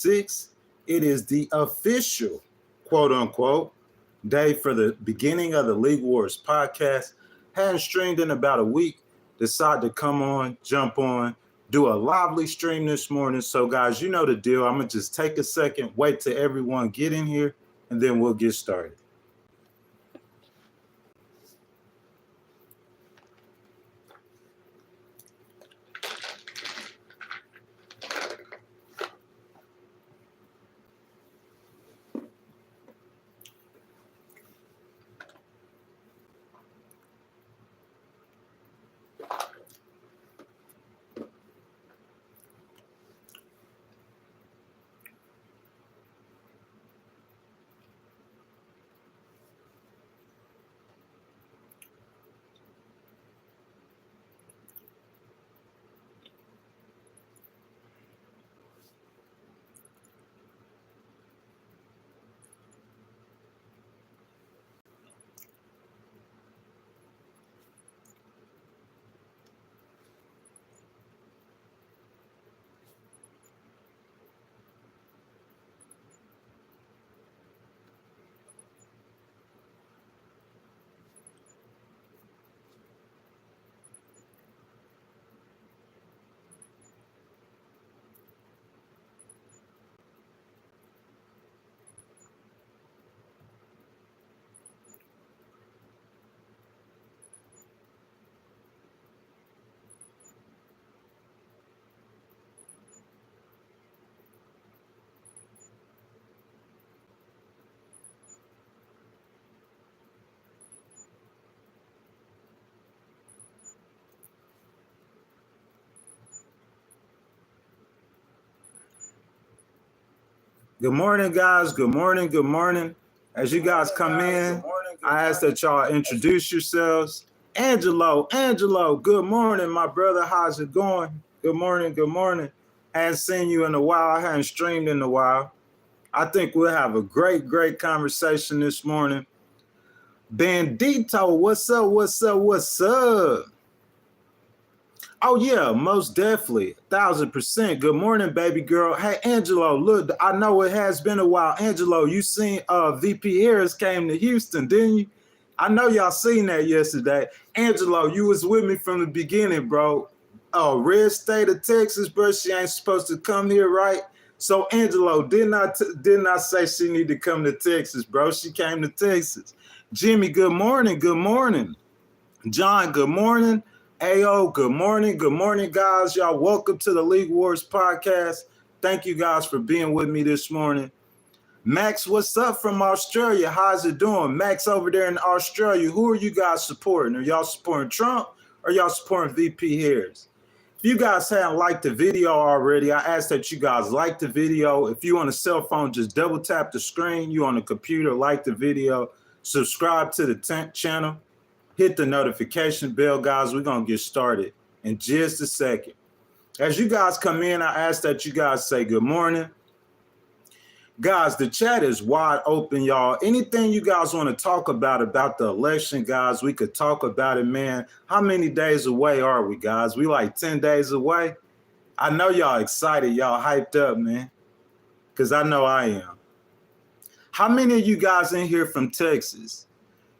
6. It is the official, quote unquote, day for the beginning of the League Wars podcast. Hadn't streamed in about a week. Decided to come on, jump on, do a lively stream this morning. So, guys, you know the deal. I'm going to just take a second, wait till everyone get in here, and then we'll get started. Good morning, guys. Good morning. Good morning. As you guys come in, I ask that y'all introduce yourselves. Angelo, good morning, my brother. How's it going? Good morning. Good morning. Hadn't seen you in a while. I hadn't streamed in a while. I think we'll have a great conversation this morning. Bandito, what's up? What's up? Oh, yeah, most definitely. 1,000%. Good morning, baby girl. Hey, Angelo, look, I know it has been a while. Angelo, you seen VP Harris came to Houston, didn't you? I know y'all seen that yesterday. Angelo, you was with me from the beginning, bro. Oh, red state of Texas, bro. She ain't supposed to come here, right? So, Angelo, didn't I say she need to come to Texas, bro? She came to Texas. Jimmy, good morning. Good morning. John, good morning. Ayo, good morning. Good morning, guys. Y'all welcome to the League Wars podcast. Thank you guys for being with me this morning. Max, what's up from Australia? How's it doing? Max over there in Australia, who are you guys supporting? Are y'all supporting Trump or y'all supporting VP Harris? If you guys haven't liked the video already, I ask that you guys like the video. If you on a cell phone, just double tap the screen. You on a computer, like the video, subscribe to the channel. Hit the notification bell, guys. We're going to get started in just a second. As you guys come in, I ask that you guys say good morning. Guys, the chat is wide open, y'all. Anything you guys want to talk about the election, guys, we could talk about it, man. How many days away are we, guys? We like 10 days away. I know y'all excited. Y'all hyped up, man, because I know I am. How many of you guys in here from Texas?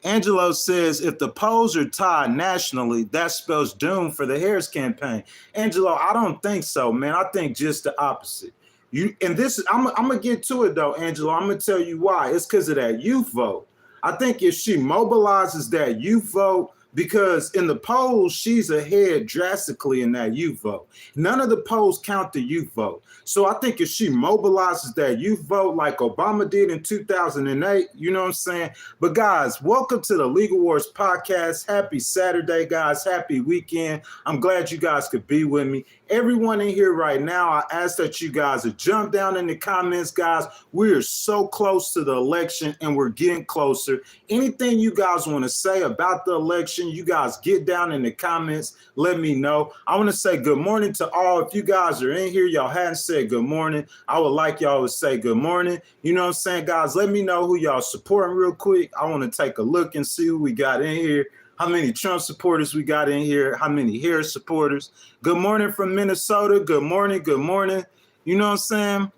Angelo says, if the polls are tied nationally, that spells doom for the Harris campaign. Angelo, I don't think so, man. I think just the opposite. I'm gonna get to it though, Angelo. I'm gonna tell you why. It's because of that youth vote. I think if she mobilizes that youth vote, because in the polls, she's ahead drastically in that youth vote. None of the polls count the youth vote. So I think if she mobilizes that youth vote like Obama did in 2008, you know what I'm saying? But guys, welcome to the Legal Wars podcast. Happy Saturday, guys. Happy weekend. I'm glad you guys could be with me. Everyone in here right now, I ask that you guys to jump down in the comments, guys. We are so close to the election and we're getting closer. Anything you guys want to say about the election, you guys get down in the comments. Let me know. I want to say good morning to all. If you guys are in here, y'all hadn't said good morning, I would like y'all to say good morning. You know what I'm saying, guys? Let me know who y'all supporting real quick. I want to take a look and see who we got in here. How many Trump supporters we got in here? How many Harris supporters? Good morning from Minnesota. Good morning. Good morning. You know what I'm saying?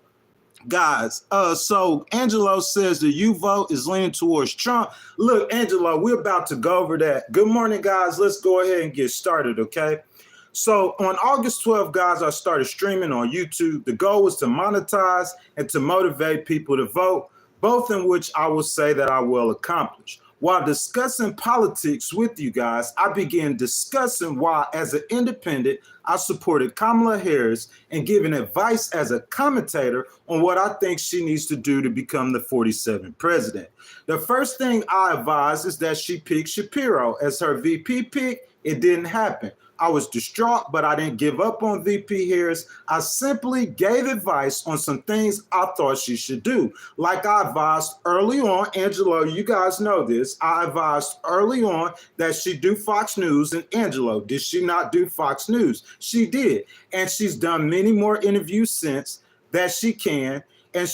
Guys, so Angelo says the U vote is leaning towards Trump. Look, Angelo, we're about to go over that. Good morning, guys. Let's go ahead and get started, okay? So on August 12th, guys, I started streaming on YouTube. The goal was to monetize and to motivate people to vote, both in which I will say that I will accomplish. While discussing politics with you guys, I began discussing why, as an independent, I supported Kamala Harris and giving advice as a commentator on what I think she needs to do to become the 47th president. The first thing I advised is that she picked Shapiro as her VP pick. It didn't happen. I was distraught, but I didn't give up on VP Harris. I simply gave advice on some things I thought she should do. Like I advised early on, Angelo, you guys know this, I advised early on that she do Fox News. And Angelo, did she not do Fox News? She did. And she's done many more interviews since that she can. And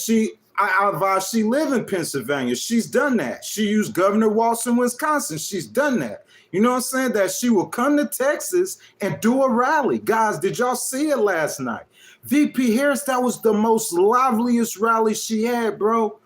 I advise she live in Pennsylvania. She's done that. She used Governor Walz in Wisconsin. She's done that. You know what I'm saying? That she will come to Texas and do a rally. Guys, did y'all see it last night? VP Harris, that was the most liveliest rally she had, bro.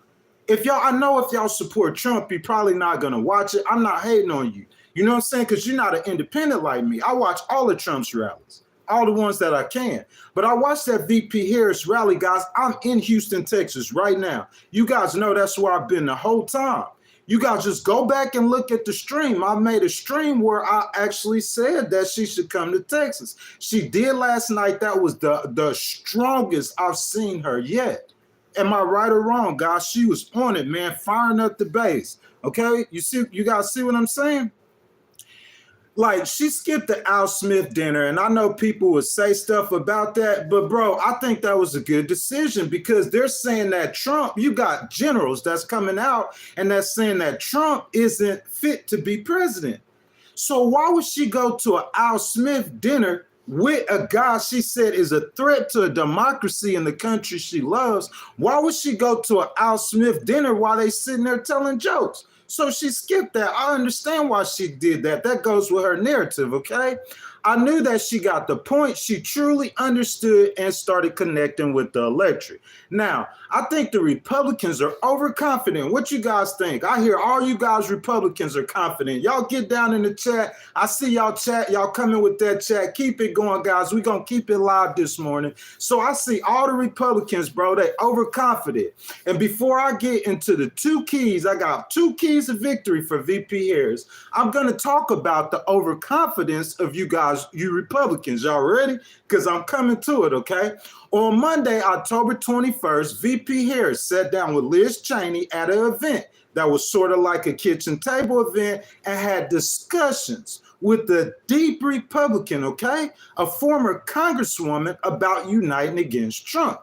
I know if y'all support Trump, you're probably not going to watch it. I'm not hating on you. You know what I'm saying? Because you're not an independent like me. I watch all of Trump's rallies, all the ones that I can. But I watched that VP Harris rally, guys. I'm in Houston, Texas right now. You guys know that's where I've been the whole time. You guys just go back and look at the stream. I made a stream where I actually said that she should come to Texas. She did last night. That was the strongest I've seen her yet. Am I right or wrong, guys? She was on it, man, firing up the base. Okay, you guys see what I'm saying? Like, she skipped the Al Smith dinner, and I know people would say stuff about that, but bro, I think that was a good decision because they're saying that Trump, you got generals that's coming out and that's saying that Trump isn't fit to be president. So why would she go to an Al Smith dinner with a guy she said is a threat to a democracy in the country she loves? Why would she go to an Al Smith dinner while they sitting there telling jokes? So she skipped that. I understand why she did that. That goes with her narrative, okay? I knew that she got the point. She truly understood and started connecting with the electorate. Now, I think the Republicans are overconfident. What you guys think? I hear all you guys Republicans are confident. Y'all get down in the chat. I see y'all chat. Y'all coming with that chat. Keep it going, guys. We're going to keep it live this morning. So I see all the Republicans, bro, they overconfident. And before I get into the two keys, I got two keys of victory for VP Harris. I'm going to talk about the overconfidence of you guys, you Republicans. Y'all ready? Because I'm coming to it, okay? On Monday, October 21st, VP Harris sat down with Liz Cheney at an event that was sort of like a kitchen table event and had discussions with the deep Republican, okay, a former congresswoman, about uniting against Trump.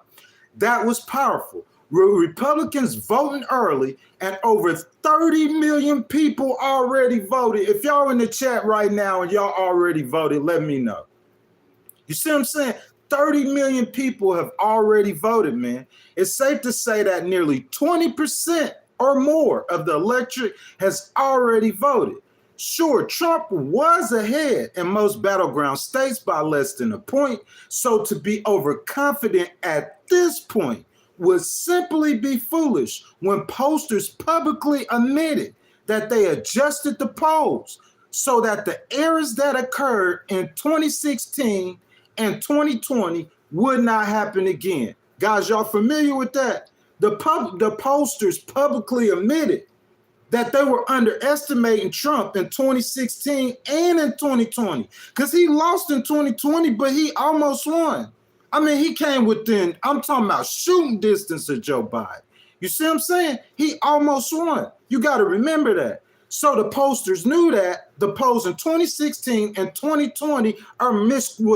That was powerful. Republicans voting early, and over 30 million people already voted. If y'all in the chat right now and y'all already voted, let me know. You see what I'm saying? 30 million people have already voted, man. It's safe to say that nearly 20% or more of the electorate has already voted. Sure, Trump was ahead in most battleground states by less than a point, so to be overconfident at this point would simply be foolish when pollsters publicly admitted that they adjusted the polls so that the errors that occurred in 2016 and 2020 would not happen again. Guys, y'all familiar with that? The pollsters publicly admitted that they were underestimating Trump in 2016 and in 2020 because he lost in 2020, but he almost won. I mean, he came within, I'm talking about shooting distance of Joe Biden. You see what I'm saying? He almost won. You got to remember that. So the pollsters knew that the polls in 2016 and 2020 were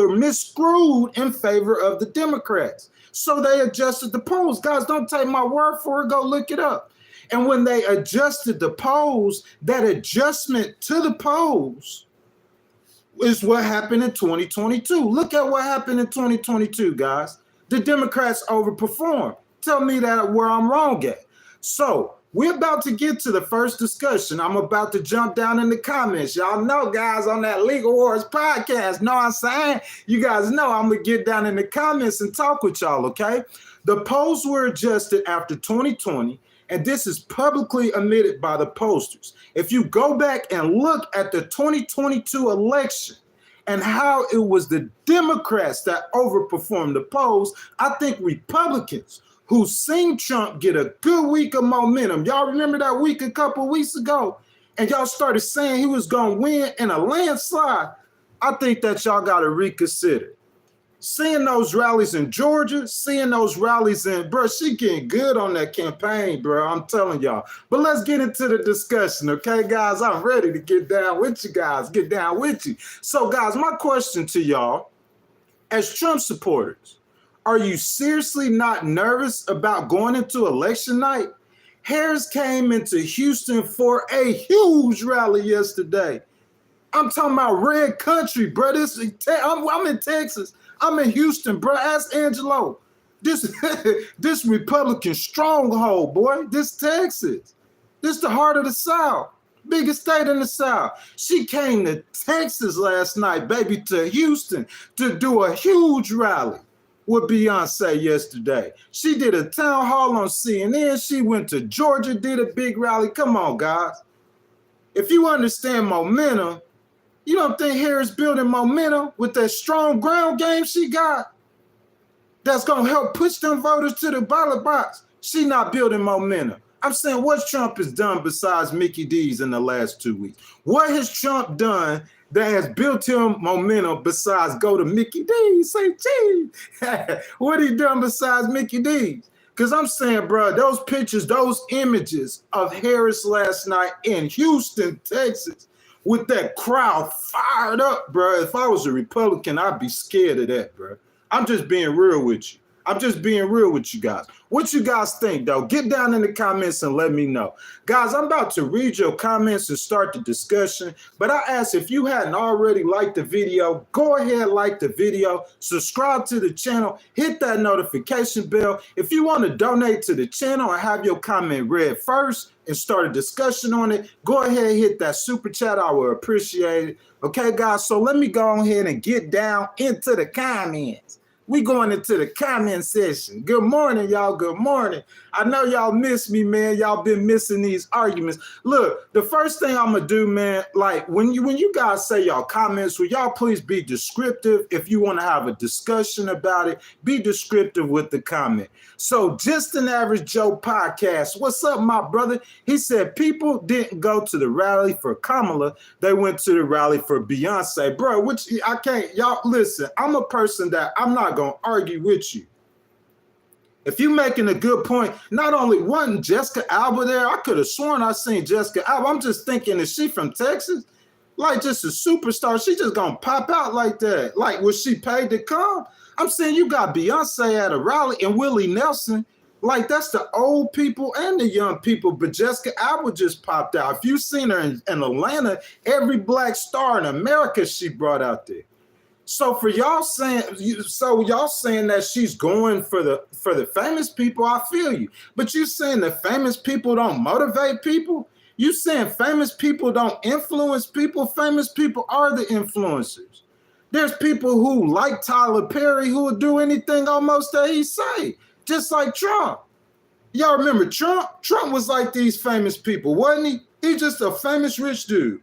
misscrewed in favor of the Democrats. So they adjusted the polls. Guys, don't take my word for it. Go look it up. And when they adjusted the polls, that adjustment to the polls is what happened in 2022. Look at what happened in 2022, guys. The Democrats overperformed. Tell me that where I'm wrong at. So we're about to get to the first discussion. I'm about to jump down in the comments. Y'all know, guys, on that Legal Wars podcast, know what I'm saying? You guys know I'm going to get down in the comments and talk with y'all, okay? The polls were adjusted after 2020, and this is publicly admitted by the pollsters. If you go back and look at the 2022 election and how it was the Democrats that overperformed the polls, I think Republicans who seen Trump get a good week of momentum. Y'all remember that week a couple weeks ago? And y'all started saying he was going to win in a landslide. I think that y'all got to reconsider. Seeing those rallies in Georgia, seeing those rallies in, bro, she getting good on that campaign, bro. I'm telling y'all. But let's get into the discussion, okay, guys? I'm ready to get down with you guys, get down with you. So, guys, my question to y'all, as Trump supporters, are you seriously not nervous about going into election night? Harris came into Houston for a huge rally yesterday. I'm talking about red country, bro. I'm in Texas. I'm in Houston, bro. Ask Angelo. This Republican stronghold, boy. This Texas. This the heart of the South. Biggest state in the South. She came to Texas last night, baby, to Houston to do a huge rally with Beyonce yesterday. She did a town hall on CNN. She went to Georgia, did a big rally. Come on, guys. If you understand momentum, you don't think Harris building momentum with that strong ground game she got that's going to help push them voters to the ballot box? She not building momentum. I'm saying what Trump has done besides Mickey D's in the last 2 weeks? What has Trump done that has built him momentum besides go to Mickey D's? Say, gee, what he done besides Mickey D's? Because I'm saying, bro, those pictures, those images of Harris last night in Houston, Texas, with that crowd fired up, bro. If I was a Republican, I'd be scared of that, bro. I'm just being real with you. I'm just being real with you guys. What you guys think, though? Get down in the comments and let me know. Guys, I'm about to read your comments and start the discussion, but I ask if you hadn't already liked the video, go ahead, like the video, subscribe to the channel, hit that notification bell. If you want to donate to the channel and have your comment read first and start a discussion on it, go ahead and hit that super chat. I will appreciate it. Okay, guys, so let me go ahead and get down into the comments. We going into the comment section. Good morning, y'all. Good morning. I know y'all miss me, man. Y'all been missing these arguments. Look, the first thing I'm gonna do, man, like when you guys say y'all comments, will y'all please be descriptive? If you want to have a discussion about it, be descriptive with the comment. So Just an Average Joe podcast. What's up, my brother? He said people didn't go to the rally for Kamala. They went to the rally for Beyonce. Bro, which I can't, y'all listen, I'm a person that I'm not gonna argue with you. If you're making a good point, not only wasn't Jessica Alba there, I could have sworn I seen Jessica Alba. I'm just thinking, is she from Texas? Like just a superstar, she just gonna pop out like that. Like, was she paid to come? I'm saying you got Beyonce at a rally and Willie Nelson. Like, that's the old people and the young people. But Jessica Alba just popped out. If you've seen her in Atlanta, every black star in America she brought out there. So for y'all saying, y'all saying that she's going for the famous people, I feel you. But you saying the famous people don't motivate people? You saying famous people don't influence people? Famous people are the influencers. There's people who like Tyler Perry who will do anything almost that he say, just like Trump. Y'all remember Trump? Trump was like these famous people, wasn't he? He's just a famous rich dude.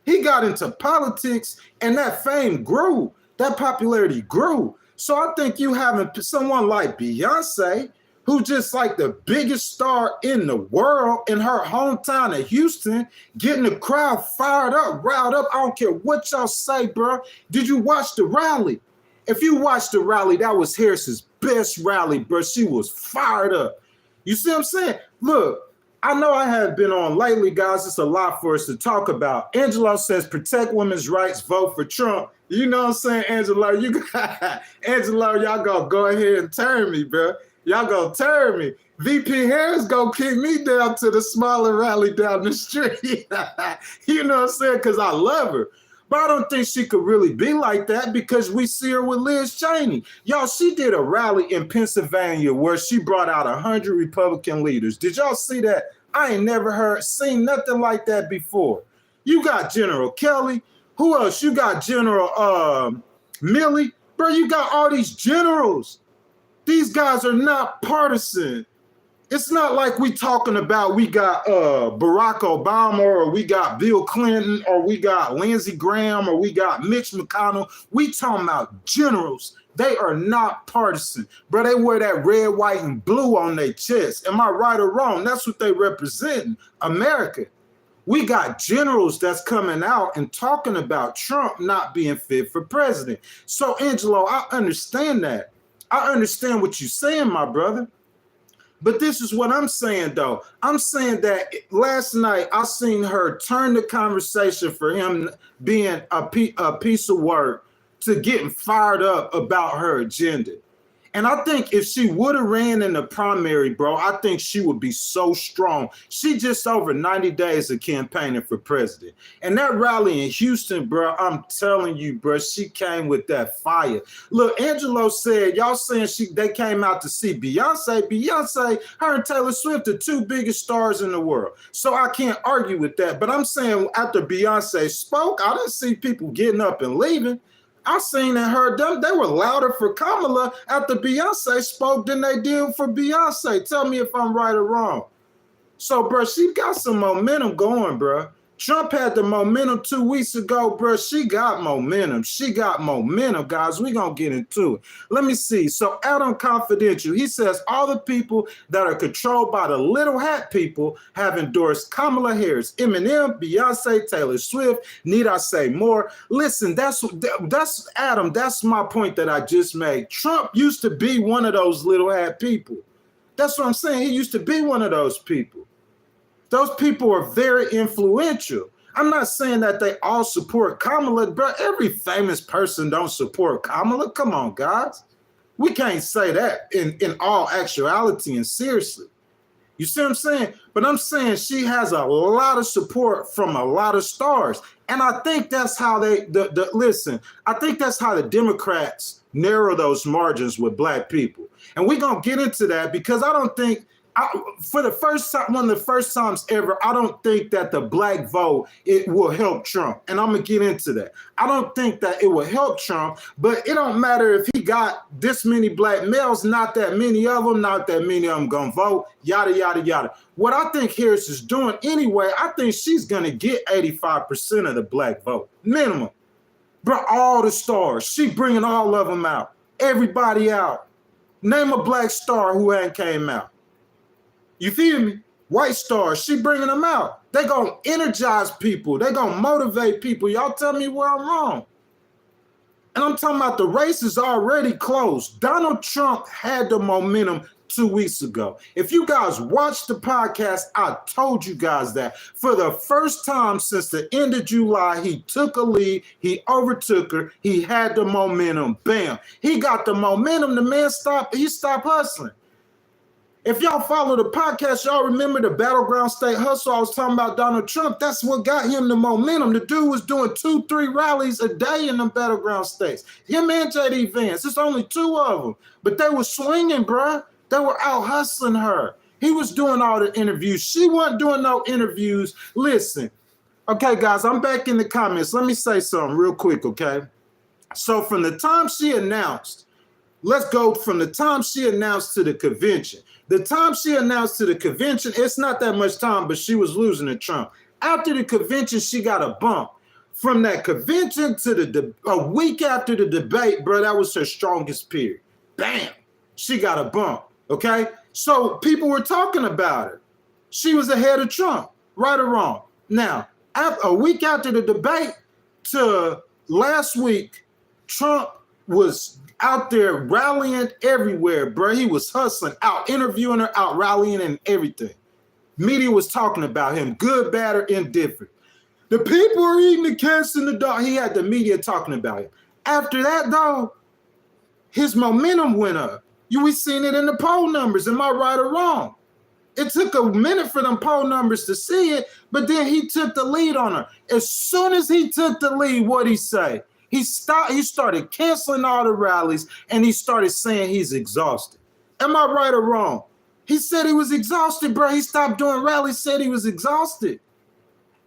He got into politics and that fame grew. That popularity grew. So I think you having someone like Beyonce, who just like the biggest star in the world in her hometown of Houston, getting the crowd fired up, riled up. I don't care what y'all say, bro. Did you watch the rally? If you watched the rally, that was Harris's best rally, bro. She was fired up. You see what I'm saying? Look, I know I haven't been on lately, guys. It's a lot for us to talk about. Angelo says, protect women's rights, vote for Trump. You know what I'm saying, Angelo? Angelo, y'all gonna go ahead and turn me, bro. Y'all gonna turn me. VP Harris gonna kick me down to the smaller rally down the street. You know what I'm saying? Because I love her. But I don't think she could really be like that because we see her with Liz Cheney. Y'all, she did a rally in Pennsylvania where she brought out 100 Republican leaders. Did y'all see that? I ain't never seen nothing like that before. You got General Kelly. Who else? You got General Milley. Bro, you got all these generals. These guys are not partisan. It's not like we talking about we got Barack Obama or we got Bill Clinton or we got Lindsey Graham or we got Mitch McConnell. We talking about generals. They are not partisan. Bro, they wear that red, white, and blue on their chest. Am I right or wrong? That's what they represent, America. We got generals that's coming out and talking about Trump not being fit for president. So, Angelo, I understand that. I understand what you're saying, my brother. But this is what I'm saying, though. I'm saying that last night I seen her turn the conversation for him being a piece of work to getting fired up about her agenda. And I think if she would have ran in the primary, bro, I think she would be so strong. She just over 90 days of campaigning for president. And that rally in Houston, bro, I'm telling you, bro, she came with that fire. Look, Angelo said, y'all saying they came out to see Beyonce. Beyonce, her and Taylor Swift, the two biggest stars in the world. So I can't argue with that. But I'm saying after Beyonce spoke, I didn't see people getting up and leaving. I seen and heard them. They were louder for Kamala after Beyonce spoke than they did for Beyonce. Tell me if I'm right or wrong. So, bro, she got some momentum going, bro. Trump had the momentum 2 weeks ago, bro. She got momentum. She got momentum, guys. We're going to get into it. Let me see. So, Adam Confidential, he says all the people that are controlled by the little hat people have endorsed Kamala Harris, Eminem, Beyonce, Taylor Swift. Need I say more? Listen, that's Adam. That's my point that I just made. Trump used to be one of those little hat people. That's what I'm saying. He used to be one of those people. Those people are very influential. I'm not saying that they all support Kamala, but every famous person don't support Kamala. Come on, guys. We can't say that in all actuality and seriously. You see what I'm saying? But I'm saying she has a lot of support from a lot of stars. And I think that's how listen, I think that's how the Democrats narrow those margins with black people. And we're going to get into that because I don't think, for the first time, one of the first times ever, I don't think that the black vote, it will help Trump. And I'm going to get into that. I don't think that it will help Trump, but it don't matter if he got this many black males, not that many of them going to vote, yada, yada, yada. What I think Harris is doing anyway, I think she's going to get 85% of the black vote, minimum. Bro, all the stars, she bringing all of them out, everybody out. Name a black star who ain't came out. You feel me? White stars, she bringing them out. They gonna energize people. They gonna motivate people. Y'all tell me where I'm wrong. And I'm talking about the race is already closed. Donald Trump had the momentum 2 weeks ago. If you guys watched the podcast, I told you guys that for the first time since the end of July, he took a lead. He overtook her. He had the momentum. Bam. He got the momentum. The man stopped hustling. If y'all follow the podcast, y'all remember the Battleground State Hustle. I was talking about Donald Trump. That's what got him the momentum. The dude was doing 2-3 rallies a day in the Battleground States. Him and J.D. Vance. It's only 2 of them. But they were swinging, bruh. They were out hustling her. He was doing all the interviews. She wasn't doing no interviews. Listen. Okay, guys, I'm back in the comments. Let me say something real quick, okay? So from the time she announced, let's go from the time she announced to the convention. The time she announced to the convention, it's not that much time, but she was losing to Trump. After the convention, she got a bump. From that convention to a week after the debate, bro, that was her strongest period. Bam, she got a bump, okay? So people were talking about her. She was ahead of Trump, right or wrong. Now, a week after the debate to last week, Trump was out there rallying everywhere, bro. He was hustling, out interviewing her, out rallying and everything. Media was talking about him, good, bad, or indifferent. The people are eating the cats in the dark. He had the media talking about him. After that, though, his momentum went up. We seen it in the poll numbers. Am I right or wrong? It took a minute for them poll numbers to see it, but then he took the lead on her. As soon as he took the lead, what'd he say? He started canceling all the rallies, and he started saying he's exhausted. Am I right or wrong? He said he was exhausted, bro. He stopped doing rallies, said he was exhausted.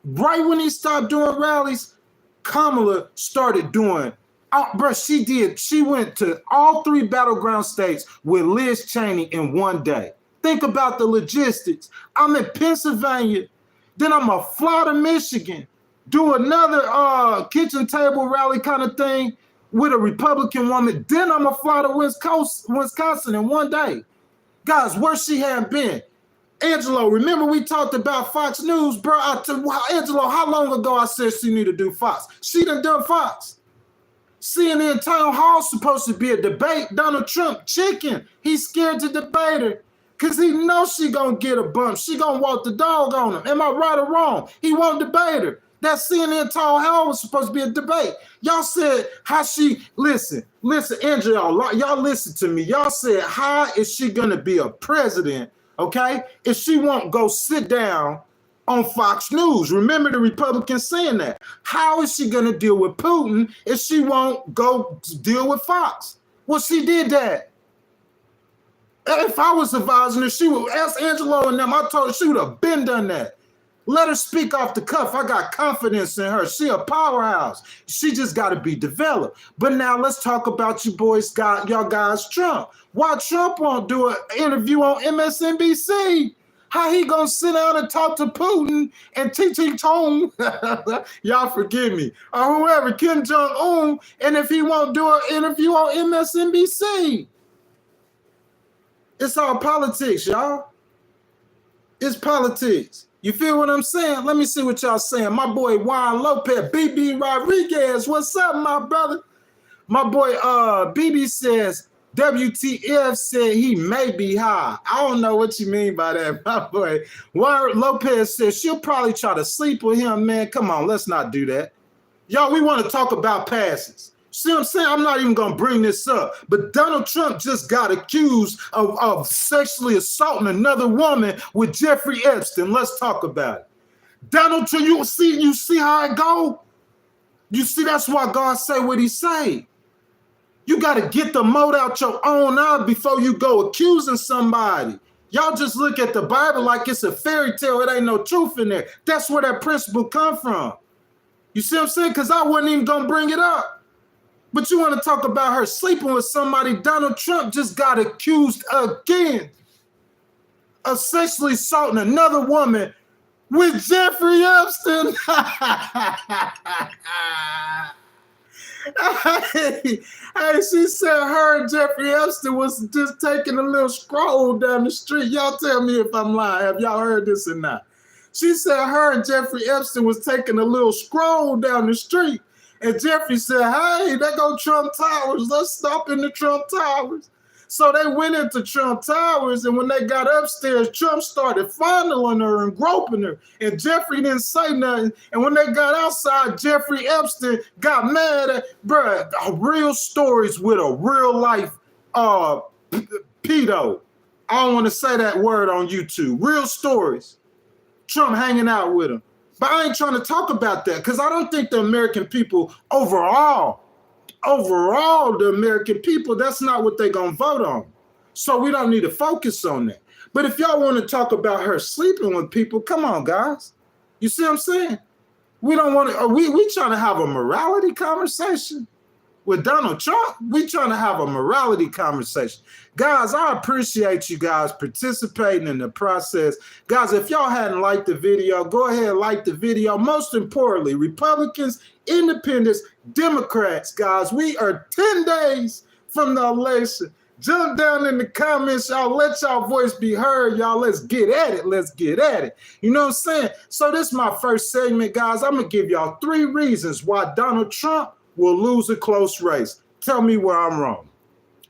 Right when he stopped doing rallies, Kamala started doing Bro, she did. She went to all 3 battleground states with Liz Cheney in one day. Think about the logistics. I'm in Pennsylvania, then I'm gonna fly to Michigan, do another kitchen table rally kind of thing with a Republican woman. Then I'm gonna fly to Wisconsin in one day. Guys, where she had been. Angelo, remember we talked about Fox News, bro? Angelo, how long ago I said she need to do Fox? She done Fox. CNN town hall supposed to be a debate. Donald Trump chicken. He's scared to debate her because he knows she gonna get a bump. She gonna walk the dog on him. Am I right or wrong? He won't debate her. That CNN town hall was supposed to be a debate. Y'all said how she, listen, Angelo, y'all listen to me. Y'all said how is she gonna be a president, okay, if she won't go sit down on Fox News? Remember the Republicans saying that. How is she going to deal with Putin if she won't go deal with Fox? Well, she did that. If I was advising her, she would ask Angelo and them. I told her she would have been done that. Let her speak off the cuff. I got confidence in her. She a powerhouse. She just got to be developed. But now let's talk about you boys, y'all guys, Trump. Why Trump won't do an interview on MSNBC? How he gonna sit down and talk to Putin and T.T. Tong, y'all forgive me, or whoever, Kim Jong-un, and if he won't do an interview on MSNBC? It's all politics, y'all. It's politics. You feel what I'm saying? Let me see what y'all saying. My boy Juan Lopez, BB Rodriguez, what's up, my brother? My boy BB says, WTF said he may be high. I don't know what you mean by that, my boy. Juan Lopez says she'll probably try to sleep with him, man. Come on, let's not do that. Y'all, we want to talk about passes. See what I'm saying? I'm not even going to bring this up. But Donald Trump just got accused of sexually assaulting another woman with Jeffrey Epstein. Let's talk about it. Donald Trump, you see how it go? You see, that's why God say what he say. You got to get the mote out your own eye before you go accusing somebody. Y'all just look at the Bible like it's a fairy tale. It ain't no truth in there. That's where that principle come from. You see what I'm saying? Because I wasn't even going to bring it up. But you want to talk about her sleeping with somebody. Donald Trump just got accused again of sexually assaulting another woman with Jeffrey Epstein. Hey, she said her and Jeffrey Epstein was just taking a little stroll down the street. Y'all tell me if I'm lying. Have y'all heard this or not? She said her and Jeffrey Epstein was taking a little stroll down the street. And Jeffrey said, hey, there go Trump Towers. Let's stop in the Trump Towers. So they went into Trump Towers, and when they got upstairs, Trump started fondling her and groping her, and Jeffrey didn't say nothing. And when they got outside, Jeffrey Epstein got mad at, bruh, real stories with a real life pedo. I don't want to say that word on YouTube. Real stories. Trump hanging out with him. But I ain't trying to talk about that because I don't think the American people overall, the American people, that's not what they're going to vote on. So we don't need to focus on that. But if y'all want to talk about her sleeping with people, come on, guys. You see what I'm saying? We don't want to, we trying to have a morality conversation with Donald Trump. We trying to have a morality conversation. Guys, I appreciate you guys participating in the process. Guys, if y'all hadn't liked the video, go ahead and like the video. Most importantly, Republicans, Independents, Democrats, guys, we are 10 days from the election. Jump down in the comments, y'all. Let y'all voice be heard, y'all. Let's get at it. Let's get at it. You know what I'm saying? So this is my first segment, guys. I'm going to give y'all 3 reasons why Donald Trump will lose a close race. Tell me where I'm wrong.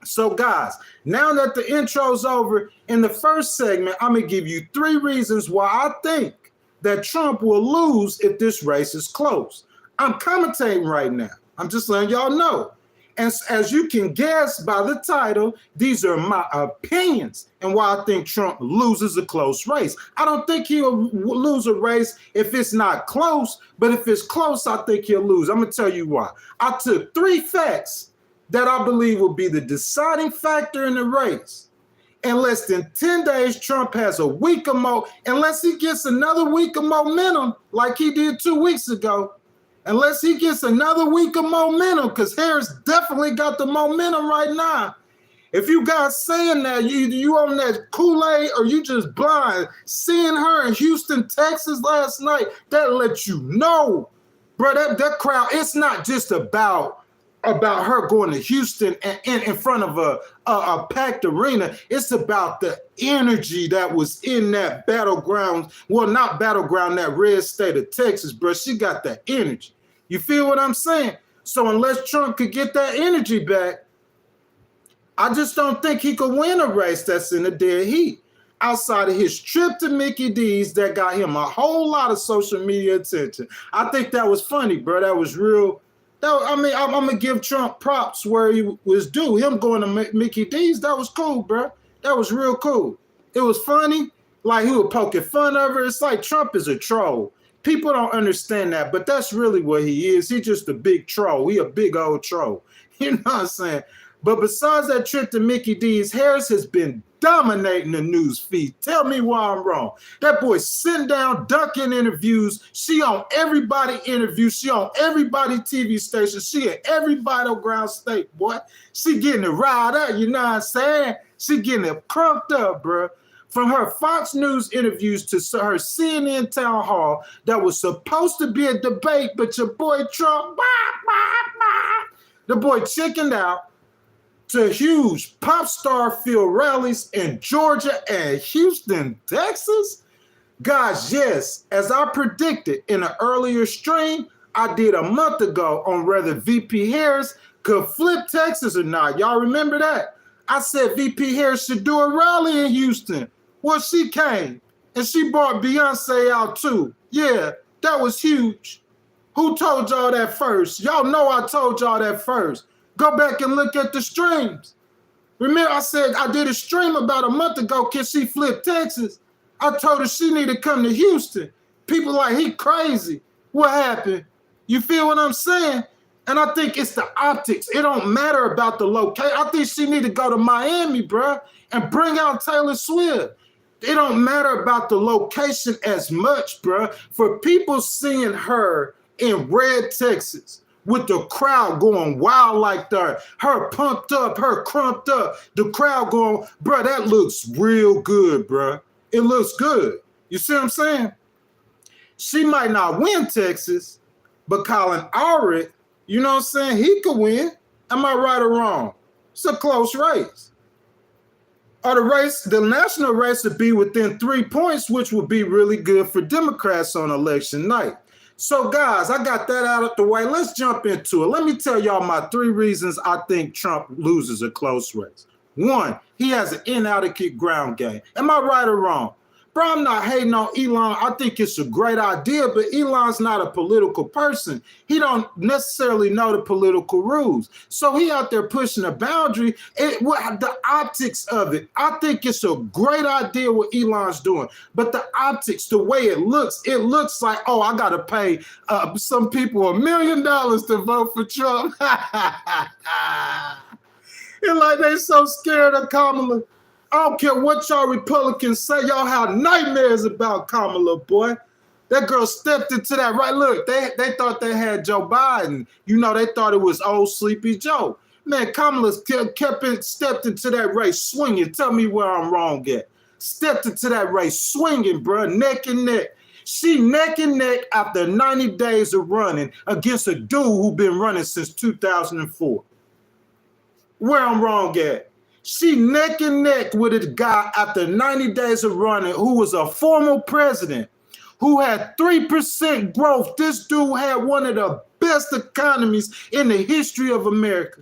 So, guys, now that the intro's over, in the first segment, I'm going to give you 3 reasons why I think that Trump will lose if this race is close. I'm commentating right now. I'm just letting y'all know. And as you can guess by the title, these are my opinions and why I think Trump loses a close race. I don't think he'll lose a race if it's not close, but if it's close, I think he'll lose. I'm going to tell you why. I took 3 facts that I believe will be the deciding factor in the race. In less than 10 days, Trump has a week of unless he gets another week of momentum like he did 2 weeks ago, Unless he gets another week of momentum, because Harris definitely got the momentum right now. If you guys saying that, you on that Kool-Aid or you just blind, seeing her in Houston, Texas last night, that lets you know, bro, that crowd, it's not just about her going to Houston and in front of a packed arena. It's about the energy that was in that battleground, well, not battleground, that red state of Texas, bro. She got that energy. You feel what I'm saying? So unless Trump could get that energy back, I just don't think he could win a race that's in the dead heat. Outside of his trip to Mickey D's that got him a whole lot of social media attention. I think that was funny, bro. That was real. I'm going to give Trump props where he was due. Him going to Mickey D's, that was cool, bro. That was real cool. It was funny. Like he was poking fun of her. It's like Trump is a troll. People don't understand that, but that's really what he is. He's just a big troll. He a big old troll. You know what I'm saying? But besides that trip to Mickey D's, Harris has been dominating the news feed. Tell me why I'm wrong. That boy sitting down, ducking interviews. She on everybody interview. She on everybody TV station. She at every battleground state, boy. She getting it riled up, you know what I'm saying? She getting it crunked up, bro. From her Fox News interviews to her CNN town hall that was supposed to be a debate, but your boy Trump, the boy chickened out, to huge pop star field rallies in Georgia and Houston, Texas? Guys, yes, as I predicted in an earlier stream I did a month ago on whether VP Harris could flip Texas or not. Y'all remember that? I said VP Harris should do a rally in Houston. Well, she came, and she brought Beyonce out too. Yeah, that was huge. Who told y'all that first? Y'all know I told y'all that first. Go back and look at the streams. Remember, I said I did a stream about a month ago. Can she flip Texas? I told her she need to come to Houston. People like, he crazy. What happened? You feel what I'm saying? And I think it's the optics. It don't matter about the location. I think she need to go to Miami, bro, and bring out Taylor Swift. It don't matter about the location as much, bro. For people seeing her in red Texas, with the crowd going wild like that, her pumped up, her crumped up, the crowd going, bro, that looks real good, bro. It looks good. You see what I'm saying? She might not win Texas, but Colin Allred, you know what I'm saying, he could win. Am I right or wrong? It's a close race. Or the national race would be within 3 points, which would be really good for Democrats on election night. So, guys, I got that out of the way. Let's jump into it. Let me tell y'all my 3 reasons I think Trump loses a close race. 1, he has an inadequate ground game. Am I right or wrong? Bro, I'm not hating on Elon. I think it's a great idea, but Elon's not a political person. He don't necessarily know the political rules. So he out there pushing a boundary. The optics of it, I think it's a great idea what Elon's doing. But the optics, the way it looks like, oh, I got to pay some people $1 million to vote for Trump. It's like they so scared of Kamala. I don't care what y'all Republicans say. Y'all have nightmares about Kamala, boy. That girl stepped into that. Right, look, they thought they had Joe Biden. You know, they thought it was old Sleepy Joe. Man, Kamala stepped into that race swinging. Tell me where I'm wrong at. Stepped into that race swinging, bro, neck and neck. She neck and neck after 90 days of running against a dude who been running since 2004. Where I'm wrong at. She neck and neck with a guy after 90 days of running who was a former president, who had 3% growth. This dude had one of the best economies in the history of America.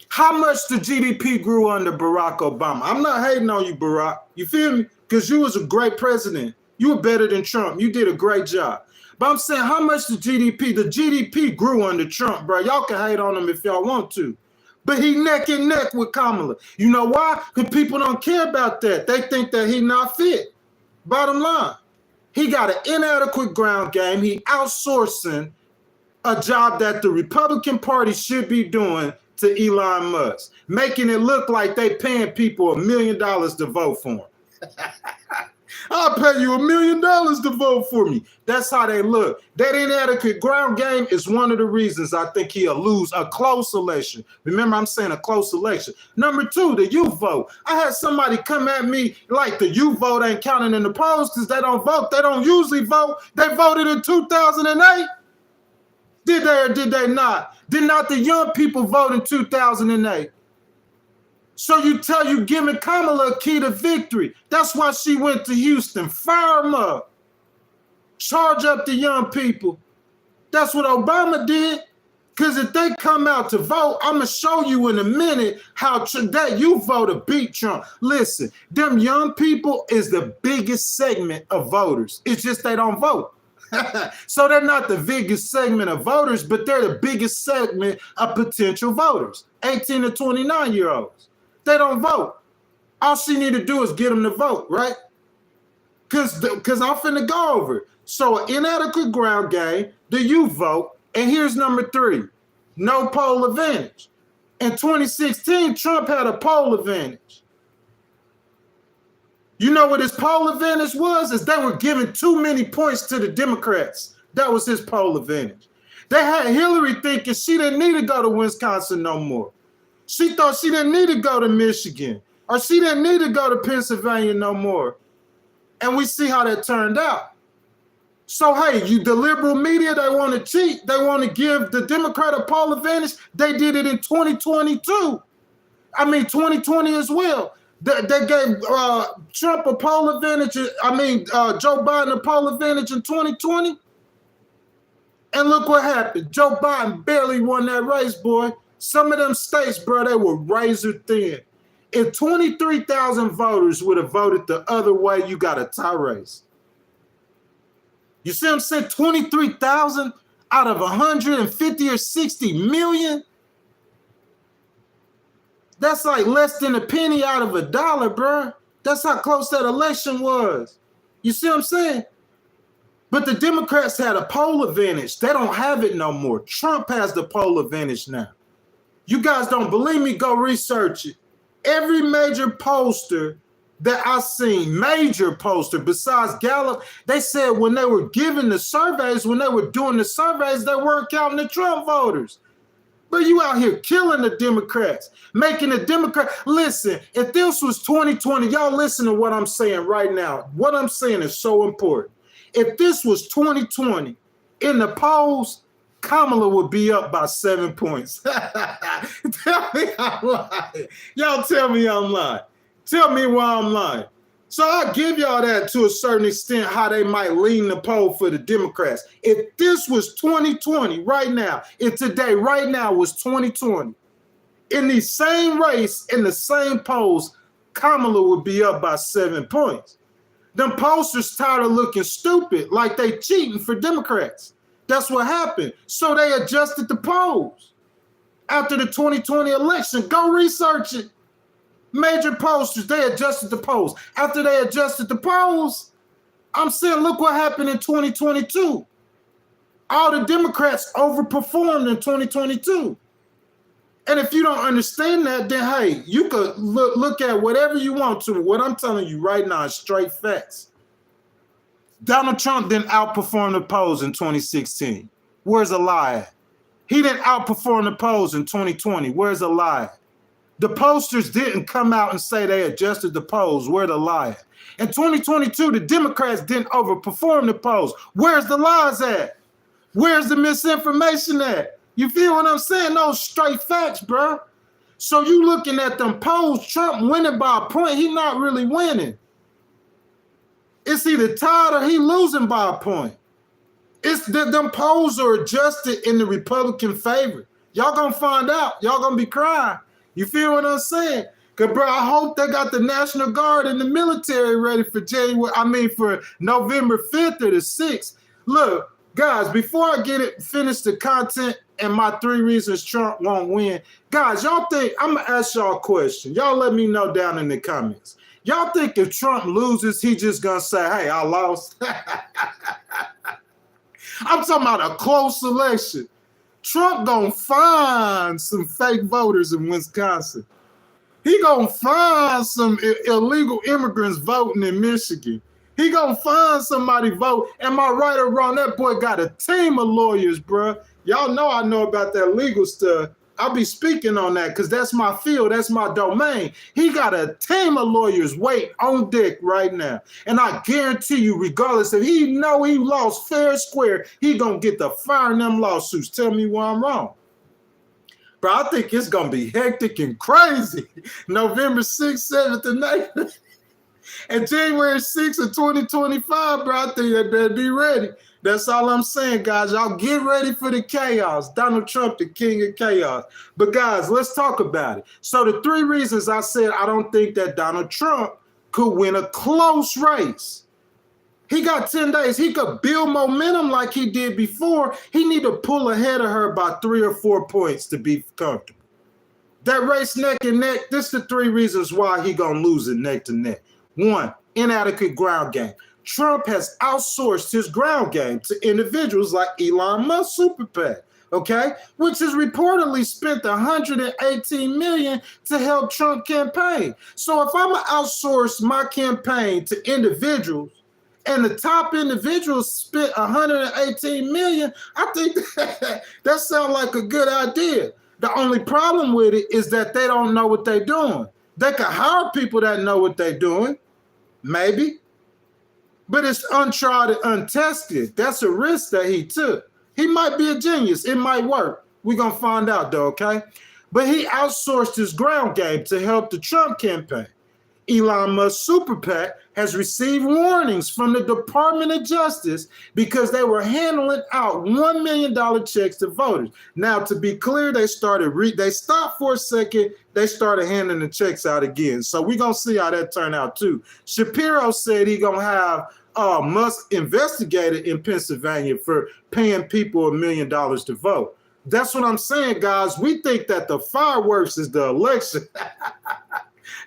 How much the GDP grew under Barack Obama? I'm not hating on you, Barack. You feel me? Because you was a great president. You were better than Trump. You did a great job. But I'm saying, how much the GDP grew under Trump, bro. Y'all can hate on him if y'all want to. But he neck and neck with Kamala. You know why? Because people don't care about that. They think that he not fit. Bottom line, he got an inadequate ground game. He outsourcing a job that the Republican Party should be doing to Elon Musk, making it look like they paying people $1 million to vote for him. I'll pay you $1 million to vote for me. That's how they look. That inadequate ground game is one of the reasons I think he'll lose a close election. Remember, I'm saying a close election. Number two, the youth vote. I had somebody come at me like the youth vote ain't counting in the polls because they don't vote. They don't usually vote. They voted in 2008. Did they or did they not? Did not the young people vote in 2008? So you giving Kamala a key to victory. That's why she went to Houston. Fire them up. Charge up the young people. That's what Obama did. Because if they come out to vote, I'm going to show you in a minute how that you vote to beat Trump. Listen, them young people is the biggest segment of voters. It's just they don't vote. So they're not the biggest segment of voters, but they're the biggest segment of potential voters. 18 to 29-year-olds. They don't vote. All she need to do is get them to vote, right? Because I'm finna go over it. So an inadequate ground game, the youth vote, and here's number three, no poll advantage. In 2016, Trump had a poll advantage. You know what his poll advantage was? Is they were giving too many points to the Democrats. That was his poll advantage. They had Hillary thinking she didn't need to go to Wisconsin no more. She thought she didn't need to go to Michigan, or she didn't need to go to Pennsylvania no more. And we see how that turned out. So, hey, the liberal media, they want to cheat. They want to give the Democrat a poll advantage. They did it in 2022. I mean, 2020 as well. They gave Trump a poll advantage. Joe Biden a poll advantage in 2020. And look what happened. Joe Biden barely won that race, boy. Some of them states, bro, they were razor thin. If 23,000 voters would have voted the other way, you got a tie race. You see what I'm saying? 23,000 out of 150 or 60 million? That's like less than a penny out of a dollar, bro. That's how close that election was. You see what I'm saying? But the Democrats had a poll advantage. They don't have it no more. Trump has the poll advantage now. You guys don't believe me? Go research it. Every major pollster that I seen, major pollster besides Gallup, they said when they were giving the surveys, when they were doing the surveys, they weren't counting the Trump voters. But you out here killing the Democrats, making the Democrat. Listen, if this was 2020, y'all listen to what I'm saying right now. What I'm saying is so important. If this was 2020, in the polls, Kamala would be up by 7 points. Tell me I'm lying. Y'all tell me I'm lying. Tell me why I'm lying. So I give y'all that to a certain extent, how they might lean the poll for the Democrats. If this was 2020 right now, if today right now was 2020, in the same race, in the same polls, Kamala would be up by 7 points. Them pollsters tired of looking stupid, like they cheating for Democrats. That's what happened. So they adjusted the polls after the 2020 election. Go research it. Major pollsters, they adjusted the polls. After they adjusted the polls, I'm saying, look what happened in 2022. All the Democrats overperformed in 2022. And if you don't understand that, then hey, you could look at whatever you want to. What I'm telling you right now is straight facts. Donald Trump didn't outperform the polls in 2016. Where's the lie at? He didn't outperform the polls in 2020. Where's the lie at? The pollsters didn't come out and say they adjusted the polls. Where's the lie at? In 2022, the Democrats didn't overperform the polls. Where's the lies at? Where's the misinformation at? You feel what I'm saying? Those straight facts, bro. So you looking at them polls, Trump winning by a point, he not really winning. It's either tied or he losing by a point. It's them polls are adjusted in the Republican favor. Y'all gonna find out. Y'all gonna be crying. You feel what I'm saying? Cause bro, I hope they got the National Guard and the military ready for for November 5th or the 6th. Look, guys, before I finish the content and my 3 reasons Trump won't win, guys, y'all think, I'm gonna ask y'all a question. Y'all let me know down in the comments. Y'all think if Trump loses, he just gonna say, hey, I lost? I'm talking about a close election. Trump gonna find some fake voters in Wisconsin. He gonna find some illegal immigrants voting in Michigan. He gonna find somebody vote. Am I right or wrong? That boy got a team of lawyers, bro. Y'all know I know about that legal stuff. I'll be speaking on that because that's my field. That's my domain. He got a team of lawyers waiting on deck right now. And I guarantee you, regardless if he know he lost fair square, he gonna get to firing them lawsuits. Tell me why I'm wrong. Bro, I think it's gonna be hectic and crazy. November 6th, 7th, and 8th. And January 6th of 2025, bro, I think they better be ready. That's all I'm saying, guys. Y'all get ready for the chaos. Donald Trump, the king of chaos. But guys, let's talk about it. So the 3 reasons I said I don't think that Donald Trump could win a close race. He got 10 days. He could build momentum like he did before. He need to pull ahead of her by 3 or 4 points to be comfortable. That race neck and neck, this is the 3 reasons why he gonna lose it neck to neck. 1, inadequate ground game. Trump has outsourced his ground game to individuals like Elon Musk Super PAC, okay, which has reportedly spent $118 million to help Trump campaign. So if I'm gonna outsource my campaign to individuals, and the top individuals spent $118 million, I think that sounds like a good idea. The only problem with it is that they don't know what they're doing. They could hire people that know what they're doing, maybe, but it's untried and untested. That's a risk that he took. He might be a genius. It might work. We're going to find out, though, okay? But he outsourced his ground game to help the Trump campaign. Elon Musk Super PAC has received warnings from the Department of Justice because they were handing out $1 million checks to voters. Now, to be clear, they stopped for a second. They started handing the checks out again. So we're going to see how that turned out, too. Shapiro said he's going to have Musk investigated in Pennsylvania for paying people $1 million to vote. That's what I'm saying, guys. We think that the fireworks is the election.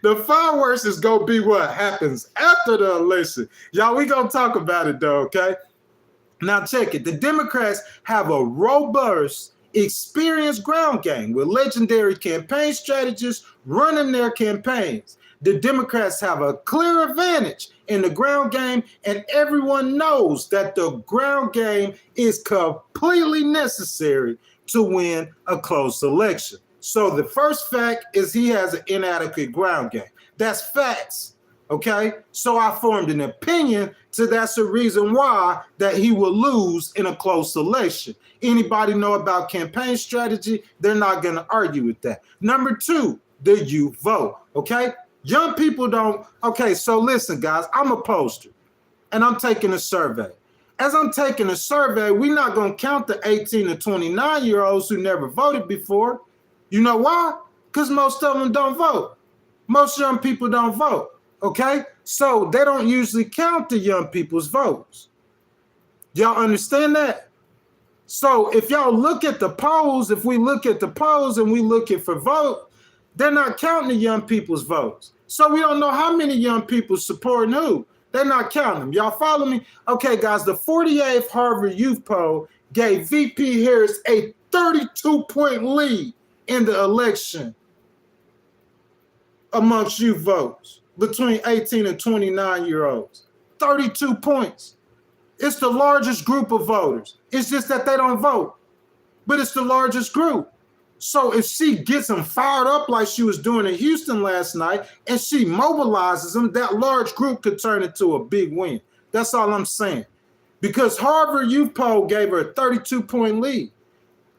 The fireworks is going to be what happens after the election. Y'all, we going to talk about it, though, okay? Now, check it. The Democrats have a robust, experienced ground game with legendary campaign strategists running their campaigns. The Democrats have a clear advantage in the ground game, and everyone knows that the ground game is completely necessary to win a close election. So the first fact is he has an inadequate ground game. That's facts, okay? So I formed an opinion, so that's the reason why that he will lose in a close election. Anybody know about campaign strategy? They're not going to argue with that. Number 2, the youth vote, okay? Young people don't. Okay, so listen, guys, I'm a pollster, and I'm taking a survey. As I'm taking a survey, we're not going to count the 18 to 29-year-olds who never voted before. You know why? Because most of them don't vote. Most young people don't vote, okay? So they don't usually count the young people's votes. Y'all understand that? So if y'all look at the polls, if we look at the polls and we look at for vote, they're not counting the young people's votes. So we don't know how many young people supporting who. They're not counting them. Y'all follow me? Okay, guys, the 48th Harvard Youth Poll gave VP Harris a 32-point lead in the election amongst youth votes between 18 and 29-year-olds. 32 points. It's the largest group of voters. It's just that they don't vote, but it's the largest group. So if she gets them fired up like she was doing in Houston last night and she mobilizes them, that large group could turn into a big win. That's all I'm saying. Because Harvard Youth Poll gave her a 32-point lead.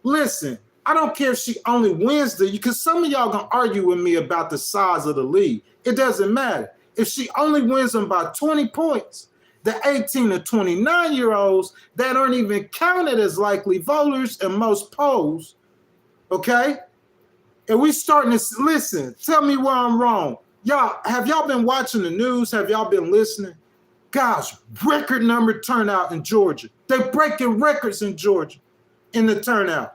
Listen, I don't care if she only wins because some of y'all gonna argue with me about the size of the lead. It doesn't matter. If she only wins them by 20 points, the 18 to 29-year-olds that aren't even counted as likely voters in most polls, okay? And we starting to listen. Tell me where I'm wrong. Have y'all been watching the news? Have y'all been listening? Guys, record number turnout in Georgia. They're breaking records in Georgia in the turnout.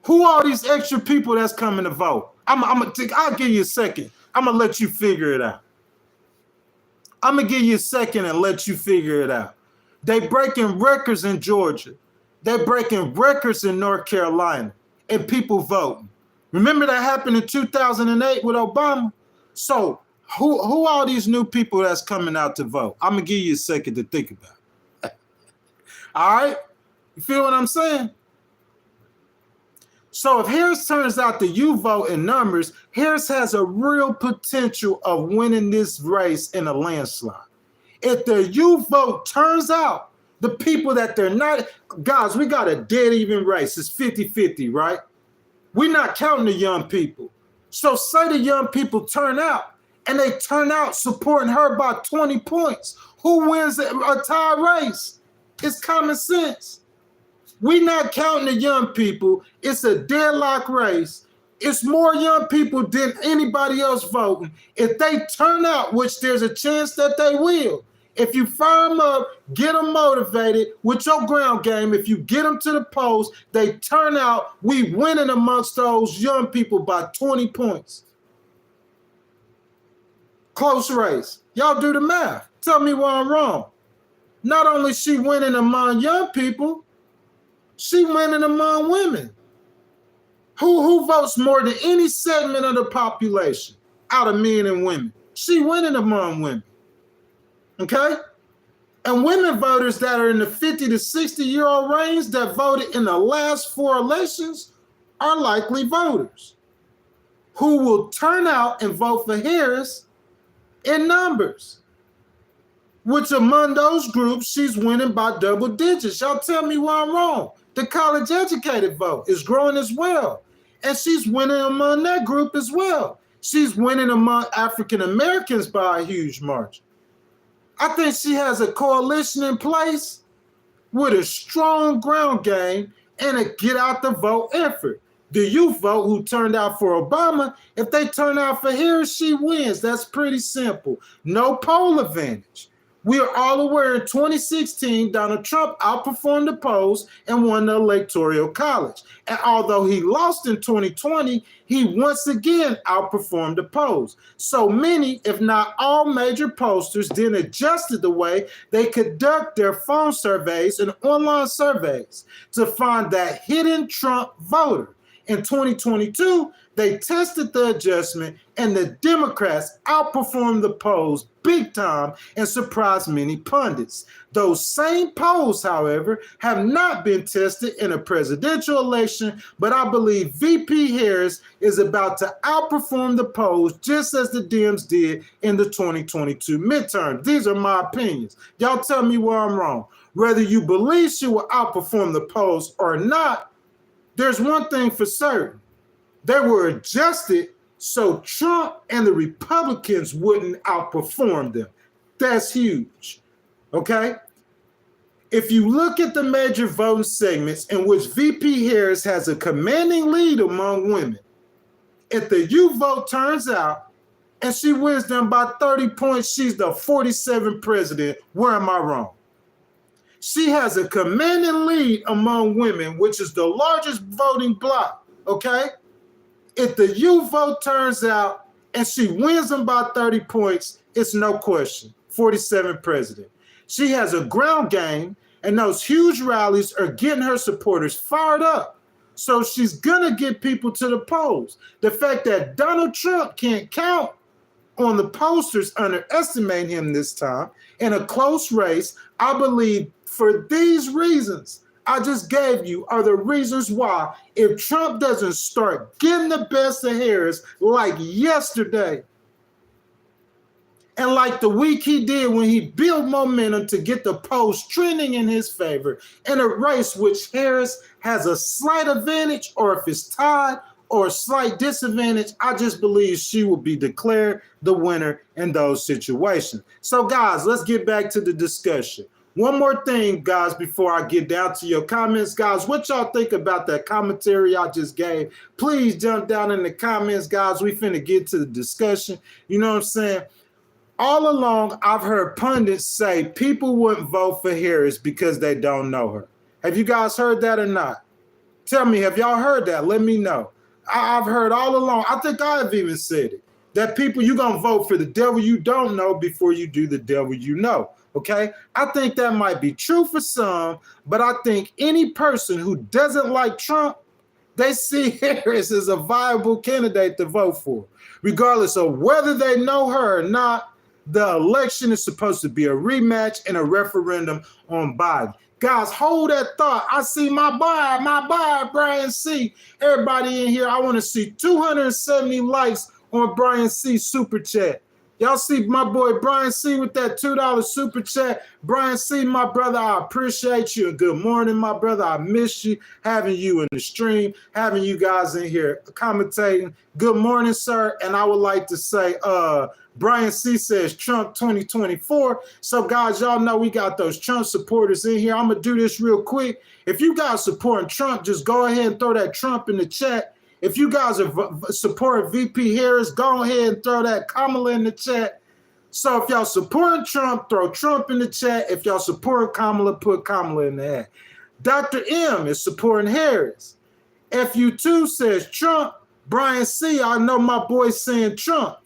Who are these extra people that's coming to vote? I'll give you a second. I'm going to let you figure it out. I'm going to give you a second and let you figure it out. They breaking records in Georgia. They're breaking records in North Carolina and people voting. Remember that happened in 2008 with Obama? So Who are these new people that's coming out to vote? I'm gonna give you a second to think about it. All right? You feel what I'm saying? So if Harris turns out the U vote in numbers, Harris has a real potential of winning this race in a landslide. If the U vote turns out, the people that they're not, guys, we got a dead even race. It's 50-50, right? We're not counting the young people. So say the young people turn out, and they turn out supporting her by 20 points. Who wins a tie race? It's common sense. We're not counting the young people. It's a deadlock race. It's more young people than anybody else voting. If they turn out, which there's a chance that they will, if you fire them up, get them motivated with your ground game, if you get them to the polls, they turn out, we winning amongst those young people by 20 points. Close race. Y'all do the math. Tell me why I'm wrong. Not only is she winning among young people, she winning among women. Who votes more than any segment of the population out of men and women? She winning among women. Okay? And women voters that are in the 50 to 60-year-old range that voted in the last 4 elections are likely voters who will turn out and vote for Harris in numbers, which among those groups, she's winning by double digits. Y'all tell me why I'm wrong. The college-educated vote is growing as well, and she's winning among that group as well. She's winning among African Americans by a huge margin. I think she has a coalition in place with a strong ground game and a get-out-the-vote effort. The youth vote who turned out for Obama, if they turn out for Harris, she wins. That's pretty simple. No poll advantage. We are all aware in 2016, Donald Trump outperformed the polls and won the Electoral College. And although he lost in 2020, he once again outperformed the polls. So many, if not all major pollsters then adjusted the way they conduct their phone surveys and online surveys to find that hidden Trump voter. In 2022, they tested the adjustment and the Democrats outperformed the polls big time and surprised many pundits. Those same polls, however, have not been tested in a presidential election, but I believe VP Harris is about to outperform the polls just as the Dems did in the 2022 midterm. These are my opinions. Y'all tell me where I'm wrong. Whether you believe she will outperform the polls or not, there's one thing for certain. They were adjusted so Trump and the Republicans wouldn't outperform them. That's huge, okay? If you look at the major voting segments in which VP Harris has a commanding lead among women, if the youth vote turns out and she wins them by 30 points, she's the 47th president. Where am I wrong? She has a commanding lead among women, which is the largest voting bloc, okay? If the youth vote turns out and she wins them by 30 points, it's no question, 47th president. She has a ground game, and those huge rallies are getting her supporters fired up. So she's gonna get people to the polls. The fact that Donald Trump can't count on the posters underestimate him this time in a close race, I believe for these reasons I just gave you are the reasons why if Trump doesn't start getting the best of Harris like yesterday and like the week he did when he built momentum to get the polls trending in his favor in a race which Harris has a slight advantage, or if it's tied or a slight disadvantage, I just believe she will be declared the winner in those situations. So guys, let's get back to the discussion. One more thing, guys, before I get down to your comments. Guys, what y'all think about that commentary I just gave? Please jump down in the comments, guys. We finna get to the discussion. You know what I'm saying? All along, I've heard pundits say people wouldn't vote for Harris because they don't know her. Have you guys heard that or not? Tell me, have y'all heard that? Let me know. I've heard all along, I think I've even said it, that people, you're going to vote for the devil you don't know before you do the devil you know. Okay, I think that might be true for some, but I think any person who doesn't like Trump, They see Harris as a viable candidate to vote for. Regardless of whether they know her or not, the election is supposed to be a rematch and a referendum on Biden. Guys, hold that thought. I see my boy, Brian C. Everybody in here, I want to see 270 likes on Brian C. Super Chat. Y'all see my boy Brian C. with that $2 Super Chat. Brian C., my brother, I appreciate you. And good morning, my brother. I missed you, having you in the stream, having you guys in here commentating. Good morning, sir. And I would like to say, Brian C. says Trump 2024. So, guys, y'all know we got those Trump supporters in here. I'm going to do this real quick. If you guys supporting Trump, just go ahead and throw that Trump in the chat. If you guys are supporting VP Harris, go ahead and throw that Kamala in the chat. So if y'all supporting Trump, throw Trump in the chat. If y'all supporting Kamala, put Kamala in the hat. Dr. M is supporting Harris. FU2 says Trump. Brian C., I know my boy's saying Trump.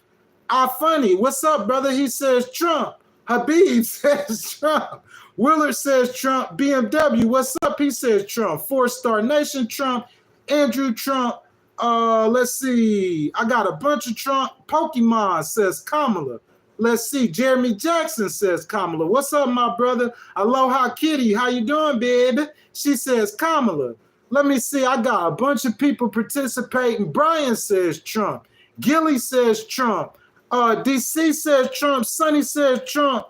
Funny, what's up, brother? He says Trump. Habib says Trump. Willard says Trump. BMW, what's up? He says Trump. 4-Star Nation, Trump. Andrew, Trump. Let's see. I got a bunch of Trump. Pokemon says Kamala. Let's see. Jeremy Jackson says Kamala. What's up, my brother? Aloha Kitty. How you doing, baby? She says Kamala. Let me see. I got a bunch of people participating. Brian says Trump. Gilly says Trump. DC says Trump. Sonny says Trump.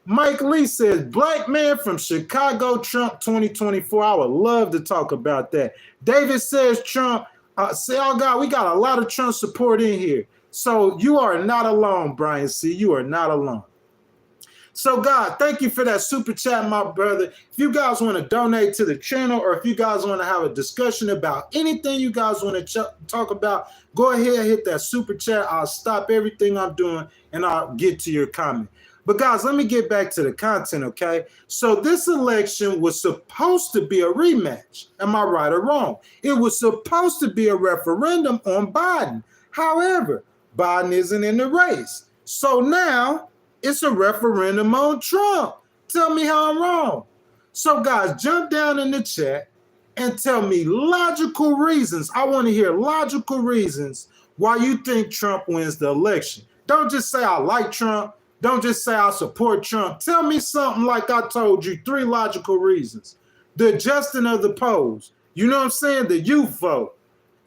Mike Lee says black man from Chicago, Trump 2024. I would love to talk about that. David says Trump. Say, oh God, we got a lot of Trump support in here. So you are not alone, Brian C. You are not alone. So God, thank you for that super chat, my brother. If you guys want to donate to the channel, or if you guys want to have a discussion about anything you guys want to talk about, go ahead and hit that super chat. I'll stop everything I'm doing and I'll get to your comment. But guys, let me get back to the content, okay? So this election was supposed to be a rematch. Am I right or wrong? It was supposed to be a referendum on Biden. However, Biden isn't in the race. So now it's a referendum on Trump. Tell me how I'm wrong. So guys, jump down in the chat and tell me logical reasons. I want to hear logical reasons why you think Trump wins the election. Don't just say I like Trump. Don't just say I support Trump. Tell me something like I told you, 3 logical reasons. The adjusting of the polls. You know what I'm saying? The youth vote.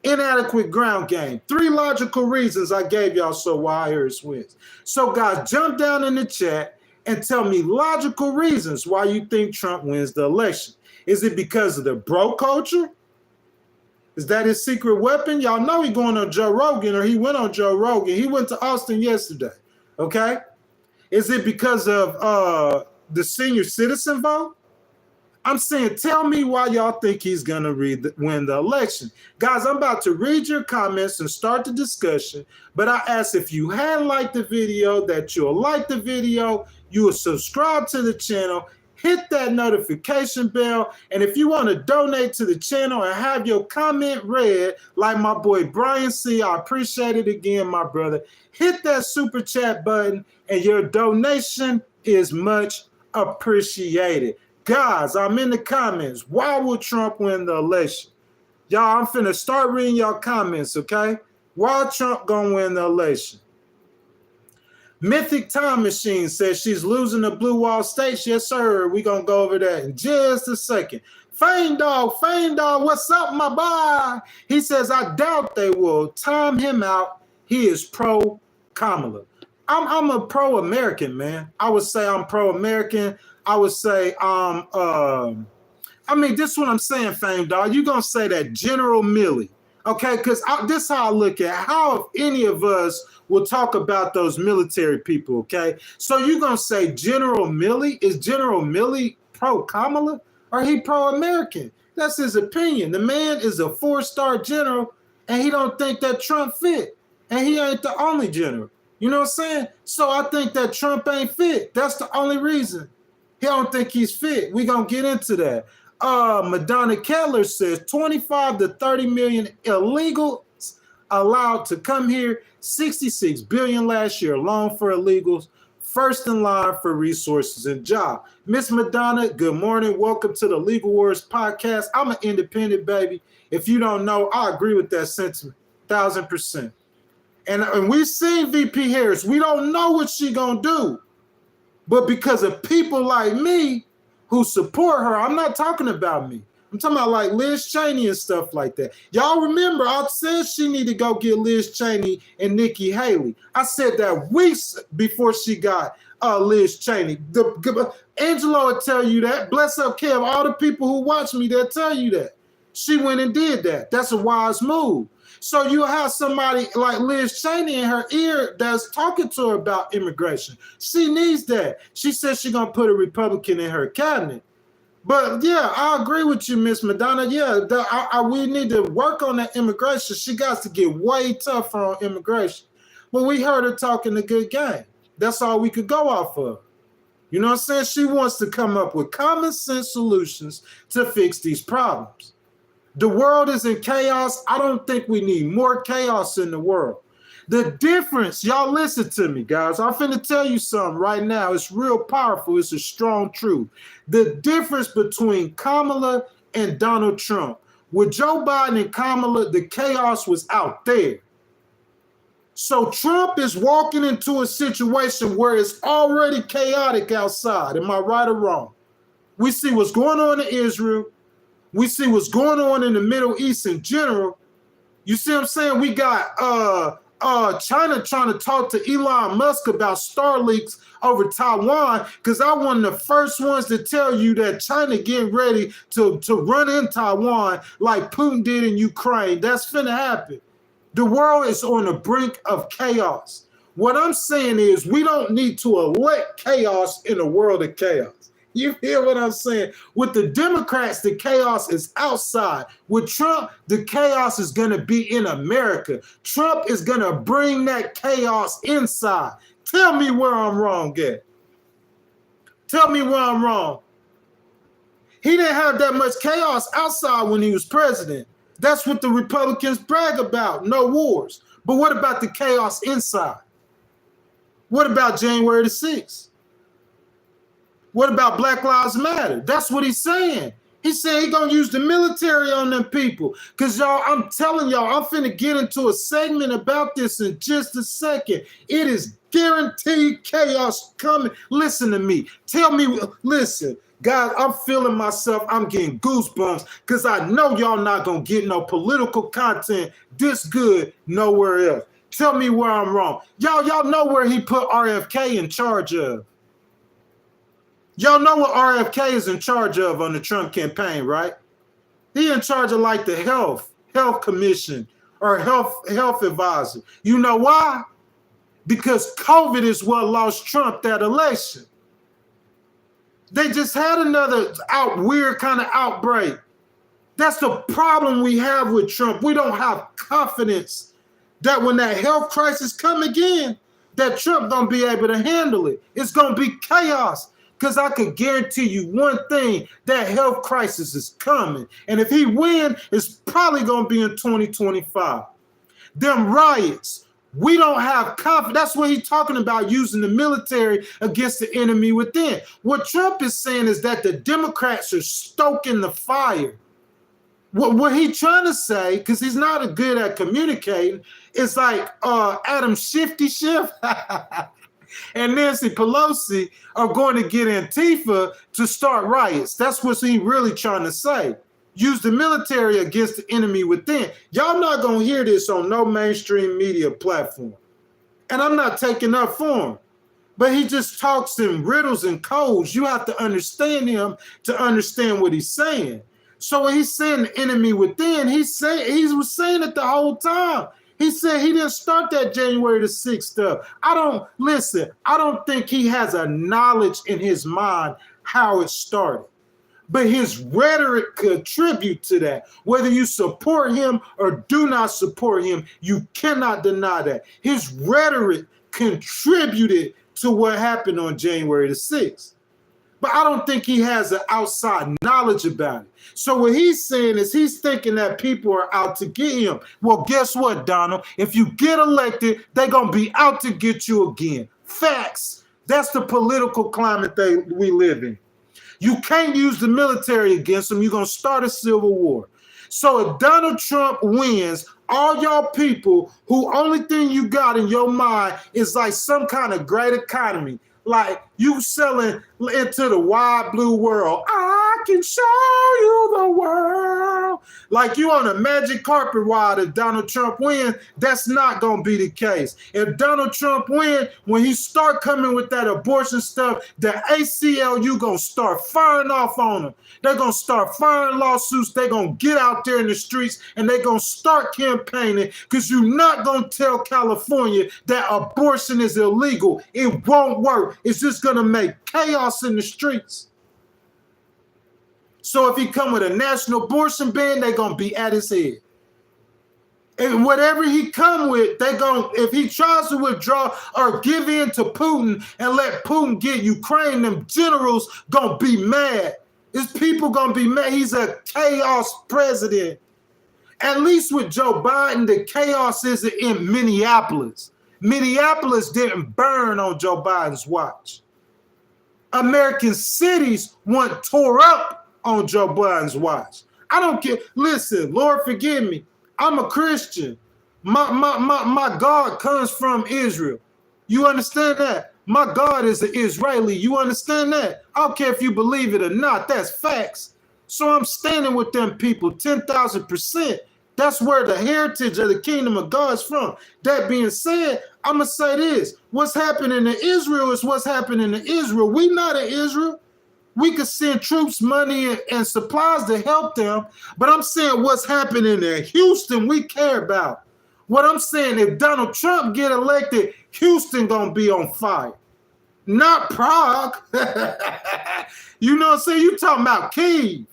Inadequate ground game. 3 logical reasons I gave y'all so why Harris wins. So guys, jump down in the chat and tell me logical reasons why you think Trump wins the election. Is it because of the bro culture? Is that his secret weapon? Y'all know he going on Joe Rogan, or he went on Joe Rogan. He went to Austin yesterday. Okay? Is it because of the senior citizen vote? I'm saying, tell me why y'all think he's going to win the election. Guys, I'm about to read your comments and start the discussion, but I ask if you hadn't liked the video, that you'll like the video, you will subscribe to the channel, hit that notification bell, and if you want to donate to the channel and have your comment read, like my boy Brian C., I appreciate it again, my brother. Hit that super chat button, and your donation is much appreciated. Guys, I'm in the comments. Why will Trump win the election? Y'all, I'm finna start reading y'all comments, okay? Why Trump gonna win the election? Mythic Time Machine says she's losing the Blue Wall States. Yes, sir. We're going to go over that in just a second. Fane Dog, what's up, my boy? He says, I doubt they will time him out. He is pro-Kamala. I'm a pro-American, man. I would say I'm pro-American. I would say, I mean, this is what I'm saying, Fame Dog. You're going to say that General Milley, okay? Because this is how I look at how if any of us will talk about those military people, okay? So you're going to say General Milley? Is General Milley pro-Kamala or he pro-American? That's his opinion. The man is a 4-star general, and he don't think that Trump fit. And he ain't the only general. You know what I'm saying? So I think that Trump ain't fit. That's the only reason. He don't think he's fit. We're going to get into that. Madonna Keller says 25 to 30 million illegals allowed to come here. 66 billion last year alone for illegals. first in line for resources and job. Miss Madonna, good morning. Welcome to the Legal Wars podcast. I'm an independent, baby. If you don't know, I agree with that sentiment, 1,000%. And we've seen VP Harris. We don't know what she gonna do. But because of people like me who support her, I'm not talking about me. I'm talking about like Liz Cheney and stuff like that. Y'all remember I said she need to go get Liz Cheney and Nikki Haley. I said that weeks before she got Liz Cheney. Angelo will tell you that. Bless up, Kev. All the people who watch me, they'll tell you that. She went and did that. That's a wise move. So you have somebody like Liz Cheney in her ear that's talking to her about immigration. She needs that. She says she's going to put a Republican in her cabinet. But yeah, I agree with you, Miss Madonna. Yeah, we need to work on that immigration. She got to get way tougher on immigration. But we heard her talking a good game. That's all we could go off of. You know what I'm saying? She wants to come up with common sense solutions to fix these problems. The world is in chaos. I don't think we need more chaos in the world. The difference, y'all listen to me, guys. I'm finna tell you something right now. It's real powerful. It's a strong truth. The difference between Kamala and Donald Trump. With Joe Biden and Kamala, the chaos was out there. So Trump is walking into a situation where it's already chaotic outside. Am I right or wrong? We see what's going on in Israel. We see what's going on in the Middle East in general. You see what I'm saying? We got China trying to talk to Elon Musk about Starlinks over Taiwan, because I'm one of the first ones to tell you that China getting ready to run in Taiwan like Putin did in Ukraine. That's finna happen. The world is on the brink of chaos. What I'm saying is we don't need to elect chaos in a world of chaos. You hear what I'm saying? With the Democrats, the chaos is outside. With Trump, the chaos is going to be in America. Trump is going to bring that chaos inside. Tell me where I'm wrong at. Tell me where I'm wrong. He didn't have that much chaos outside when he was president. That's what the Republicans brag about, no wars. But what about the chaos inside? What about January the 6th? What about Black Lives Matter? That's what he's saying. He said he's going to use the military on them people. Because, y'all, I'm telling y'all, I'm finna get into a segment about this in just a second. It is guaranteed chaos coming. Listen to me. Tell me, listen. God, I'm feeling myself. I'm getting goosebumps because I know y'all not going to get no political content this good nowhere else. Tell me where I'm wrong. Y'all know where he put RFK in charge of. Y'all know what RFK is in charge of on the Trump campaign, right? He in charge of like the health commission or health advisor. You know why? Because COVID is what lost Trump that election. They just had another weird kind of outbreak. That's the problem we have with Trump. We don't have confidence that when that health crisis come again, that Trump gonna be able to handle it. It's gonna be chaos. Because I could guarantee you one thing, that health crisis is coming. And if he wins, it's probably gonna be in 2025. Them riots. We don't have confidence. That's what he's talking about, using the military against the enemy within. What Trump is saying is that the Democrats are stoking the fire. What he's trying to say, because he's not good at communicating, is like Adam Shifty Schiff and Nancy Pelosi are going to get Antifa to start riots. That's what he's really trying to say. Use the military against the enemy within. Y'all not going to hear this on no mainstream media platform. And I'm not taking up for him. But he just talks in riddles and codes. You have to understand him to understand what he's saying. So when he's saying the enemy within, he was saying it the whole time. He said he didn't start that January the 6th stuff. I don't think he has a knowledge in his mind how it started. But his rhetoric contribute to that. Whether you support him or do not support him, you cannot deny that. His rhetoric contributed to what happened on January the 6th. But I don't think he has an outside knowledge about it. So what he's saying is he's thinking that people are out to get him. Well, guess what, Donald? If you get elected, they're going to be out to get you again. Facts. That's the political climate that we live in. You can't use the military against them. You're going to start a civil war. So if Donald Trump wins, all y'all people who only thing you got in your mind is like some kind of great economy, like you selling into the wide blue world. I can show you the world. Like you on a magic carpet ride. If Donald Trump wins, that's not going to be the case. If Donald Trump wins, when he start coming with that abortion stuff, the ACLU going to start firing off on him. They're going to start firing lawsuits. They're going to get out there in the streets and they're going to start campaigning because you're not going to tell California that abortion is illegal. It won't work. It's just going to make chaos in the streets. So if he come with a national abortion ban, they're going to be at his head. And whatever he come with, if he tries to withdraw or give in to Putin and let Putin get Ukraine, them generals going to be mad. His people going to be mad. He's a chaos president. At least with Joe Biden, the chaos isn't in Minneapolis. Minneapolis didn't burn on Joe Biden's watch. American cities weren't tore up on Joe Biden's watch. I don't care. Listen, Lord forgive me. I'm a Christian. My God comes from Israel. You understand that? My God is an Israeli. You understand that? I don't care if you believe it or not. That's facts. So I'm standing with them people 10,000%. That's where the heritage of the kingdom of God is from. That being said, I'm going to say this. What's happening in Israel is what's happening in Israel. We not in Israel. We could send troops, money, and supplies to help them. But I'm saying what's happening in Houston, we care about. What I'm saying, if Donald Trump get elected, Houston going to be on fire. Not Prague. You know what I'm saying? You talking about Kyiv.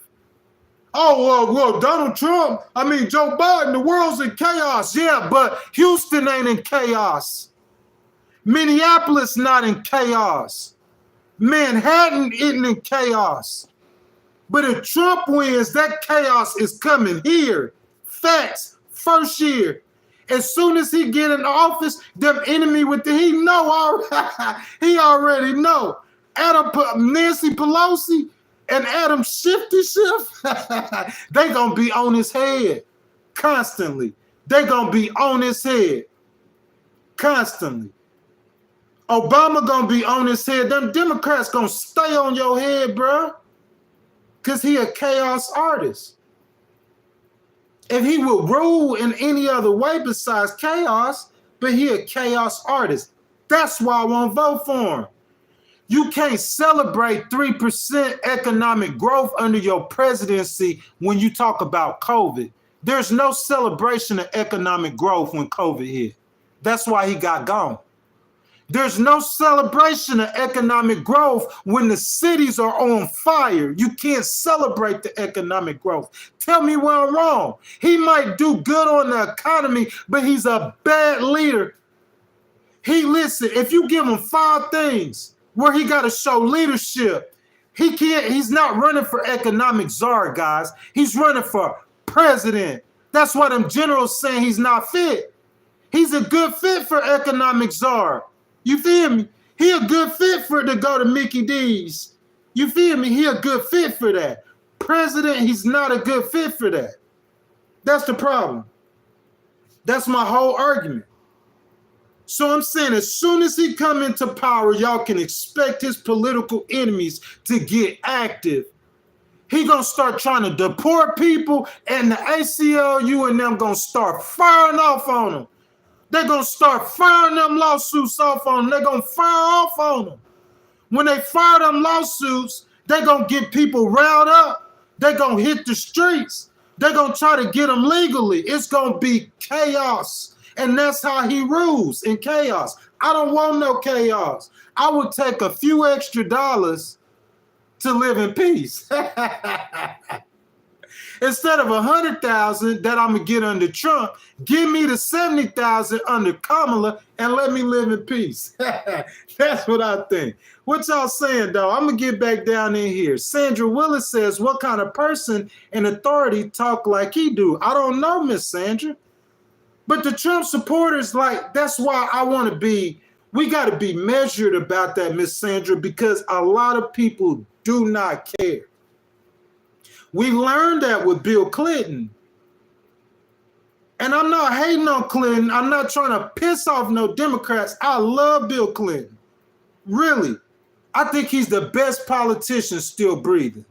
Oh, well, Donald Trump, Joe Biden, the world's in chaos. Yeah, but Houston ain't in chaos. Minneapolis not in chaos. Manhattan isn't in chaos. But if Trump wins, that chaos is coming here. Facts, first year. As soon as he get in office, them enemy with he already know. Nancy Pelosi and Adam Shifty Schiff, they gonna be on his head constantly. They gonna be on his head constantly. Obama gonna be on his head. Them Democrats gonna stay on your head, bro. Cause he a chaos artist. If he would rule in any other way besides chaos, but he a chaos artist. That's why I won't vote for him. You can't celebrate 3% economic growth under your presidency when you talk about COVID. There's no celebration of economic growth when COVID hit. That's why he got gone. There's no celebration of economic growth when the cities are on fire. You can't celebrate the economic growth. Tell me where I'm wrong. He might do good on the economy, but he's a bad leader. Listen, if you give him 5 things where he got to show leadership, he's not running for economic czar, guys. He's running for president. That's why them generals saying he's not fit. He's a good fit for economic czar. You feel me? He a good fit to go to Mickey D's. You feel me? He a good fit for that. President, he's not a good fit for that. That's the problem. That's my whole argument. So I'm saying as soon as he come into power, y'all can expect his political enemies to get active. He gonna start trying to deport people, and the ACLU and them gonna start firing off on him. They're going to start firing them lawsuits off on them. They're going to fire off on them. When they fire them lawsuits, they're going to get people riled up. They're going to hit the streets. They're going to try to get them legally. It's going to be chaos. And that's how he rules, in chaos. I don't want no chaos. I would take a few extra dollars to live in peace. Instead of 100,000 that I'm gonna get under Trump, give me the 70,000 under Kamala and let me live in peace. That's what I think. What y'all saying, though? I'm gonna get back down in here. Sandra Willis says, "What kind of person in authority talk like he do?" I don't know, Miss Sandra. But the Trump supporters, that's why I want to be We got to be measured about that, Miss Sandra, because a lot of people do not care. We learned that with Bill Clinton. And I'm not hating on Clinton. I'm not trying to piss off no Democrats. I love Bill Clinton. Really. I think he's the best politician still breathing.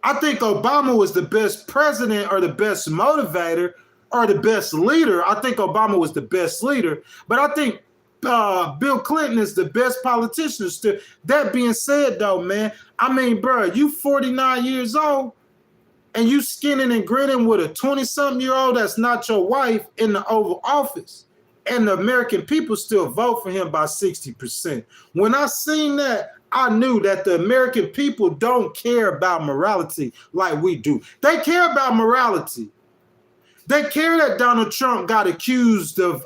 I think Obama was the best president or the best motivator or the best leader. I think Obama was the best leader. But I think Bill Clinton is the best politician still. That being said, though, man, I mean, bro, you 49 years old and you skinning and grinning with a 20-something-year-old that's not your wife in the Oval Office. And the American people still vote for him by 60%. When I seen that, I knew that the American people don't care about morality like we do. They care about morality. They care that Donald Trump got accused of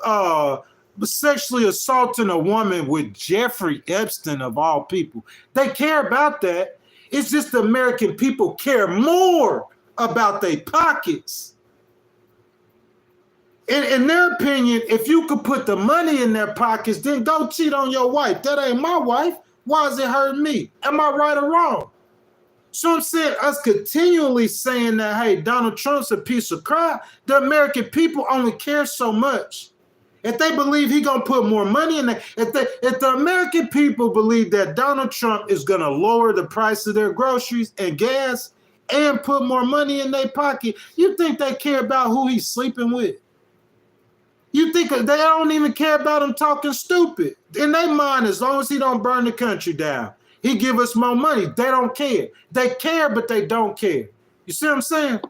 sexually assaulting a woman with Jeffrey Epstein, of all people. They care about that. It's just the American people care more about their pockets. In their opinion, if you could put the money in their pockets, then go cheat on your wife. That ain't my wife. Why is it hurting me? Am I right or wrong? So I'm saying us continually saying that, hey, Donald Trump's a piece of crap. The American people only care so much. If they believe he's going to put more money in there, if the American people believe that Donald Trump is going to lower the price of their groceries and gas and put more money in their pocket, you think they care about who he's sleeping with? You think they don't even care about him talking stupid? In their mind, as long as he don't burn the country down, he give us more money. They don't care. They care, but they don't care. You see what I'm saying?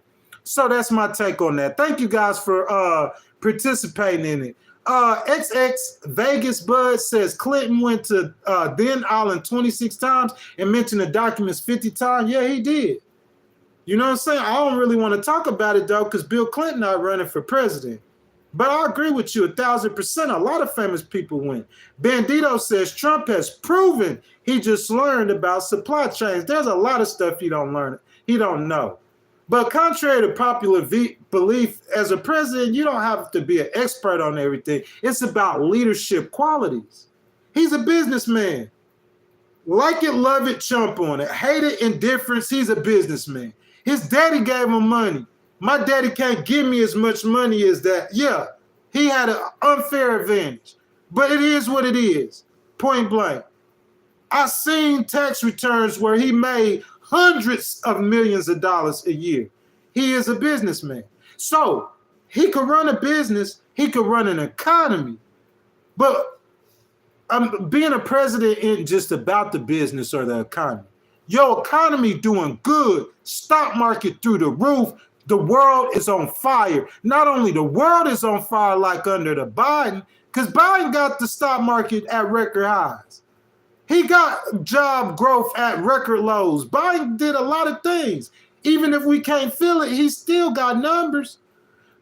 So that's my take on that. Thank you guys for participating in it. XX Vegas Bud says Clinton went to then Island 26 times and mentioned the documents 50 times. Yeah, he did. You know what I'm saying? I don't really want to talk about it, though, because Bill Clinton not running for president. But I agree with you 1,000%. A lot of famous people went. Bandito says Trump has proven he just learned about supply chains. There's a lot of stuff he don't learn. He don't know. But contrary to popular belief, as a president, you don't have to be an expert on everything. It's about leadership qualities. He's a businessman. Like it, love it, chump on it. Hate it, indifference, he's a businessman. His daddy gave him money. My daddy can't give me as much money as that. Yeah, he had an unfair advantage. But it is what it is, point blank. I've seen tax returns where he made hundreds of millions of dollars a year. He is a businessman. So he could run a business, he could run an economy. But being a president isn't just about the business or the economy. Your economy doing good, stock market through the roof, the world is on fire. Not only the world is on fire like under the Biden, because Biden got the stock market at record highs. He got job growth at record lows. Biden did a lot of things. Even if we can't feel it, he still got numbers.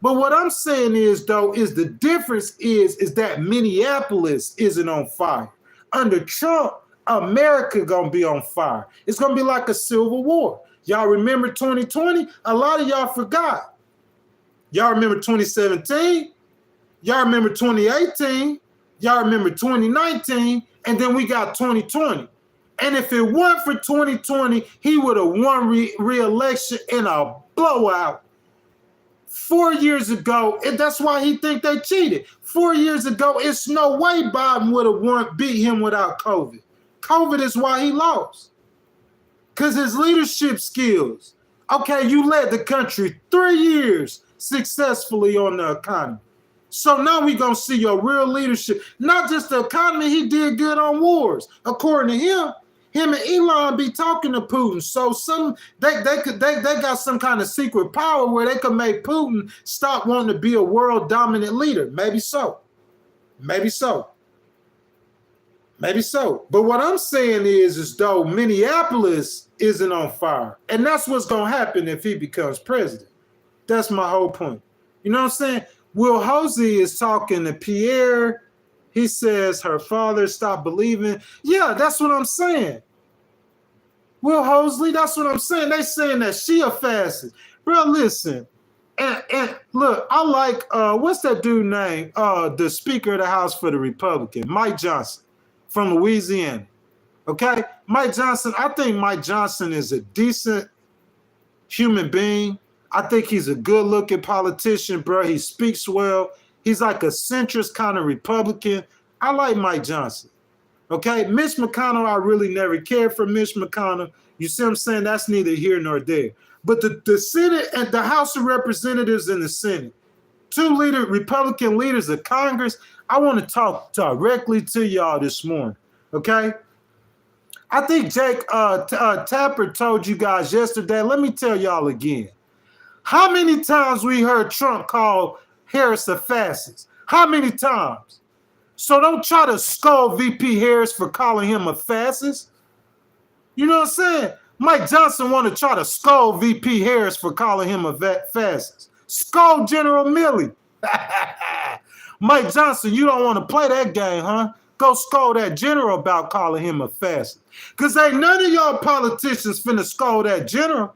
But what I'm saying is, though, is the difference is that Minneapolis isn't on fire. Under Trump, America gonna be on fire. It's gonna be like a civil war. Y'all remember 2020? A lot of y'all forgot. Y'all remember 2017? Y'all remember 2018? Y'all remember 2019? And then we got 2020. And if it weren't for 2020, he would have won re-election in a blowout. 4 years ago, and that's why he think they cheated. 4 years ago, it's no way Biden would have beat him without COVID. COVID is why he lost. Because his leadership skills. Okay, you led the country 3 years successfully on the economy. So now we're going to see your real leadership. Not just the economy, he did good on wars. According to him and Elon be talking to Putin. So they got some kind of secret power where they could make Putin stop wanting to be a world dominant leader. Maybe so. Maybe so. Maybe so. But what I'm saying is though Minneapolis isn't on fire. And that's what's going to happen if he becomes president. That's my whole point. You know what I'm saying? Will Hosey is talking to Pierre. He says her father stopped believing. Yeah, that's what I'm saying. Will Hosley, that's what I'm saying. They saying that she a fascist. Bro, listen. And look, I like what's that dude name? The Speaker of the House for the Republican, Mike Johnson from Louisiana. Okay, Mike Johnson. I think Mike Johnson is a decent human being. I think he's a good-looking politician, bro. He speaks well. He's like a centrist kind of Republican. I like Mike Johnson. Okay, Mitch McConnell, I really never cared for Mitch McConnell. You see what I'm saying? That's neither here nor there. But the Senate and the House of Representatives and the Senate, two Republican leaders of Congress, I want to talk directly to y'all this morning, okay? I think Jake Tapper told you guys yesterday. Let me tell y'all again. How many times we heard Trump call Harris a fascist? How many times? So don't try to scold VP Harris for calling him a fascist. You know what I'm saying? Mike Johnson want to try to scold VP Harris for calling him a fascist. Scold General Milley. Mike Johnson, you don't want to play that game, huh? Go scold that general about calling him a fascist. Because ain't none of y'all politicians finna scold that general.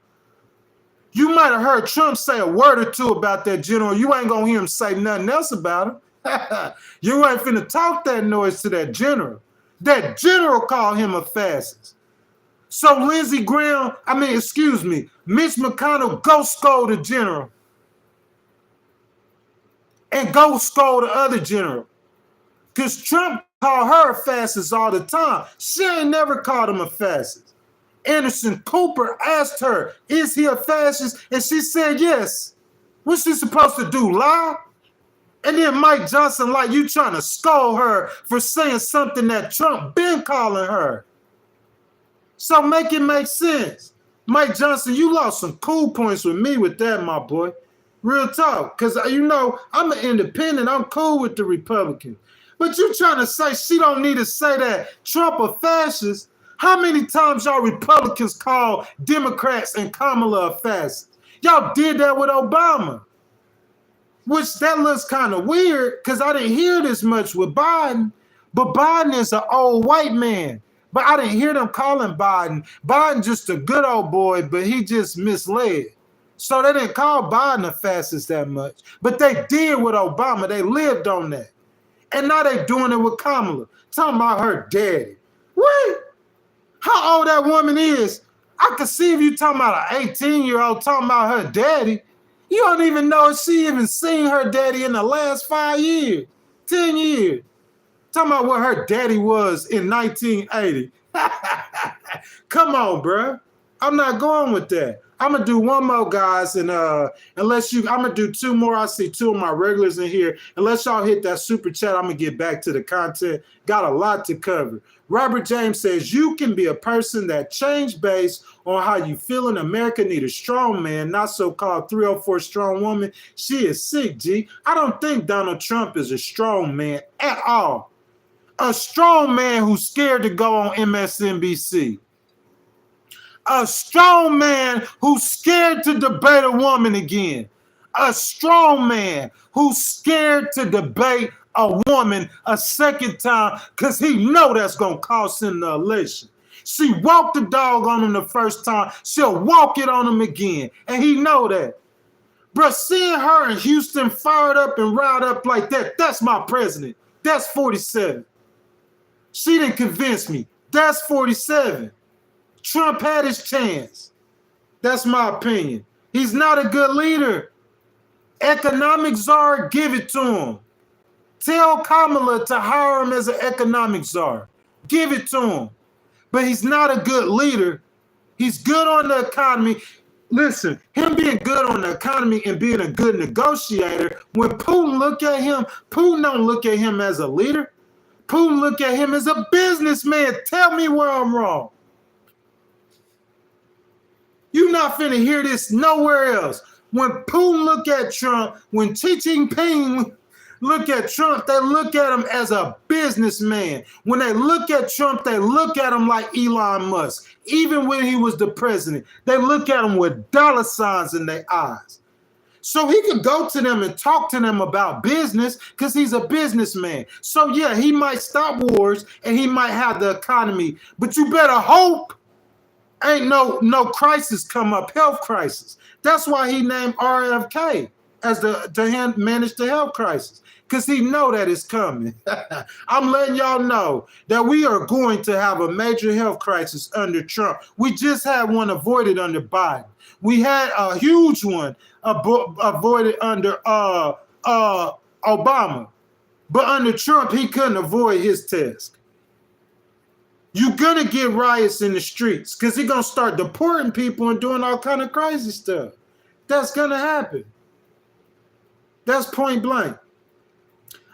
You might have heard Trump say a word or two about that general. You ain't going to hear him say nothing else about him. You ain't finna talk that noise to that general. That general called him a fascist. So Mitch McConnell, go scold the general. And go scold the other general. Because Trump called her a fascist all the time. She ain't never called him a fascist. Anderson Cooper asked her, is he a fascist? And she said yes. What's she supposed to do, lie? And then Mike Johnson, like you trying to scold her for saying something that Trump been calling her. So make it make sense. Mike Johnson, you lost some cool points with me with that, my boy. Real talk. Because, you know, I'm an independent. I'm cool with the Republicans. But you trying to say she don't need to say that Trump a fascist? How many times y'all Republicans call Democrats and Kamala a fascist? Y'all did that with Obama. Which that looks kind of weird because I didn't hear this much with Biden. But Biden is an old white man. But I didn't hear them calling Biden. Biden just a good old boy, but he just misled. So they didn't call Biden a fascist that much. But they did with Obama. They lived on that. And now they doing it with Kamala. Talking about her daddy. What? How old that woman is? I could see if you talking about an 18-year-old talking about her daddy. You don't even know if she even seen her daddy in the last 5 years, 10 years. Talking about what her daddy was in 1980. Come on, bro. I'm not going with that. I'm going to do one more, guys, and I'm going to do two more. I see two of my regulars in here. Unless y'all hit that super chat, I'm going to get back to the content. Got a lot to cover. Robert James says, you can be a person that changed based on how you feel in America need a strong man, not so-called 304 strong woman. She is sick, G. I don't think Donald Trump is a strong man at all. A strong man who's scared to go on MSNBC. A strong man who's scared to debate a woman again. A strong man who's scared to debate a woman a second time because he know that's going to cost him the election. She walked the dog on him the first time. She'll walk it on him again. And he know that. Bro, seeing her in Houston fired up and riled up like that, that's my president. That's 47. She didn't convince me. That's 47. Trump had his chance. That's my opinion. He's not a good leader. Economic czar, give it to him. Tell Kamala to hire him as an economic czar. Give it to him. But he's not a good leader. He's good on the economy. Listen, him being good on the economy and being a good negotiator, when Putin look at him, Putin don't look at him as a leader. Putin look at him as a businessman. Tell me where I'm wrong. You're not finna hear this nowhere else. When Putin look at Trump, when Xi Jinping look at Trump, they look at him as a businessman. When they look at Trump, they look at him like Elon Musk. Even when he was the president, they look at him with dollar signs in their eyes. So he could go to them and talk to them about business because he's a businessman. So yeah, he might stop wars and he might have the economy, but you better hope ain't no crisis come up, health crisis. That's why he named RFK. as to manage the health crisis, because he know that it's coming. I'm letting y'all know that we are going to have a major health crisis under Trump. We just had one avoided under Biden. We had a huge one avoided under Obama. But under Trump, he couldn't avoid his task. You're going to get riots in the streets because he's going to start deporting people and doing all kind of crazy stuff. That's going to happen. That's point blank.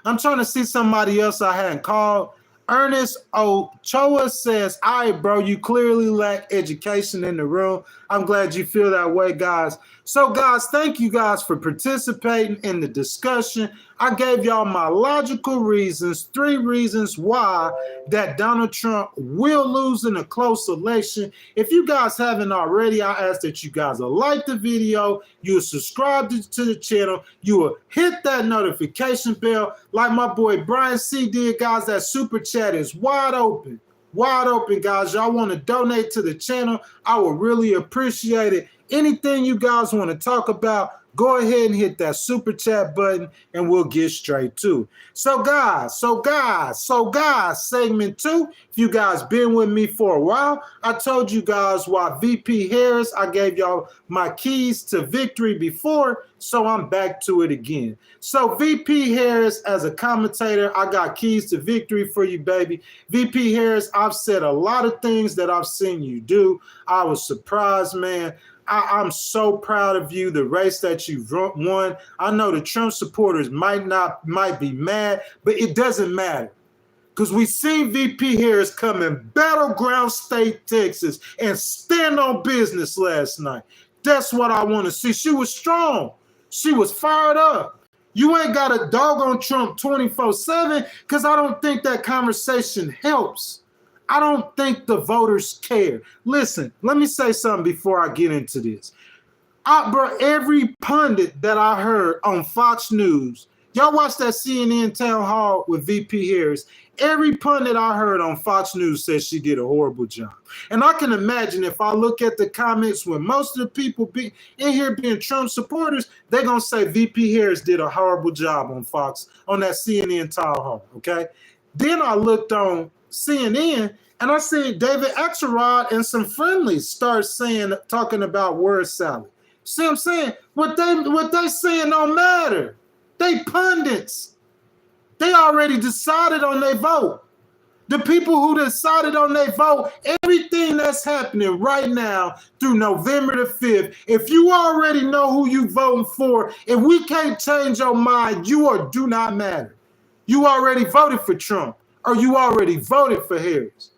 I'm trying to see somebody else I hadn't called. Ernest Ochoa says, all right, bro, you clearly lack education in the room. I'm glad you feel that way, guys. So, guys, thank you guys for participating in the discussion. I gave y'all my logical reasons, 3 reasons why that Donald Trump will lose in a close election. If you guys haven't already, I ask that you guys will like the video, you will subscribe to the channel, you will hit that notification bell like my boy Brian C. did, guys. That super chat is wide open. Wide open, guys. Y'all want to donate to the channel, I would really appreciate it. Anything you guys want to talk about, go ahead and hit that super chat button and we'll get straight to it. So guys, segment 2, if you guys been with me for a while, I told you guys why VP Harris, I gave y'all my keys to victory before, so I'm back to it again. So VP Harris, as a commentator, I got keys to victory for you, baby. VP Harris, I've said a lot of things that I've seen you do. I was surprised, man. I'm so proud of you, the race that you've won. I know the Trump supporters might be mad, but it doesn't matter. Because we seen VP Harris come in battleground state, Texas, and stand on business last night. That's what I want to see. She was strong. She was fired up. You ain't got a dog on Trump 24/7 because I don't think that conversation helps. I don't think the voters care. Listen, let me say something before I get into this. Bro, every pundit that I heard on Fox News, y'all watch that CNN town hall with VP Harris. Every pundit I heard on Fox News says she did a horrible job. And I can imagine if I look at the comments when most of the people in here being Trump supporters, they're going to say VP Harris did a horrible job on Fox, on that CNN town hall, okay? Then I looked on CNN, and I see David Axelrod and some friendlies start talking about word salad. See what I'm saying? What they saying don't matter. They pundits. They already decided on their vote. The people who decided on their vote, everything that's happening right now through November the 5th, if you already know who you voting for, if we can't change your mind, you do not matter. You already voted for Trump. Or you already voted for Harris.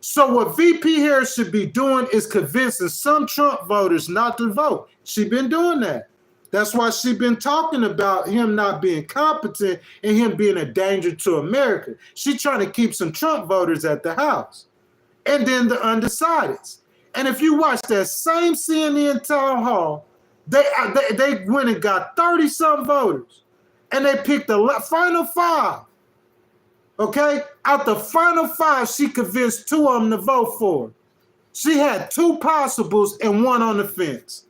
So what VP Harris should be doing is convincing some Trump voters not to vote. She's been doing that. That's why she's been talking about him not being competent and him being a danger to America. She's trying to keep some Trump voters at the house. And then the undecideds. And if you watch that same CNN town hall, they went and got 30-some voters. And they picked the final 5. Okay? Out the final 5, she convinced 2 of them to vote for her. She had 2 possibles and 1 on the fence.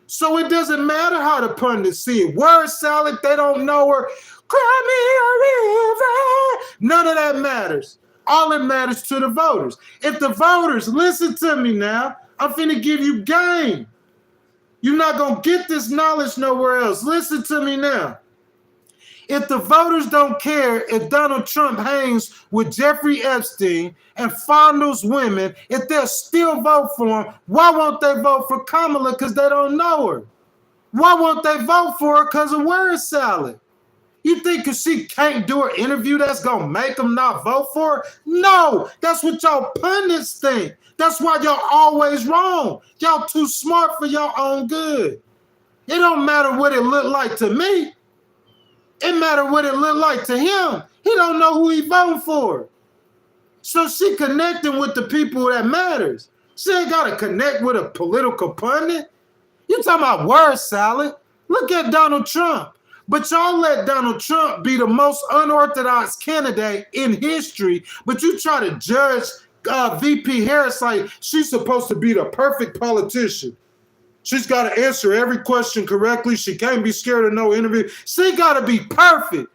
So it doesn't matter how the pundits see it. Word salad, they don't know her. Cry me a river. None of that matters. All it matters to the voters. If the voters, listen to me now, I'm finna give you game. You're not gonna get this knowledge nowhere else. Listen to me now. If the voters don't care if Donald Trump hangs with Jeffrey Epstein and fondles women, if they'll still vote for him, why won't they vote for Kamala? Because they don't know her. Why won't they vote for her? Because of word salad. You think because she can't do an interview that's going to make them not vote for her? No, that's what y'all pundits think. That's why y'all always wrong. Y'all too smart for your own good. It don't matter what it looked like to me. It matter what it looked like to him. He don't know who he voting for. So she connecting with the people that matters. She ain't got to connect with a political pundit. You talking about word salad? Look at Donald Trump. But y'all let Donald Trump be the most unorthodox candidate in history, but you try to judge VP Harris like she's supposed to be the perfect politician. She's got to answer every question correctly. She can't be scared of no interview. She got to be perfect.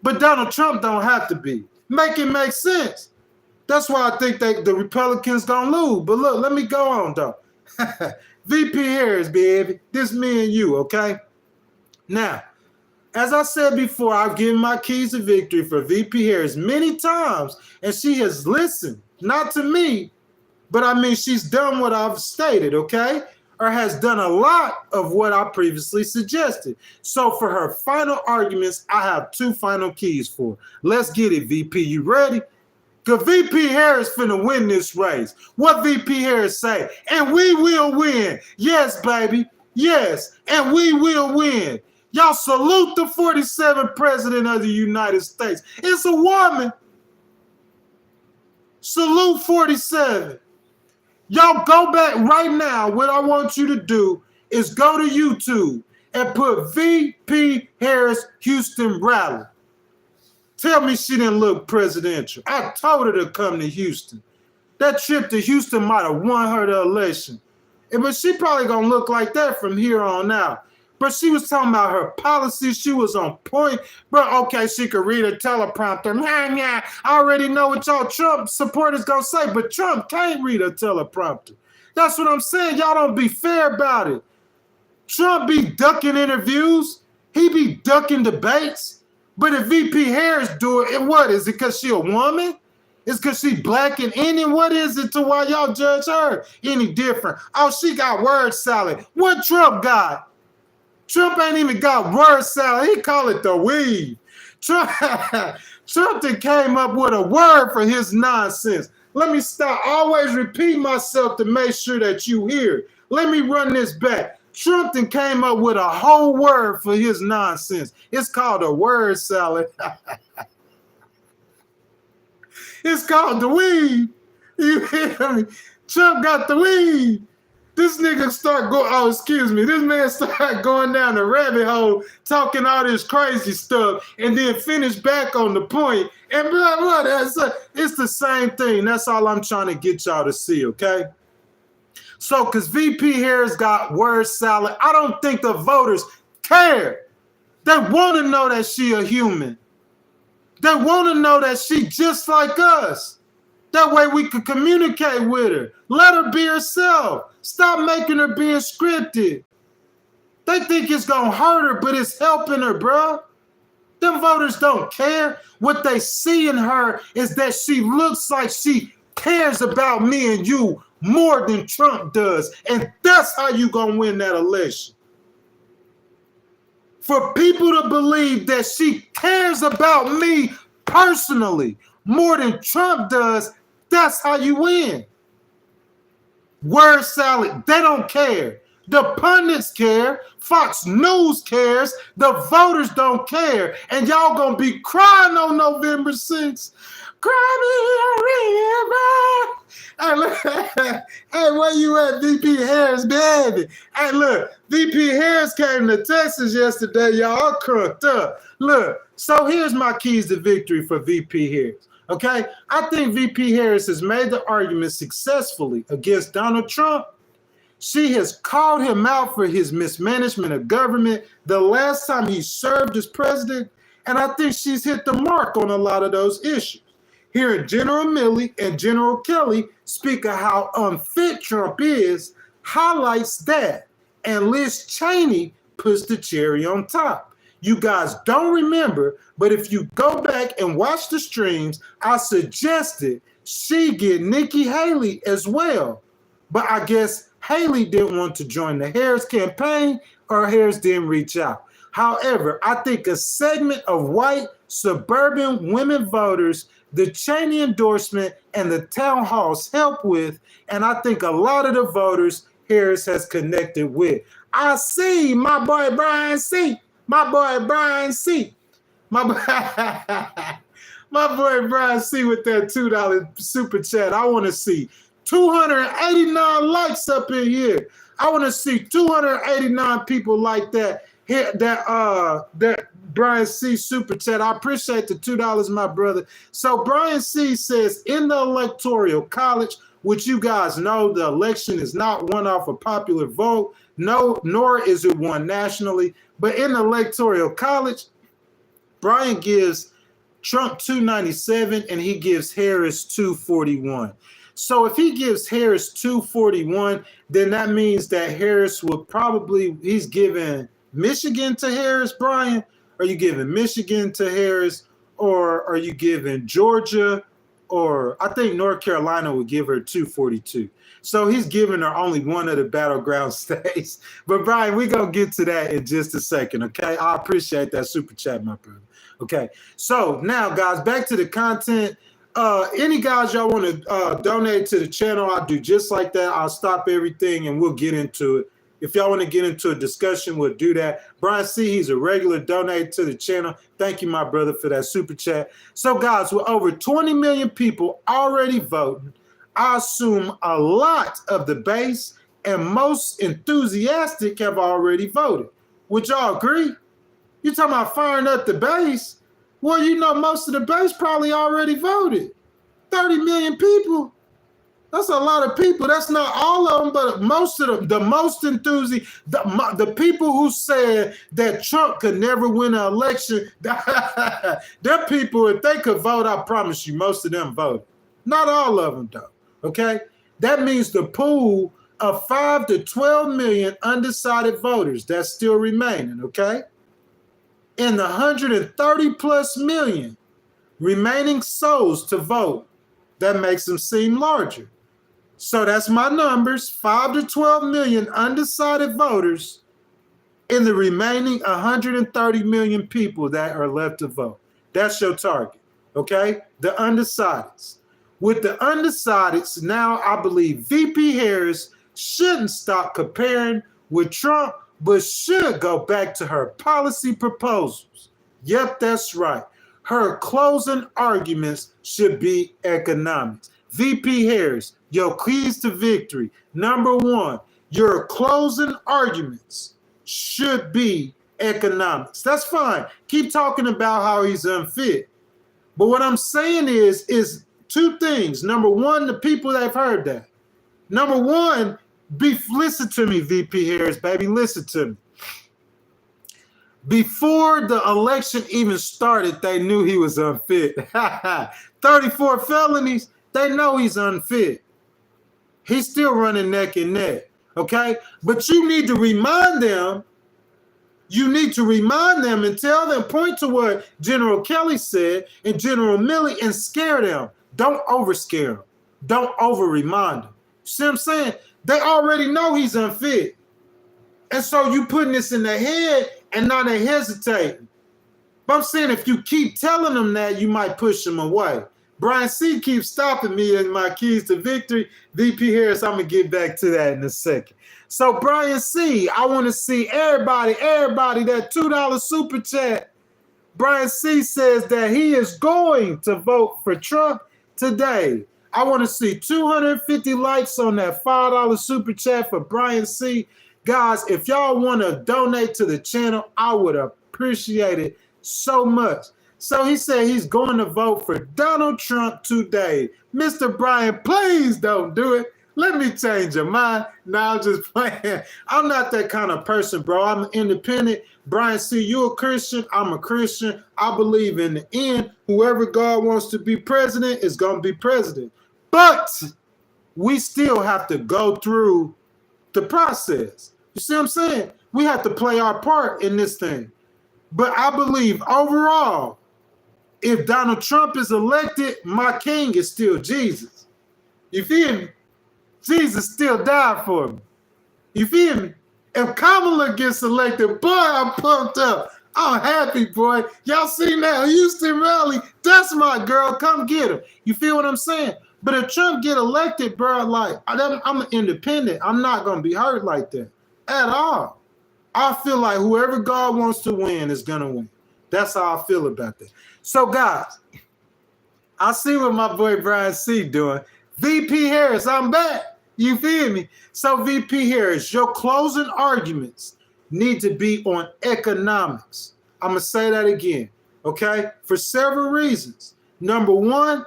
But Donald Trump don't have to be. Make it make sense. That's why I think the Republicans don't lose. But look, let me go on, though. VP Harris, baby. This me and you, okay? Now, as I said before, I've given my keys to victory for VP Harris many times, and she has listened. Not to me, but I mean, she's done what I've stated, okay? Or has done a lot of what I previously suggested. So for her final arguments, I have 2 final keys for her. Let's get it, VP. You ready? Because VP Harris finna win this race. What VP Harris say? And we will win. Yes, baby. Yes. And we will win. Y'all salute the 47th president of the United States. It's a woman. Salute 47. Y'all go back right now. What I want you to do is go to YouTube and put VP Harris Houston rally. Tell me she didn't look presidential. I told her to come to Houston. That trip to Houston might have won her the election. But she probably gonna look like that from here on out. But she was talking about her policy. She was on point. Bro, okay, she could read a teleprompter. I already know what y'all Trump supporters gonna say, but Trump can't read a teleprompter. That's what I'm saying. Y'all don't be fair about it. Trump be ducking interviews. He be ducking debates. But if VP Harris do it, what? Is it because she a woman? It's because she black and Indian? What is it to why y'all judge her any different? Oh, she got word salad. What Trump got? Trump ain't even got word salad. He call it the weave. Trump that came up with a word for his nonsense. Let me stop. Always repeat myself to make sure that you hear it. Let me run this back. Trump that came up with a whole word for his nonsense. It's called a word salad. It's called the weave. You hear me? Trump got the weave. This nigga start going, oh, excuse me. This man start going down the rabbit hole, talking all this crazy stuff, and then finish back on the point. And blah, blah, it's the same thing. That's all I'm trying to get y'all to see, okay? So, because VP Harris got word salad, I don't think the voters care. They want to know that she a human. They want to know that she just like us. That way we can communicate with her. Let her be herself. Stop making her being scripted. They think it's going to hurt her, but it's helping her, bro. Them voters don't care. What they see in her is that she looks like she cares about me and you more than Trump does. And that's how you going to win that election. For people to believe that she cares about me personally more than Trump does, that's how you win. Word salad, they don't care. The pundits care. Fox News cares. The voters don't care. And y'all gonna be crying on November 6th. Cry me a river. Hey, where you at, VP Harris, baby? Hey, look, VP Harris came to Texas yesterday, y'all crunked up. Look, so here's my keys to victory for VP Harris. Okay, I think VP Harris has made the argument successfully against Donald Trump. She has called him out for his mismanagement of government the last time he served as president, and I think she's hit the mark on a lot of those issues. Hearing General Milley and General Kelly speak of how unfit Trump is highlights that, and Liz Cheney puts the cherry on top. You guys don't remember, but if you go back and watch the streams, I suggested she get Nikki Haley as well. But I guess Haley didn't want to join the Harris campaign, or Harris didn't reach out. However, I think a segment of white suburban women voters, the Cheney endorsement and the town halls help with, and I think a lot of the voters Harris has connected with. I see my boy Brian C. My boy Brian C. My boy Brian C. with that $2 super chat. I want to see 289 likes up in here. I want to see 289 people like that. That Brian C. super chat. I appreciate the $2, my brother. So Brian C. says, in the Electoral College, which you guys know the election is not won off a popular vote, no, nor is it won nationally. But in the Electoral College, Brian gives Trump 297 and he gives Harris 241. So if he gives Harris 241, then that means that Harris would probably, he's giving Michigan to Harris, Brian? Are you giving Michigan to Harris? Or are you giving Georgia? Or I think North Carolina would give her 242. So he's giving her only one of the battleground states. But Brian, we're going to get to that in just a second, okay? I appreciate that super chat, my brother. Okay, so now, guys, back to the content. Any guys y'all want to donate to the channel, I'll do just like that. I'll stop everything and we'll get into it. If y'all want to get into a discussion, we'll do that. Brian C., he's a regular donate to the channel. Thank you, my brother, for that super chat. So, guys, with over 20 million people already voting, I assume a lot of the base and most enthusiastic have already voted. Would y'all agree? You talking about firing up the base? Well, you know, most of the base probably already voted. 30 million people. That's a lot of people. That's not all of them, but most of them, the most enthusiastic, the people who said that Trump could never win an election, they're people, if they could vote, I promise you, most of them voted. Not all of them, though, okay? That means the pool of 5 to 12 million undecided voters that's still remaining, okay? In the 130 plus million remaining souls to vote, that makes them seem larger. So that's my numbers, 5 to 12 million undecided voters in the remaining 130 million people that are left to vote. That's your target, okay? The undecideds. With the undecideds, now I believe VP Harris shouldn't stop comparing with Trump, but should go back to her policy proposals. Yep, that's right. Her closing arguments should be economics. VP Harris, your keys to victory. Number one, your closing arguments should be economics. That's fine. Keep talking about how he's unfit. But what I'm saying is two things. Number one, the people that have heard that. Number one, listen to me, VP Harris, baby, listen to me. Before the election even started, they knew he was unfit. 34 felonies, they know he's unfit. He's still running neck and neck, okay? But you need to remind them, and tell them, point to what General Kelly said and General Milley and scare them. Don't over scare them. Don't over remind them. See what I'm saying? They already know he's unfit. And so you putting this in their head and now they hesitating. But I'm saying if you keep telling them that, you might push them away. Brian C. keeps stopping me in my keys to victory. VP Harris, I'm going to get back to that in a second. So Brian C., I want to see everybody, that $2 super chat. Brian C. says that he is going to vote for Trump today. I want to see 250 likes on that $5 super chat for Brian C. Guys, if y'all want to donate to the channel, I would appreciate it so much. So he said he's going to vote for Donald Trump today. Mr. Brian, please don't do it. Let me change your mind. No, I'm just playing. I'm not that kind of person, bro. I'm independent. Brian C., you a Christian. I'm a Christian. I believe in the end, whoever God wants to be president is going to be president. But we still have to go through the process. You see what I'm saying? We have to play our part in this thing. But I believe overall, if Donald Trump is elected, my king is still Jesus. You feel me? Jesus still died for me. You feel me? If Kamala gets elected, boy, I'm pumped up. I'm happy, boy. Y'all seen that Houston rally? That's my girl. Come get him. You feel what I'm saying? But if Trump get elected, bro, like I'm an independent. I'm not going to be hurt like that at all. I feel like whoever God wants to win is going to win. That's how I feel about that. So, guys, I see what my boy Brian C. doing. VP Harris, I'm back. You feel me? So, VP Harris, your closing arguments need to be on economics. I'm going to say that again, okay? For several reasons. Number one,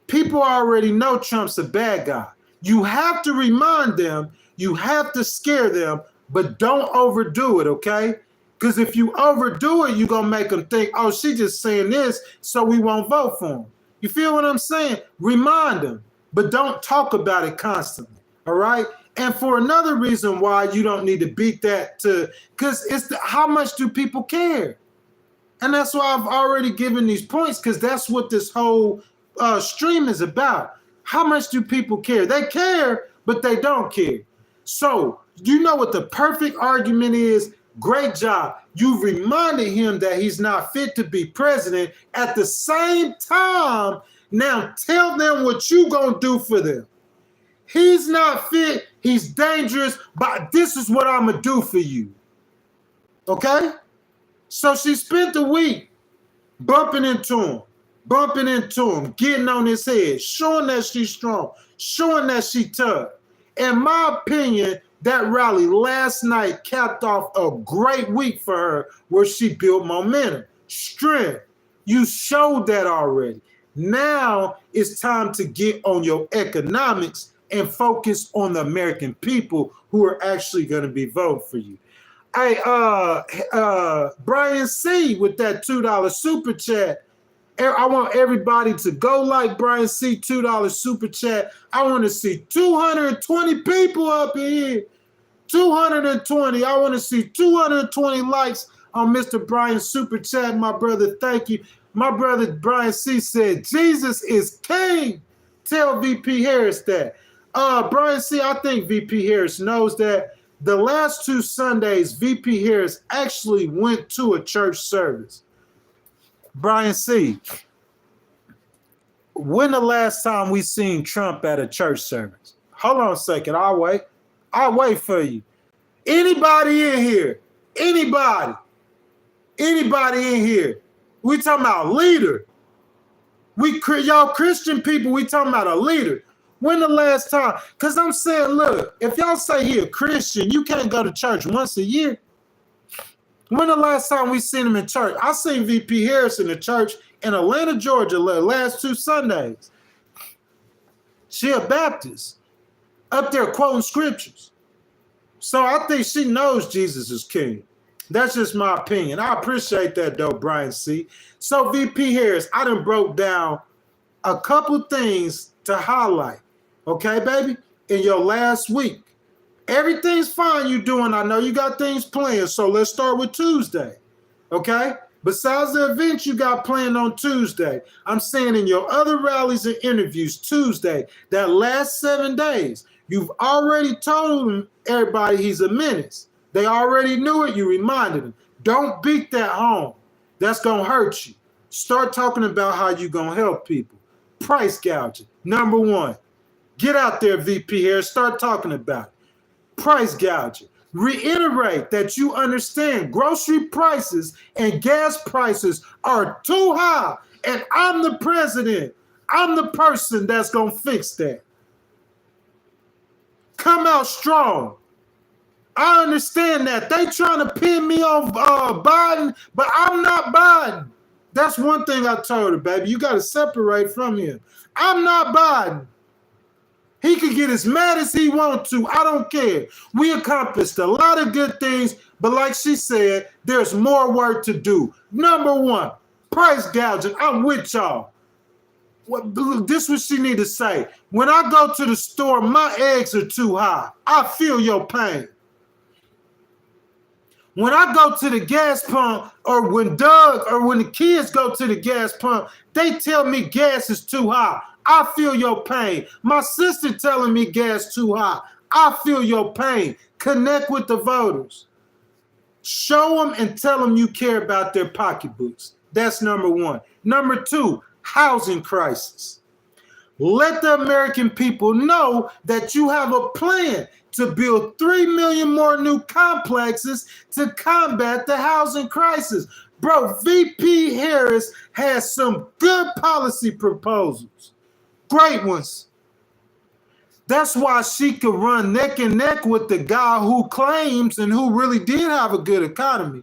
people already know Trump's a bad guy. You have to remind them, you have to scare them, but don't overdo it, okay? Because if you overdo it, you're going to make them think, oh, she just saying this, so we won't vote for him. You feel what I'm saying? Remind them, but don't talk about it constantly, all right? And for another reason why you don't need to beat that because it's how much do people care? And that's why I've already given these points, because that's what this whole stream is about. How much do people care? They care, but they don't care. So you know what the perfect argument is? Great job. You reminded him that he's not fit to be president. At the same time, now tell them what you gonna do for them. He's not fit, he's dangerous, but this is what I'm gonna do for you. Okay? So she spent the week bumping into him, getting on his head, showing that she's strong, showing that she's tough. In my opinion, that rally last night capped off a great week for her where she built momentum, strength. You showed that already. Now it's time to get on your economics and focus on the American people who are actually going to be voting for you. Hey, Brian C. with that $2 super chat. I want everybody to go like Brian C. $2 super chat. I want to see 220 people up in here. 220. I want to see 220 likes on Mr. Brian super chat, my brother. Thank you. My brother Brian C. said, Jesus is king. Tell VP Harris that. Brian C., I think VP Harris knows that. The last 2 Sundays, VP Harris actually went to a church service. Brian C., when the last time we seen Trump at a church service? Hold on a second. I'll wait. I'll wait for you. Anybody in here? Anybody in here? We talking about leader. Y'all Christian people, we talking about a leader. When the last time? Because I'm saying, look, if y'all say he a Christian, you can't go to church once a year. When the last time we seen him in church? I seen VP Harris in the church in Atlanta, Georgia, the last 2 Sundays. She a Baptist, up there quoting scriptures. So I think she knows Jesus is king. That's just my opinion. I appreciate that, though, Brian C. So VP Harris, I done broke down a couple things to highlight. Okay, baby? In your last week. Everything's fine you doing. I know you got things planned, so let's start with Tuesday. Okay? Besides the events you got planned on Tuesday, I'm saying in your other rallies and interviews Tuesday, that last 7 days, you've already told everybody he's a menace. They already knew it. You reminded them. Don't beat that home. That's going to hurt you. Start talking about how you're going to help people. Price gouging. Number 1. Get out there, VP Harris. Start talking about it. Price gouging. Reiterate that you understand grocery prices and gas prices are too high, and I'm the president. I'm the person that's going to fix that. Come out strong. I understand that. They trying to pin me on Biden, but I'm not Biden. That's one thing I told her, baby. You got to separate from him. I'm not Biden. He can get as mad as he wants to. I don't care. We accomplished a lot of good things, but like she said, there's more work to do. Number 1, price gouging. I'm with y'all. This is what she need to say. When I go to the store, my eggs are too high. I feel your pain. When I go to the gas pump, or when Doug or when the kids go to the gas pump, they tell me gas is too high. I feel your pain. My sister telling me gas too high. I feel your pain. Connect with the voters. Show them and tell them you care about their pocketbooks. That's number 1. Number 2, housing crisis. Let the American people know that you have a plan to build 3 million more new complexes to combat the housing crisis. Bro, VP Harris has some good policy proposals. Great ones. That's why she could run neck and neck with the guy who claims and who really did have a good economy.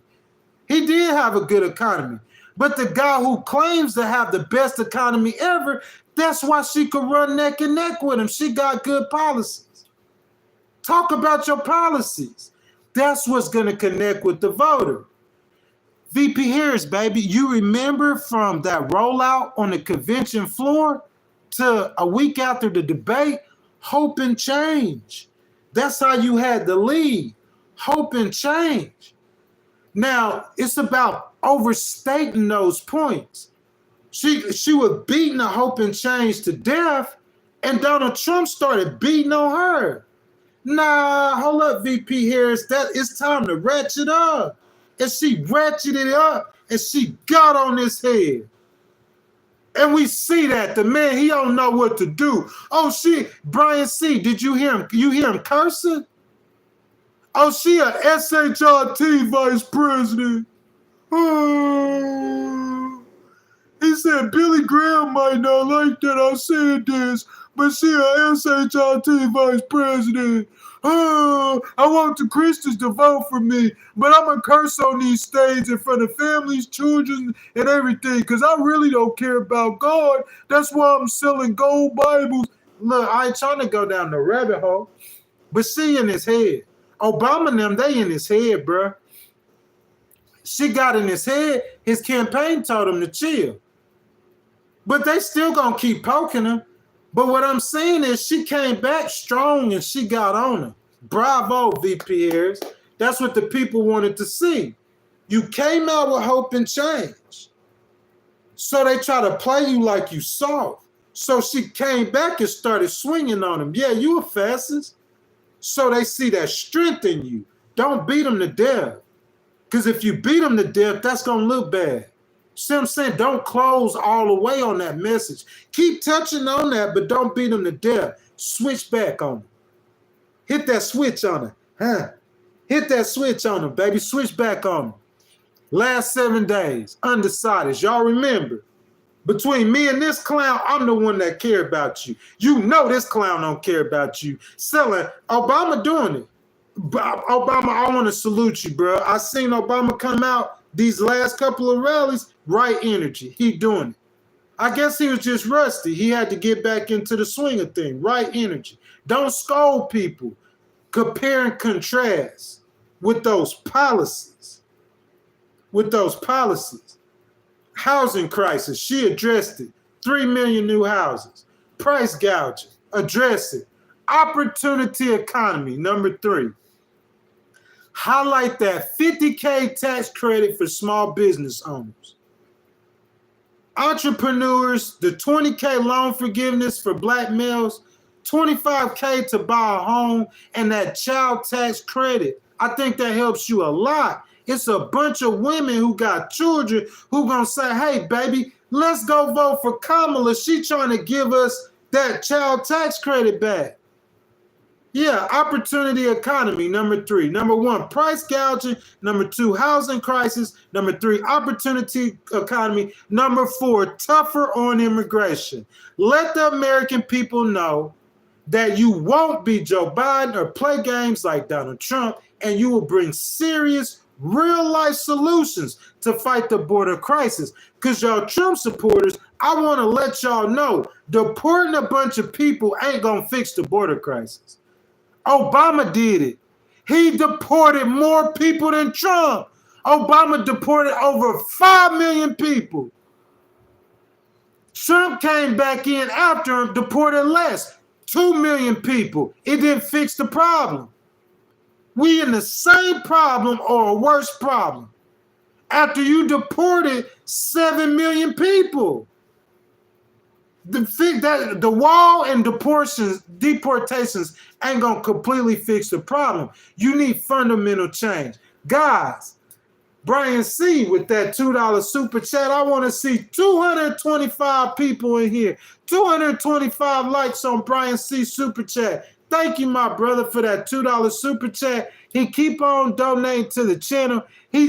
He did have a good economy. But the guy who claims to have the best economy ever, That's why she could run neck and neck with him. She got good policies. Talk about your policies. That's what's going to connect with the voter. VP Harris, baby, you remember from that rollout on the convention floor to a week after the debate? Hope and change. That's how you had the lead. Hope and change. Now, it's about overstating those points. She was beating the hope and change to death, and Donald Trump started beating on her. Nah, hold up, VP Harris. It's time to ratchet up. And she ratcheted it up, and she got on his head. And we see that. The man, he don't know what to do. Oh, shit. Brian C., did you hear him? You hear him cursing? Oh, she a SHRT vice president. Oh. He said, Billy Graham might not like that I said this, but she a SHRT vice president. Oh, I want the Christians to vote for me, but I'm going to curse on these stages in front of families, children, and everything, because I really don't care about God. That's why I'm selling gold Bibles. Look, I ain't trying to go down the rabbit hole, but she in his head. Obama and them, they in his head, bro. She got in his head. His campaign told him to chill. But they still going to keep poking him. But what I'm saying is she came back strong and she got on him. Bravo, VP Harris. That's what the people wanted to see. You came out with hope and change. So they try to play you like you soft. So she came back and started swinging on him. Yeah, you a fascist. So they see that strength in you. Don't beat them to death. Because if you beat them to death, that's going to look bad. See what I'm saying? Don't close all the way on that message. Keep touching on that, but don't beat them to death. Switch back on them. Hit that switch on them. Huh? Hit that switch on them, baby. Switch back on them. Last 7 days, undecided. Y'all remember, between me and this clown, I'm the one that care about you. You know this clown don't care about you. Selling, Obama doing it. Obama, I want to salute you, bro. I seen Obama come out these last couple of rallies, right energy. He doing it. I guess he was just rusty. He had to get back into the swing of things. Right energy. Don't scold people. Compare and contrast with those policies. Housing crisis, she addressed it. 3 million new houses. Price gouging, address it. Opportunity economy, number 3. Highlight that 50K tax credit for small business owners. Entrepreneurs, the 20K loan forgiveness for black males, 25K to buy a home, and that child tax credit. I think that helps you a lot. It's a bunch of women who got children who gonna say, hey, baby, let's go vote for Kamala. She trying to give us that child tax credit back. Yeah, opportunity economy, number 3. Number 1, price gouging. Number 2, housing crisis. Number 3, opportunity economy. Number 4, tougher on immigration. Let the American people know that you won't be Joe Biden or play games like Donald Trump, and you will bring serious, real-life solutions to fight the border crisis. Because y'all Trump supporters, I want to let y'all know, deporting a bunch of people ain't going to fix the border crisis. Obama did it. He deported more people than Trump. Obama deported over 5 million people. Trump came back in after him, deported less, 2 million people. It didn't fix the problem. We in the same problem or a worse problem after you deported 7 million people. The wall and deportations ain't going to completely fix the problem. You need fundamental change. Guys, Brian C. with that $2 super chat. I want to see 225 people in here. 225 likes on Brian C. super chat. Thank you, my brother, for that $2 super chat. He keep on donating to the channel.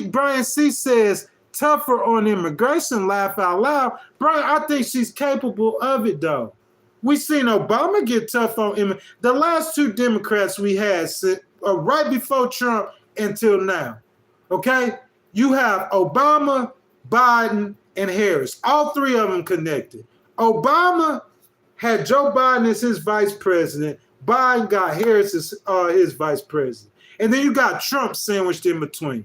Brian C. says, tougher on immigration, laugh out loud. Brian, I think she's capable of it, though. We seen Obama get tough on immigration. The last 2 Democrats we had right before Trump until now, okay? You have Obama, Biden, and Harris. All 3 of them connected. Obama had Joe Biden as his vice president. Biden got Harris as his vice president. And then you got Trump sandwiched in between.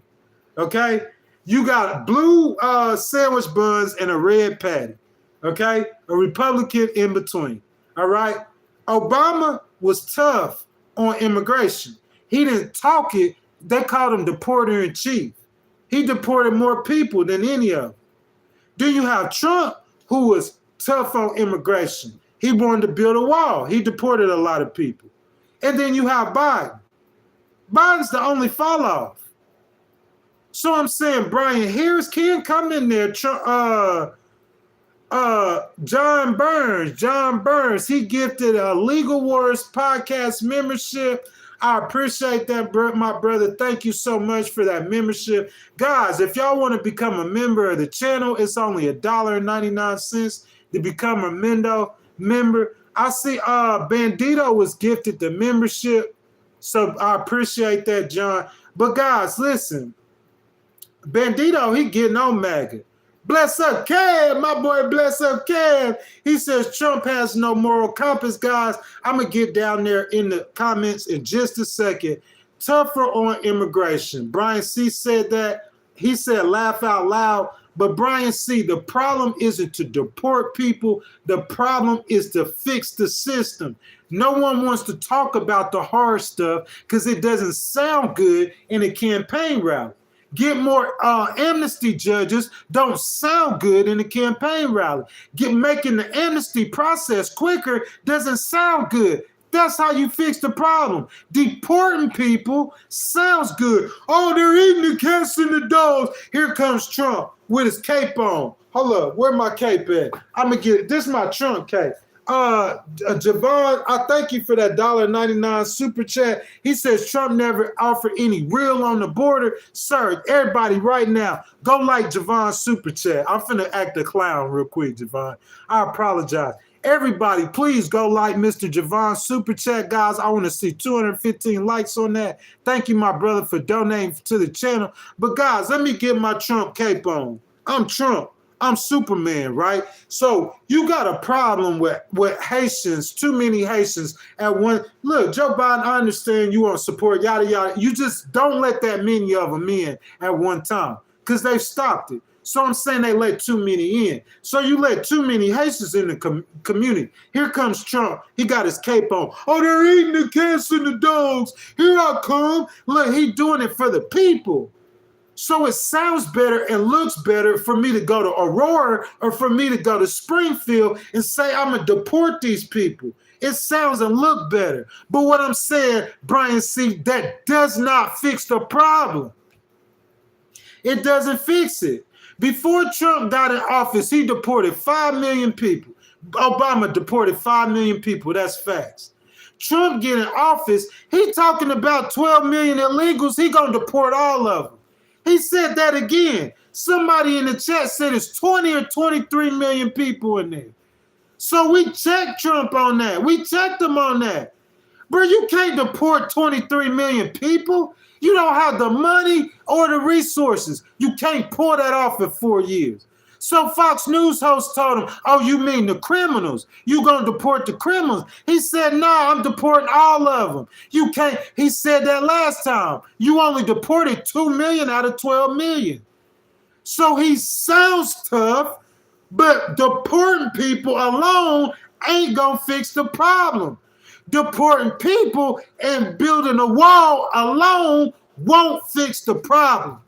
Okay? You got blue sandwich buns and a red patty. Okay? A Republican in between. All right? Obama was tough on immigration. He didn't talk it. They called him deporter in chief. He deported more people than any of them. Then you have Trump, who was tough on immigration. He wanted to build a wall. He deported a lot of people. And then you have Biden. Biden's the only fall off. So I'm saying Brian Harris can come in there. John Burns, he gifted a Legal Wars podcast membership. I appreciate that, my brother. Thank you so much for that membership. Guys, if y'all want to become a member of the channel, it's only $1.99 to become a member. I see Bandito was gifted the membership, so I appreciate that, John. But guys, listen, Bandito, he getting on MAGA. Bless up, Kev, my boy, bless up, Kev. He says Trump has no moral compass, guys. I'm going to get down there in the comments in just a second. Tougher on immigration. Brian C. said that. He said laugh out loud. But Brian C., the problem isn't to deport people. The problem is to fix the system. No one wants to talk about the hard stuff because it doesn't sound good in a campaign rally. Get more amnesty judges don't sound good in a campaign rally. Making the amnesty process quicker doesn't sound good. That's how you fix the problem. Deporting people sounds good. Oh, they're eating the cats and the dogs. Here comes Trump with his cape on. Hold up, where my cape at? I'm going to get it. This is my Trump cape. Javon, I thank you for that $1.99 super chat. He says Trump never offered any real on the border. Sir, everybody right now, go like Javon's super chat. I'm finna act a clown real quick, Javon. I apologize. Everybody, please go like Mr. Javon's super chat, guys. I want to see 215 likes on that. Thank you, my brother, for donating to the channel. But guys, let me get my Trump cape on. I'm Trump. I'm Superman, right? So you got a problem with Haitians, too many Haitians at one. Look, Joe Biden, I understand you want support, yada, yada. You just don't let that many of them in at one time because they've stopped it. So I'm saying they let too many in. So you let too many Haitians in the community. Here comes Trump. He got his cape on. Oh, they're eating the cats and the dogs. Here I come. Look, he doing it for the people. So it sounds better and looks better for me to go to Aurora or for me to go to Springfield and say I'm going to deport these people. It sounds and look better. But what I'm saying, Brian C., that does not fix the problem. It doesn't fix it. Before Trump got in office, he deported 5 million people. Obama deported 5 million people. That's facts. Trump get in office, he talking about 12 million illegals. He going to deport all of them. He said that again. Somebody in the chat said it's 20 or 23 million people in there. So we checked Trump on that. We checked him on that. Bro, you can't deport 23 million people. You don't have the money or the resources. You can't pull that off in 4 years. So Fox News host told him, oh, you mean the criminals? You gonna deport the criminals? He said, no, I'm deporting all of them. You can't. He said that last time. You only deported 2 million out of 12 million. So he sounds tough, but deporting people alone ain't gonna fix the problem. Deporting people and building a wall alone won't fix the problem.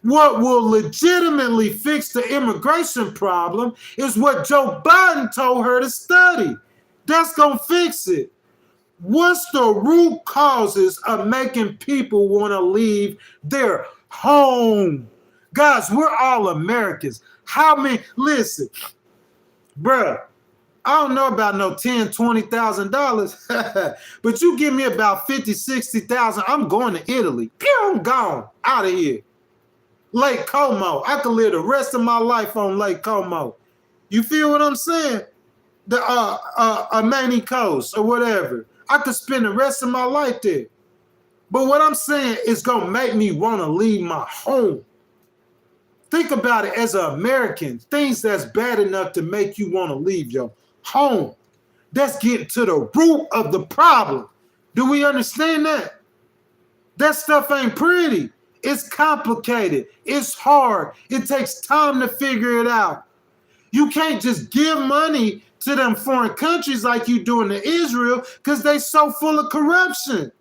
What will legitimately fix the immigration problem is what Joe Biden told her to study. That's going to fix it. What's the root causes of making people want to leave their home? Guys, we're all Americans. How many? Listen, bruh, I don't know about no $10,000, $20,000, but you give me about 50, 60,000, I'm going to Italy. I'm gone, out of here. Lake Como. I could live the rest of my life on Lake Como. You feel what I'm saying? The Amani Coast or whatever. I could spend the rest of my life there. But what I'm saying is going to make me want to leave my home. Think about it as an American. Things that's bad enough to make you want to leave your home. That's getting to the root of the problem. Do we understand that? That stuff ain't pretty. It's complicated. It's hard. It takes time to figure it out. You can't just give money to them foreign countries like you doing to Israel because they so full of corruption.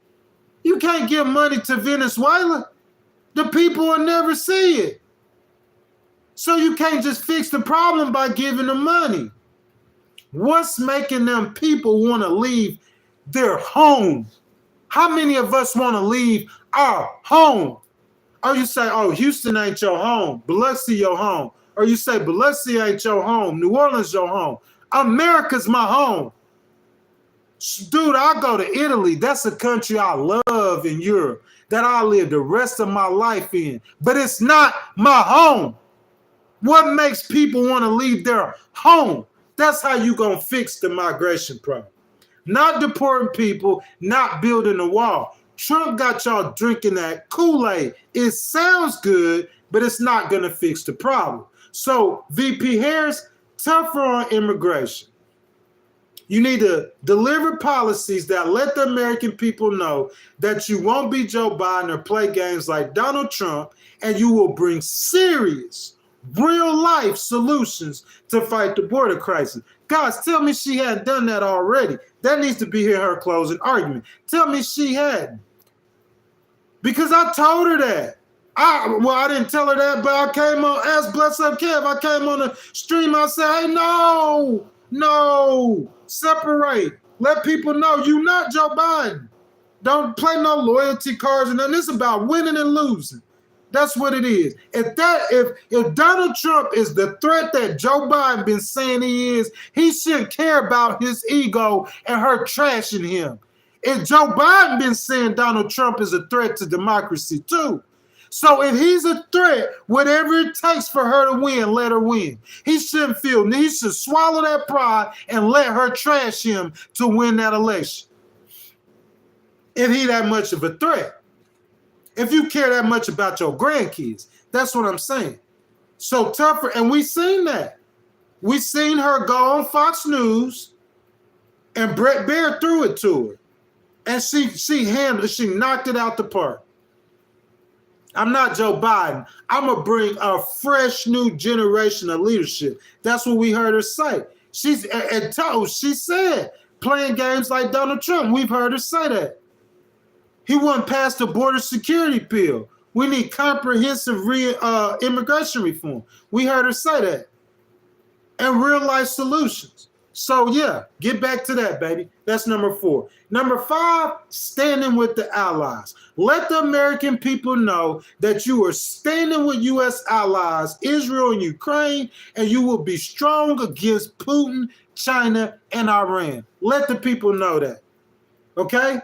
You can't give money to Venezuela. The people will never see it. So you can't just fix the problem by giving them money. What's making them people want to leave their home? How many of us want to leave our home? Or you say, oh, Houston ain't your home. Biloxi your home. Or you say, Biloxi ain't your home. New Orleans your home. America's my home. Dude, I go to Italy. That's a country I love in Europe that I live the rest of my life in. But it's not my home. What makes people want to leave their home? That's how you going to fix the migration problem. Not deporting people, not building a wall. Trump got y'all drinking that Kool-Aid. It sounds good, but it's not going to fix the problem. So, VP Harris, tougher on immigration. You need to deliver policies that let the American people know that you won't be Joe Biden or play games like Donald Trump, and you will bring serious, real-life solutions to fight the border crisis. Guys, tell me she hadn't done that already. That needs to be her closing argument. Tell me she hadn't. Because I told her that. I didn't tell her that, but I came on, as Bless Up Kev, I came on the stream, I said, hey, no, separate. Let people know you're not Joe Biden. Don't play no loyalty cards and nothing. It's about winning and losing. That's what it is. If Donald Trump is the threat that Joe Biden been saying he is, he shouldn't care about his ego and her trashing him. If Joe Biden been saying Donald Trump is a threat to democracy too. So if he's a threat, whatever it takes for her to win, let her win. He should swallow that pride and let her trash him to win that election. If he that much of a threat. If you care that much about your grandkids, that's what I'm saying. So tougher, and we seen that. We seen her go on Fox News, and Brett Baer threw it to her, and she handled it. She knocked it out the park. I'm not Joe Biden. I'm gonna bring a fresh new generation of leadership. That's what we heard her say. She said playing games like Donald Trump. We've heard her say that. He wouldn't pass the border security bill. We need comprehensive immigration reform. We heard her say that. And real life solutions. So yeah, get back to that, baby. That's number 4. Number 5, standing with the allies. Let the American people know that you are standing with U.S. allies, Israel and Ukraine, and you will be strong against Putin, China, and Iran. Let the people know that. Okay?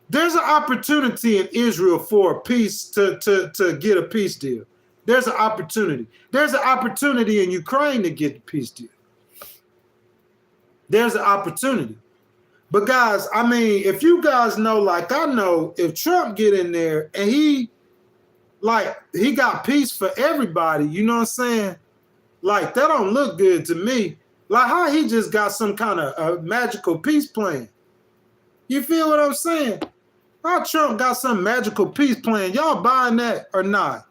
There's an opportunity in Israel for a peace to get a peace deal. There's an opportunity. There's an opportunity in Ukraine to get a peace deal. There's an opportunity. But guys, I mean, if you guys know, like I know, if Trump get in there and he got peace for everybody, you know what I'm saying? Like, that don't look good to me. Like, how he just got some kind of a magical peace plan. You feel what I'm saying? How Trump got some magical peace plan. Y'all buying that or not?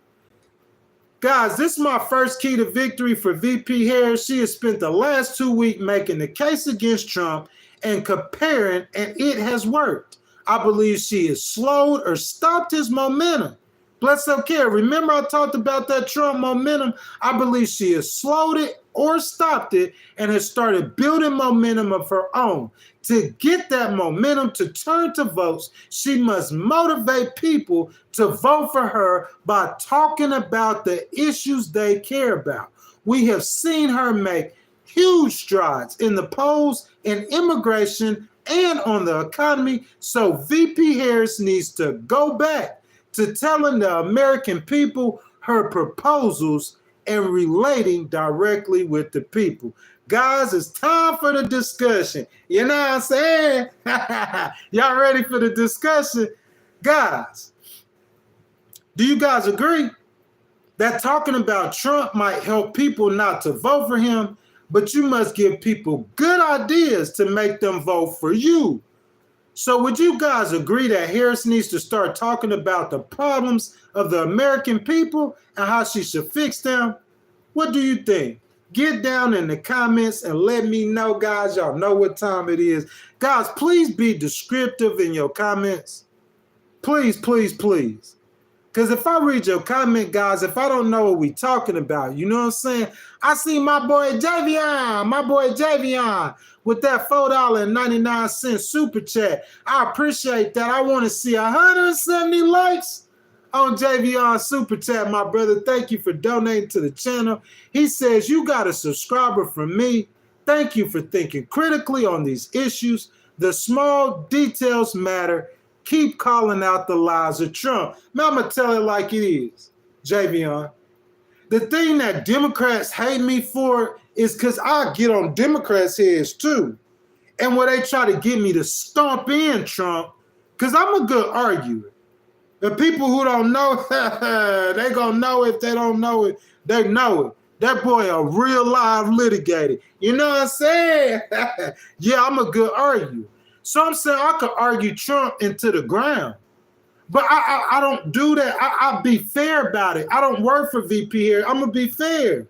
Guys, this is my first key to victory for VP Harris. She has spent the last 2 weeks making the case against Trump and comparing, and it has worked. I believe she has slowed or stopped his momentum. Bless up care. Remember I talked about that Trump momentum? I believe she has slowed it or stopped it and has started building momentum of her own. To get that momentum to turn to votes, she must motivate people to vote for her by talking about the issues they care about. We have seen her make huge strides in the polls, in immigration, and on the economy. So VP Harris needs to go back to telling the American people her proposals and relating directly with the people. Guys, it's time for the discussion. You know what I'm saying? Y'all ready for the discussion? Guys, do you guys agree that talking about Trump might help people not to vote for him, but you must give people good ideas to make them vote for you. So would you guys agree that Harris needs to start talking about the problems of the American people and how she should fix them? What do you think? Get down in the comments and let me know, guys. Y'all know what time it is. Guys, please be descriptive in your comments. Please, please, please. Because if I read your comment, guys, if I don't know what we talking about, you know what I'm saying? I see my boy Javion with that $4.99 super chat. I appreciate that. I want to see 170 likes on Javion's super chat, my brother. Thank you for donating to the channel. He says, you got a subscriber from me. Thank you for thinking critically on these issues. The small details matter. Keep calling out the lies of Trump. Now I'm going to tell it like it is, Javion. The thing that Democrats hate me for is because I get on Democrats' heads too. And where they try to get me to stomp in Trump, because I'm a good arguer. The people who don't know, they going to know. If they don't know it, they know it. That boy a real live litigator. You know what I'm saying? Yeah, I'm a good arguer. So I'm saying I could argue Trump into the ground. But I don't do that. I'll be fair about it. I don't work for VP here. I'm going to be fair.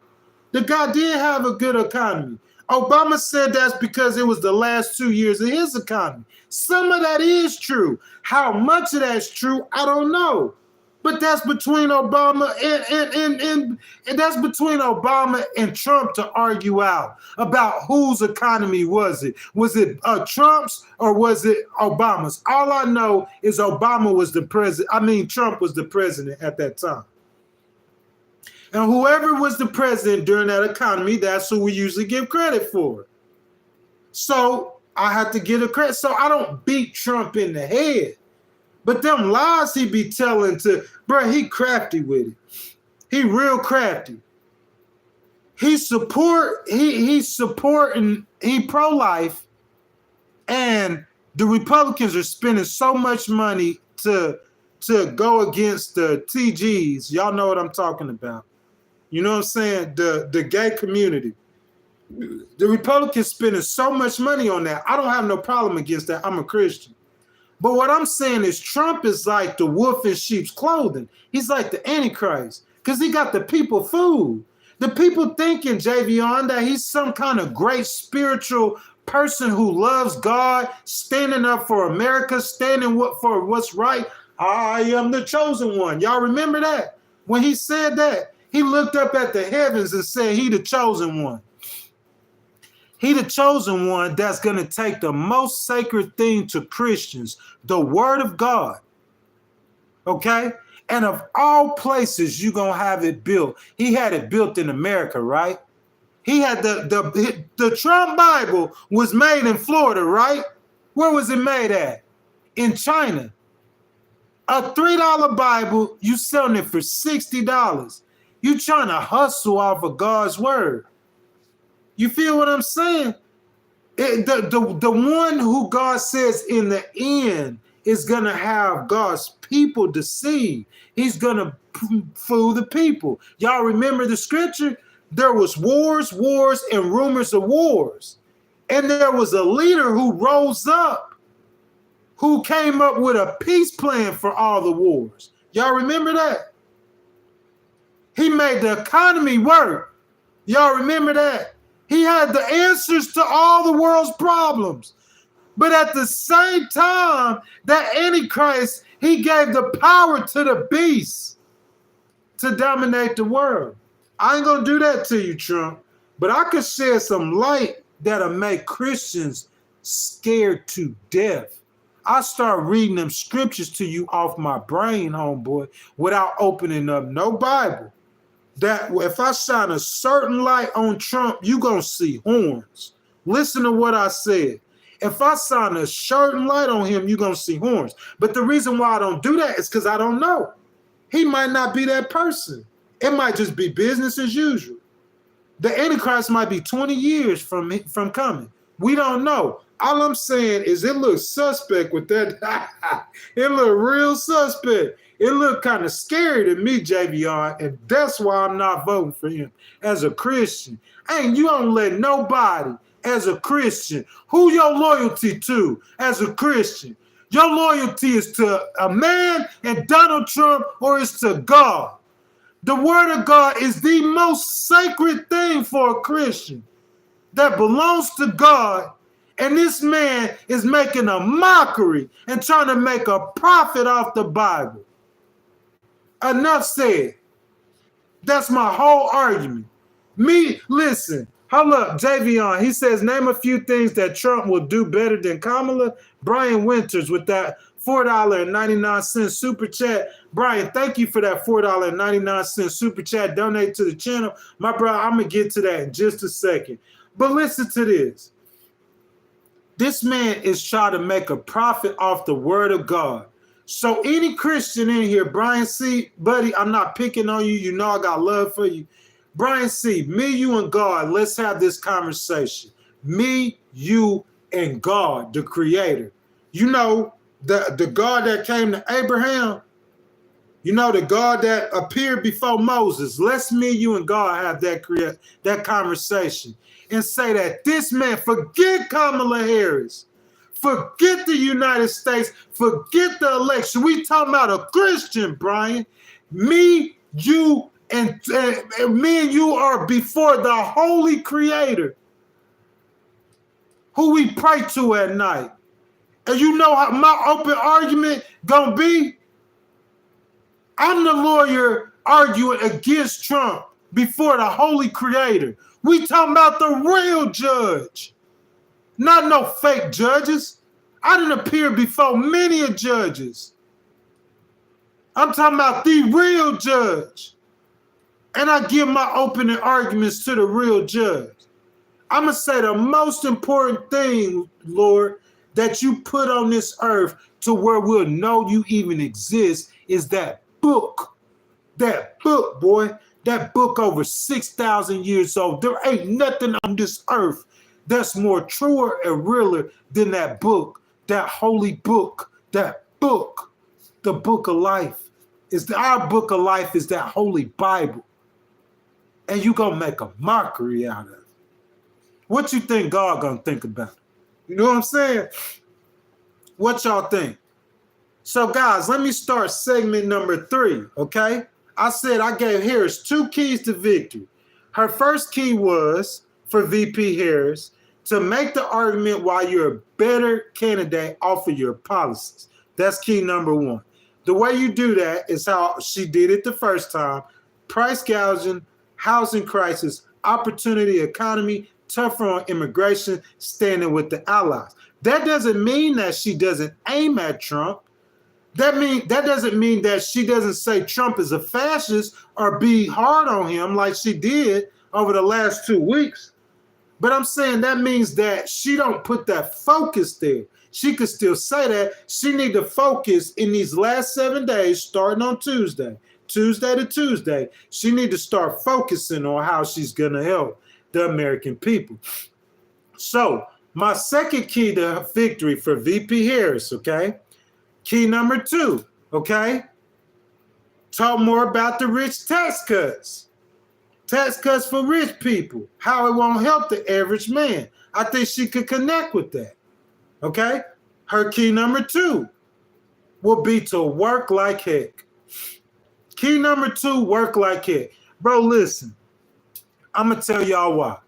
The guy did have a good economy. Obama said that's because it was the last 2 years of his economy. Some of that is true. How much of that's true, I don't know. But that's between Obama and that's between Obama and Trump to argue out about whose economy was it. Was it Trump's or was it Obama's? All I know is Obama was the president. I mean, Trump was the president at that time. And whoever was the president during that economy, that's who we usually give credit for. So I have to give a credit. So I don't beat Trump in the head. But them lies he be telling to, bro, he crafty with it. He real crafty. He's supporting, he pro-life, and the Republicans are spending so much money to go against the TGs. Y'all know what I'm talking about. You know what I'm saying? The gay community. The Republicans spending so much money on that. I don't have no problem against that. I'm a Christian. But what I'm saying is Trump is like the wolf in sheep's clothing. He's like the Antichrist because he got the people fooled. The people thinking, Javion, that he's some kind of great spiritual person who loves God, standing up for America, standing up for what's right. I am the chosen one. Y'all remember that? When he said that, he looked up at the heavens and said he the chosen one. He the chosen one that's going to take the most sacred thing to Christians, the word of God. Okay? And of all places, you're going to have it built. He had it built in America, right? He had the Trump Bible was made in Florida, right? Where was it made at? In China. A $3 Bible, you selling it for $60. You trying to hustle off of God's word. You feel what I'm saying? The one who God says in the end is going to have God's people deceived. He's going to fool the people. Y'all remember the scripture? There was wars, and rumors of wars. And there was a leader who rose up, who came up with a peace plan for all the wars. Y'all remember that? He made the economy work. Y'all remember that? He had the answers to all the world's problems. But at the same time, that Antichrist, he gave the power to the beast to dominate the world. I ain't going to do that to you, Trump. But I could shed some light that'll make Christians scared to death. I start reading them scriptures to you off my brain, homeboy, without opening up no Bible. That if I shine a certain light on Trump, you're going to see horns. Listen to what I said. If I shine a certain light on him, you're going to see horns. But the reason why I don't do that is because I don't know. He might not be that person. It might just be business as usual. The Antichrist might be 20 years from coming. We don't know. All I'm saying is it looks suspect with that. It looked real suspect. It looked kind of scary to me, JVR, and that's why I'm not voting for him as a Christian. Ain't you don't let nobody as a Christian. Who your loyalty to as a Christian? Your loyalty is to a man and Donald Trump, or it's to God. The word of God is the most sacred thing for a Christian that belongs to God. And this man is making a mockery and trying to make a profit off the Bible. Enough said. That's my whole argument. Listen, hold up, Javion. He says, name a few things that Trump will do better than Kamala. Brian Winters with that $4.99 super chat. Brian, thank you for that $4.99 super chat. Donate to the channel. My brother, I'm going to get to that in just a second. But listen to this. This man is trying to make a profit off the word of God. So any Christian in here, Brian C., buddy, I'm not picking on you. You know I got love for you. Brian C., me, you, and God, let's have this conversation. Me, you, and God, the creator. You know, the God that came to Abraham, you know, the God that appeared before Moses. Let's me, you, and God have that conversation and say that this man, forget Kamala Harris, forget the United States, forget the election. We talking about a Christian, Brian. Me, you, and me and you are before the holy creator who we pray to at night. And you know how my open argument gonna be? I'm the lawyer arguing against Trump before the holy creator. We talking about the real judge, not no fake judges. I didn't appear before many judges. I'm talking about the real judge. And I give my opening arguments to the real judge. I'm going to say the most important thing, Lord, that you put on this earth to where we'll know you even exist is that book. That book, boy. That book over 6,000 years old. There ain't nothing on this earth that's more truer and realer than that book, that holy book, that book. The book of life. Our book of life is that holy Bible. And you gonna make a mockery out of it. What you think God gonna think about it? You know what I'm saying? What y'all think? So guys, let me start segment number 3, okay? I said I gave Harris 2 keys to victory. Her first key was, for VP Harris, to make the argument why you're a better candidate off of your policies. That's key number 1. The way you do that is how she did it the first time. Price gouging, housing crisis, opportunity economy, tougher on immigration, standing with the allies. That doesn't mean that she doesn't aim at Trump. That doesn't mean that she doesn't say Trump is a fascist or be hard on him like she did over the last 2 weeks. But I'm saying that means that she don't put that focus there. She could still say that. She need to focus in these last 7 days, starting on Tuesday to Tuesday. She need to start focusing on how she's going to help the American people. So my second key to victory for VP Harris, okay? Key number 2, okay? Talk more about the rich tax cuts. Tax cuts for rich people. How it won't help the average man. I think she could connect with that, okay? Her key number 2 will be to work like heck. Key number 2, work like heck. Bro, listen. I'm going to tell y'all why.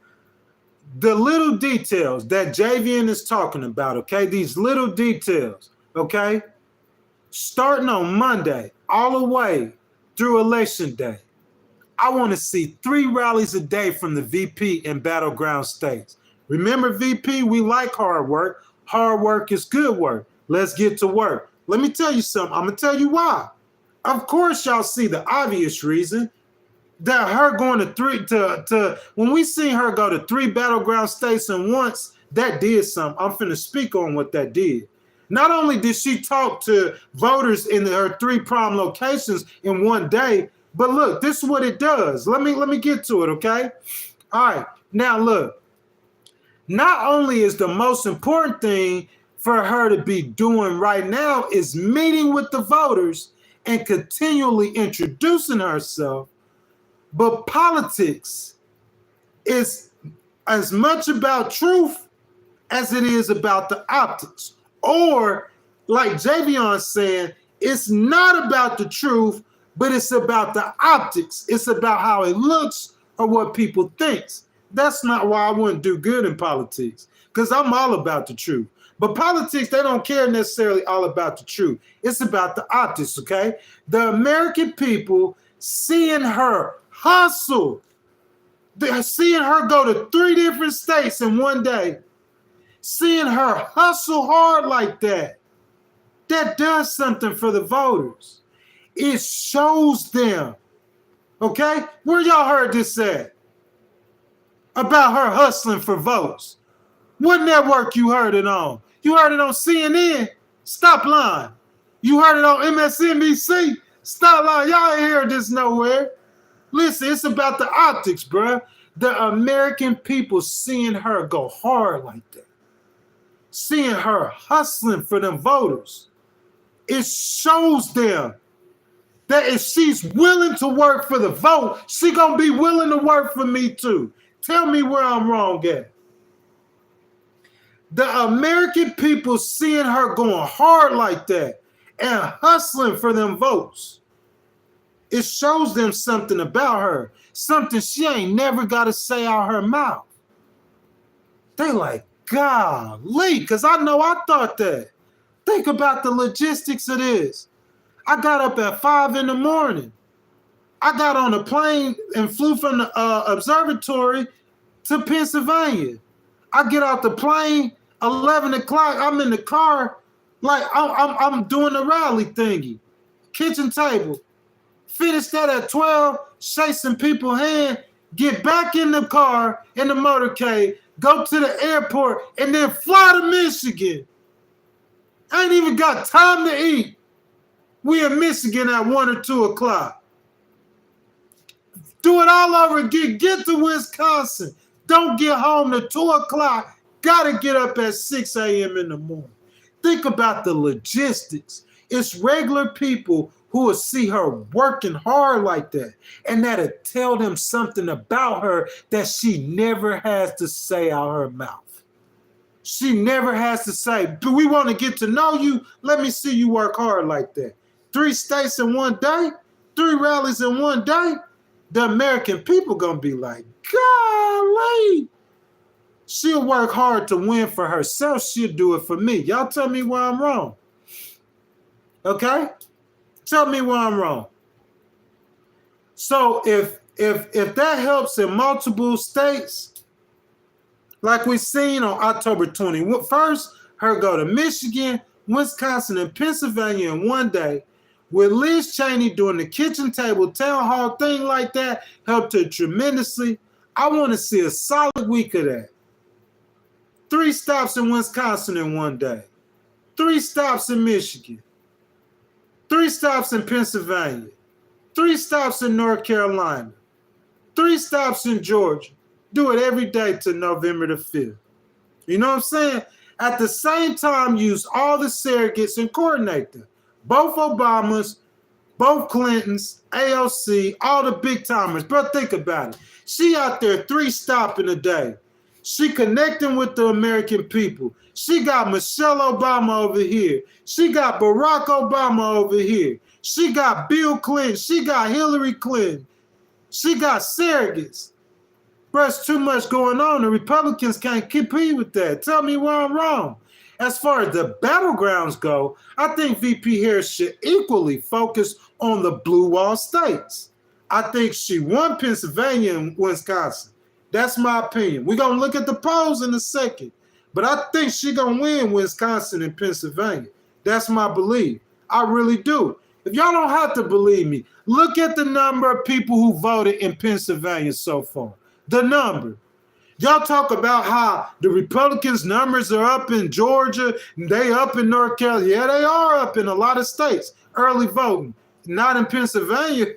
The little details that JVN is talking about, okay? These little details, okay? Starting on Monday, all the way through Election Day, I want to see 3 rallies a day from the VP in battleground states. Remember, VP, we like hard work. Hard work is good work. Let's get to work. Let me tell you something. I'm going to tell you why. Of course, y'all see the obvious reason that her going to when we seen her go to 3 battleground states and once, that did something. I'm finna speak on what that did. Not only did she talk to voters in her 3 prime locations in one day, but look, this is what it does. Let me get to it, okay? All right. Now look, Not only is the most important thing for her to be doing right now is meeting with the voters and continually introducing herself, but politics is as much about truth as it is about the optics. Or, like Javion saying, it's not about the truth, but it's about the optics. It's about how it looks or what people think. That's not why I wouldn't do good in politics, because I'm all about the truth. But politics, they don't care necessarily all about the truth. It's about the optics, okay? The American people seeing her hustle, seeing her go to 3 different states in one day, seeing her hustle hard like that, that does something for the voters. It shows them, okay? Where y'all heard this at? About her hustling for votes. What network you heard it on? You heard it on CNN? Stop lying. You heard it on MSNBC? Stop lying. Y'all ain't heard this nowhere. Listen, it's about the optics, bruh. The American people seeing her go hard like that, seeing her hustling for them voters, it shows them that if she's willing to work for the vote, she gonna be willing to work for me too. Tell me where I'm wrong at. The American people seeing her going hard like that and hustling for them votes, it shows them something about her, something she ain't never got to say out her mouth. They like, golly, because I know I thought that. Think about the logistics of this. I got up at 5 in the morning. I got on a plane and flew from the observatory to Pennsylvania. I get off the plane 11 o'clock. I'm in the car, like I'm doing the rally thingy, kitchen table. Finish that at 12, shake some people's hand, get back in the car in the motorcade, go to the airport, and then fly to Michigan. I ain't even got time to eat. We in Michigan at 1 or 2 o'clock. Do it all over again. Get to Wisconsin. Don't get home to 2 o'clock. Gotta get up at 6 a.m. in the morning. Think about the logistics. It's regular people who will see her working hard like that, and that'll tell them something about her that she never has to say out her mouth. She never has to say, do we want to get to know you? Let me see you work hard like that. 3 states in one day, 3 rallies in one day. The American people gonna be like, golly. She'll work hard to win for herself. She'll do it for me. Y'all tell me where I'm wrong. Okay? Tell me where I'm wrong. So if that helps in multiple states, like we seen on October 21st, her go to Michigan, Wisconsin, and Pennsylvania in one day, with Liz Cheney doing the kitchen table town hall thing like that, helped her tremendously. I want to see a solid week of that. 3 stops in Wisconsin in one day. 3 stops in Michigan. 3 stops in Pennsylvania. 3 stops in North Carolina. 3 stops in Georgia. Do it every day to November the 5th. You know what I'm saying? At the same time, use all the surrogates and coordinate them. Both Obamas, both Clintons, AOC, all the big timers. Bro, think about it. She out there 3 stopping a day. She connecting with the American people. She got Michelle Obama over here. She got Barack Obama over here. She got Bill Clinton. She got Hillary Clinton. She got surrogates. Bro, it's too much going on. The Republicans can't compete with that. Tell me where I'm wrong. As far as the battlegrounds go, I think VP Harris should equally focus on the blue wall states. I think she won Pennsylvania and Wisconsin. That's my opinion. We're going to look at the polls in a second. But I think she's going to win Wisconsin and Pennsylvania. That's my belief. I really do. If y'all don't have to believe me, look at the number of people who voted in Pennsylvania so far. The number. Y'all talk about how the Republicans' numbers are up in Georgia, and they up in North Carolina. Yeah, they are up in a lot of states. Early voting. Not in Pennsylvania.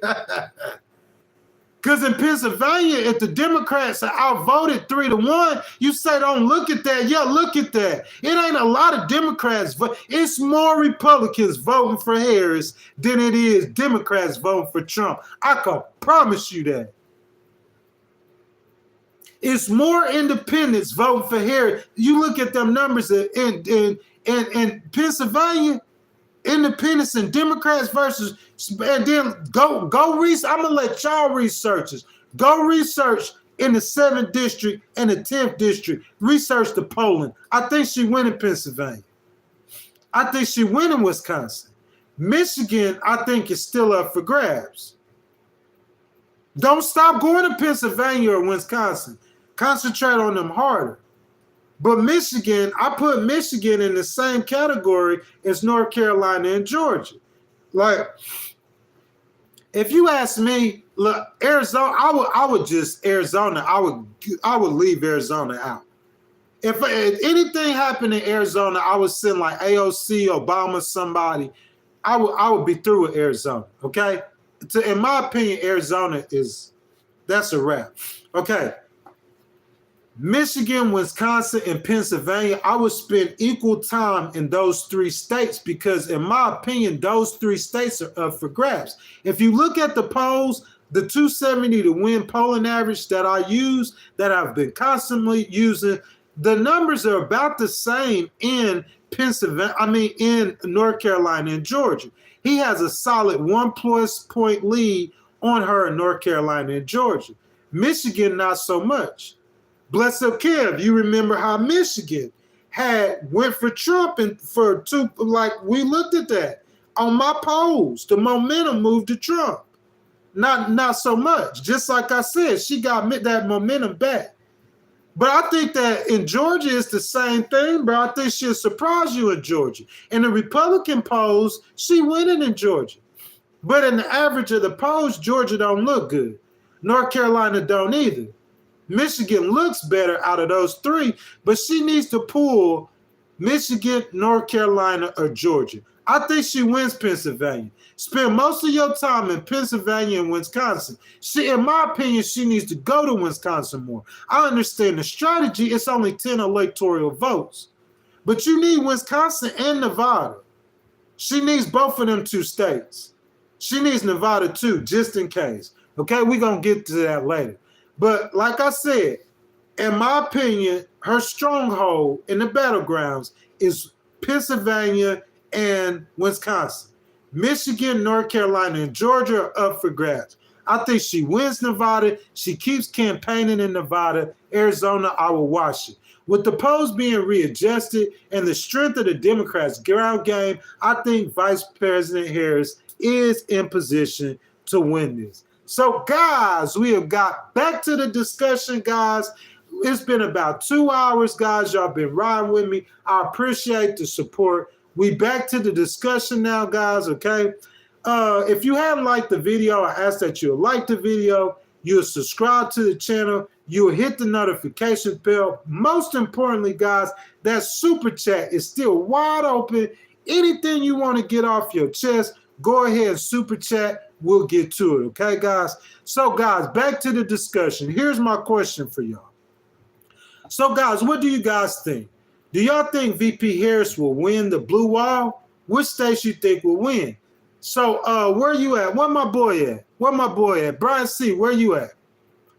Because in Pennsylvania, if the Democrats are outvoted 3-1, you say, don't look at that. Yeah, look at that. It ain't a lot of Democrats, but it's more Republicans voting for Harris than it is Democrats voting for Trump. I can promise you that. It's more independents voting for Harris. You look at them numbers in Pennsylvania, independents and Democrats versus, and then go research. I'm gonna let y'all researchers go research in the 7th district and the 10th district. Research the polling. I think she win in Pennsylvania. I think she win in Wisconsin. Michigan, I think, is still up for grabs. Don't stop going to Pennsylvania or Wisconsin. Concentrate on them harder. But Michigan, I put Michigan in the same category as North Carolina and Georgia. Like, if you ask me, look, Arizona, I would leave Arizona out. If anything happened in Arizona, I would send like AOC, Obama, somebody. I would be through with Arizona. Okay, in my opinion, Arizona that's a wrap. Okay. Michigan, Wisconsin, and Pennsylvania, I would spend equal time in those 3 states because, in my opinion, those 3 states are up for grabs. If you look at the polls, the 270 to win polling average that I use, that I've been constantly using, the numbers are about the same in in North Carolina and Georgia. He has a solid 1+ point lead on her in North Carolina and Georgia. Michigan, not so much. Bless up, Kev. You remember how Michigan went for Trump and for 2, like we looked at that on my polls. The momentum moved to Trump. Not so much. Just like I said, she got that momentum back. But I think that in Georgia it's the same thing, bro. I think she'll surprise you in Georgia. In the Republican polls, she winning in Georgia. But in the average of the polls, Georgia don't look good. North Carolina don't either. Michigan looks better out of those 3, but she needs to pull Michigan, North Carolina, or Georgia. I think she wins Pennsylvania. Spend most of your time in Pennsylvania and Wisconsin. In my opinion, she needs to go to Wisconsin more. I understand the strategy. It's only 10 electoral votes. But you need Wisconsin and Nevada. She needs both of them 2 states. She needs Nevada too, just in case. Okay, we're going to get to that later. But like I said, in my opinion, her stronghold in the battlegrounds is Pennsylvania and Wisconsin. Michigan, North Carolina, and Georgia are up for grabs. I think she wins Nevada. She keeps campaigning in Nevada. Arizona, I will watch it. With the polls being readjusted and the strength of the Democrats' ground game, I think Vice President Harris is in position to win this. So, guys, we have got back to the discussion, guys. It's been about 2 hours, guys. Y'all been riding with me. I appreciate the support. We back to the discussion now, guys, okay? If you haven't liked the video, I ask that you like the video, you'll subscribe to the channel, you'll hit the notification bell. Most importantly, guys, that super chat is still wide open. Anything you want to get off your chest, go ahead and super chat. We'll get to it, okay, guys? So, guys, back to the discussion. Here's my question for y'all. So, guys, what do you guys think? Do y'all think VP Harris will win the blue wall? Which states you think will win? So, where you at? Where my boy at? Where my boy at? Brian C., where you at?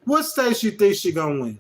What states you think she gonna win?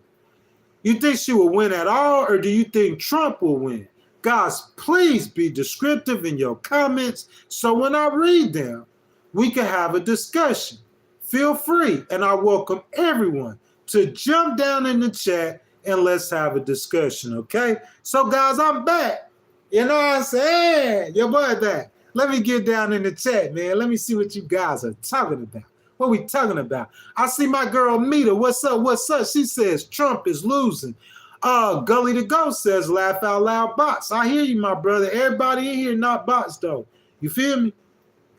You think she will win at all, or do you think Trump will win? Guys, please be descriptive in your comments so when I read them, we can have a discussion. Feel free, and I welcome everyone to jump down in the chat and let's have a discussion, okay? So, guys, I'm back. You know what I'm saying? Your boy back. Let me get down in the chat, man. Let me see what you guys are talking about. What we talking about? I see my girl Mita. What's up? What's up? She says Trump is losing. Gully the Ghost says laugh out loud bots. I hear you, my brother. Everybody in here not bots, though. You feel me?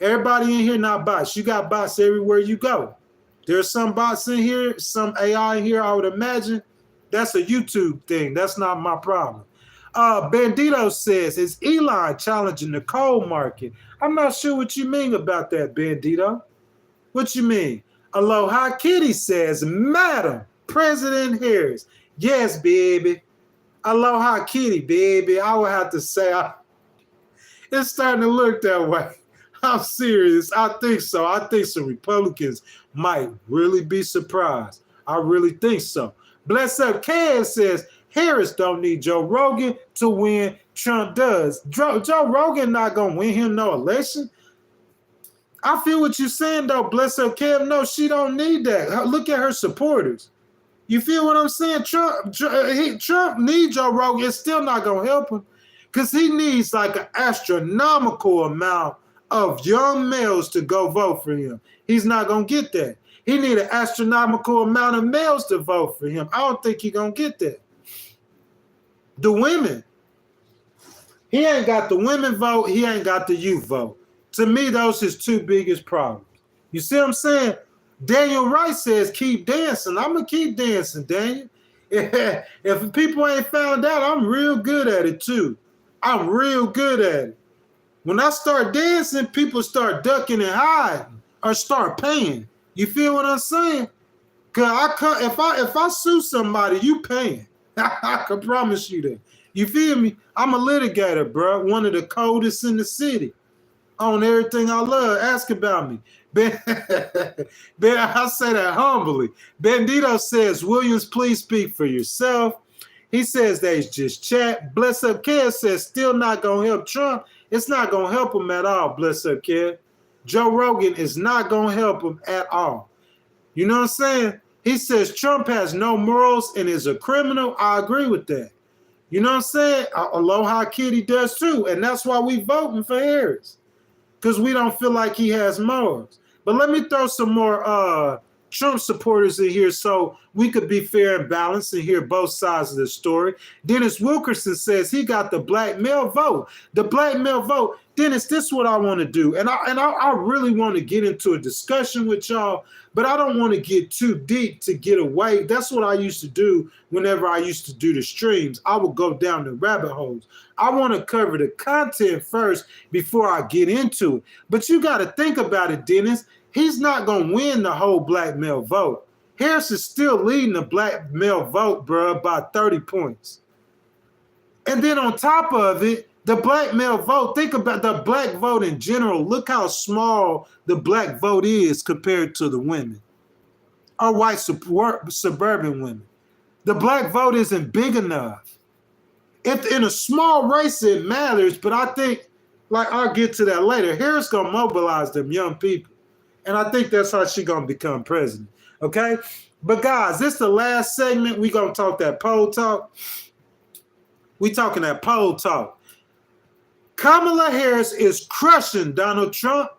Everybody in here not bots. You got bots everywhere you go. There's some bots in here, some AI in here, I would imagine. That's a YouTube thing. That's not my problem. Bandito says, is Elon challenging the coal market? I'm not sure what you mean about that, Bandito. What you mean? Aloha Kitty says, Madam President Harris. Yes, baby. Aloha Kitty, baby. I would have to say it's starting to look that way. I'm serious. I think so. I think some Republicans might really be surprised. I really think so. Bless up Kaz says, Harris don't need Joe Rogan to win. Trump does. Joe Rogan not going to win him no election. I feel what you're saying, though. Bless up Kev. No, she don't need that. Look at her supporters. You feel what I'm saying? Trump needs Joe Rogan. It's still not going to help him because he needs like an astronomical amount of young males to go vote for him. He's not going to get that. He needs an astronomical amount of males to vote for him. I don't think he's going to get that. The women. He ain't got the women vote. He ain't got the youth vote. To me, those his two biggest problems. You see what I'm saying? Daniel Wright says, keep dancing. I'm going to keep dancing, Daniel. If people ain't found out, I'm real good at it, too. I'm real good at it. When I start dancing, people start ducking and hiding or start paying. You feel what I'm saying? Because if I sue somebody, you paying. I can promise you that. You feel me? I'm a litigator, bro. One of the coldest in the city. On everything I love, ask about me. Ben, I say that humbly. Bandito says, Williams, please speak for yourself. He says that he's just chat. Bless up Kev says, still not going to help Trump. It's not going to help him at all, bless up Kev. Joe Rogan is not going to help him at all. You know what I'm saying? He says Trump has no morals and is a criminal. I agree with that. You know what I'm saying? Aloha Kitty does too. And that's why we voting for Harris. Because we don't feel like he has morals. But let me throw some more Trump supporters in here so we could be fair and balanced and hear both sides of the story. Dennis Wilkerson says he got the black male vote. The black male vote. Dennis, this is what I want to do. And I really want to get into a discussion with y'all, but I don't want to get too deep to get away. That's what I used to do whenever I used to do the streams. I would go down the rabbit holes. I want to cover the content first before I get into it. But you got to think about it, Dennis. He's not going to win the whole black male vote. Harris is still leading the black male vote, bro, by 30 points. And then on top of it, the black male vote, think about the black vote in general. Look how small the black vote is compared to the women. Or white suburban women. The black vote isn't big enough. If in a small race, it matters, but I think, like I'll get to that later, Harris going to mobilize them young people. And I think that's how she's going to become president. Okay? But guys, this is the last segment. We're going to talk that poll talk. We talking that poll talk. Kamala Harris is crushing Donald Trump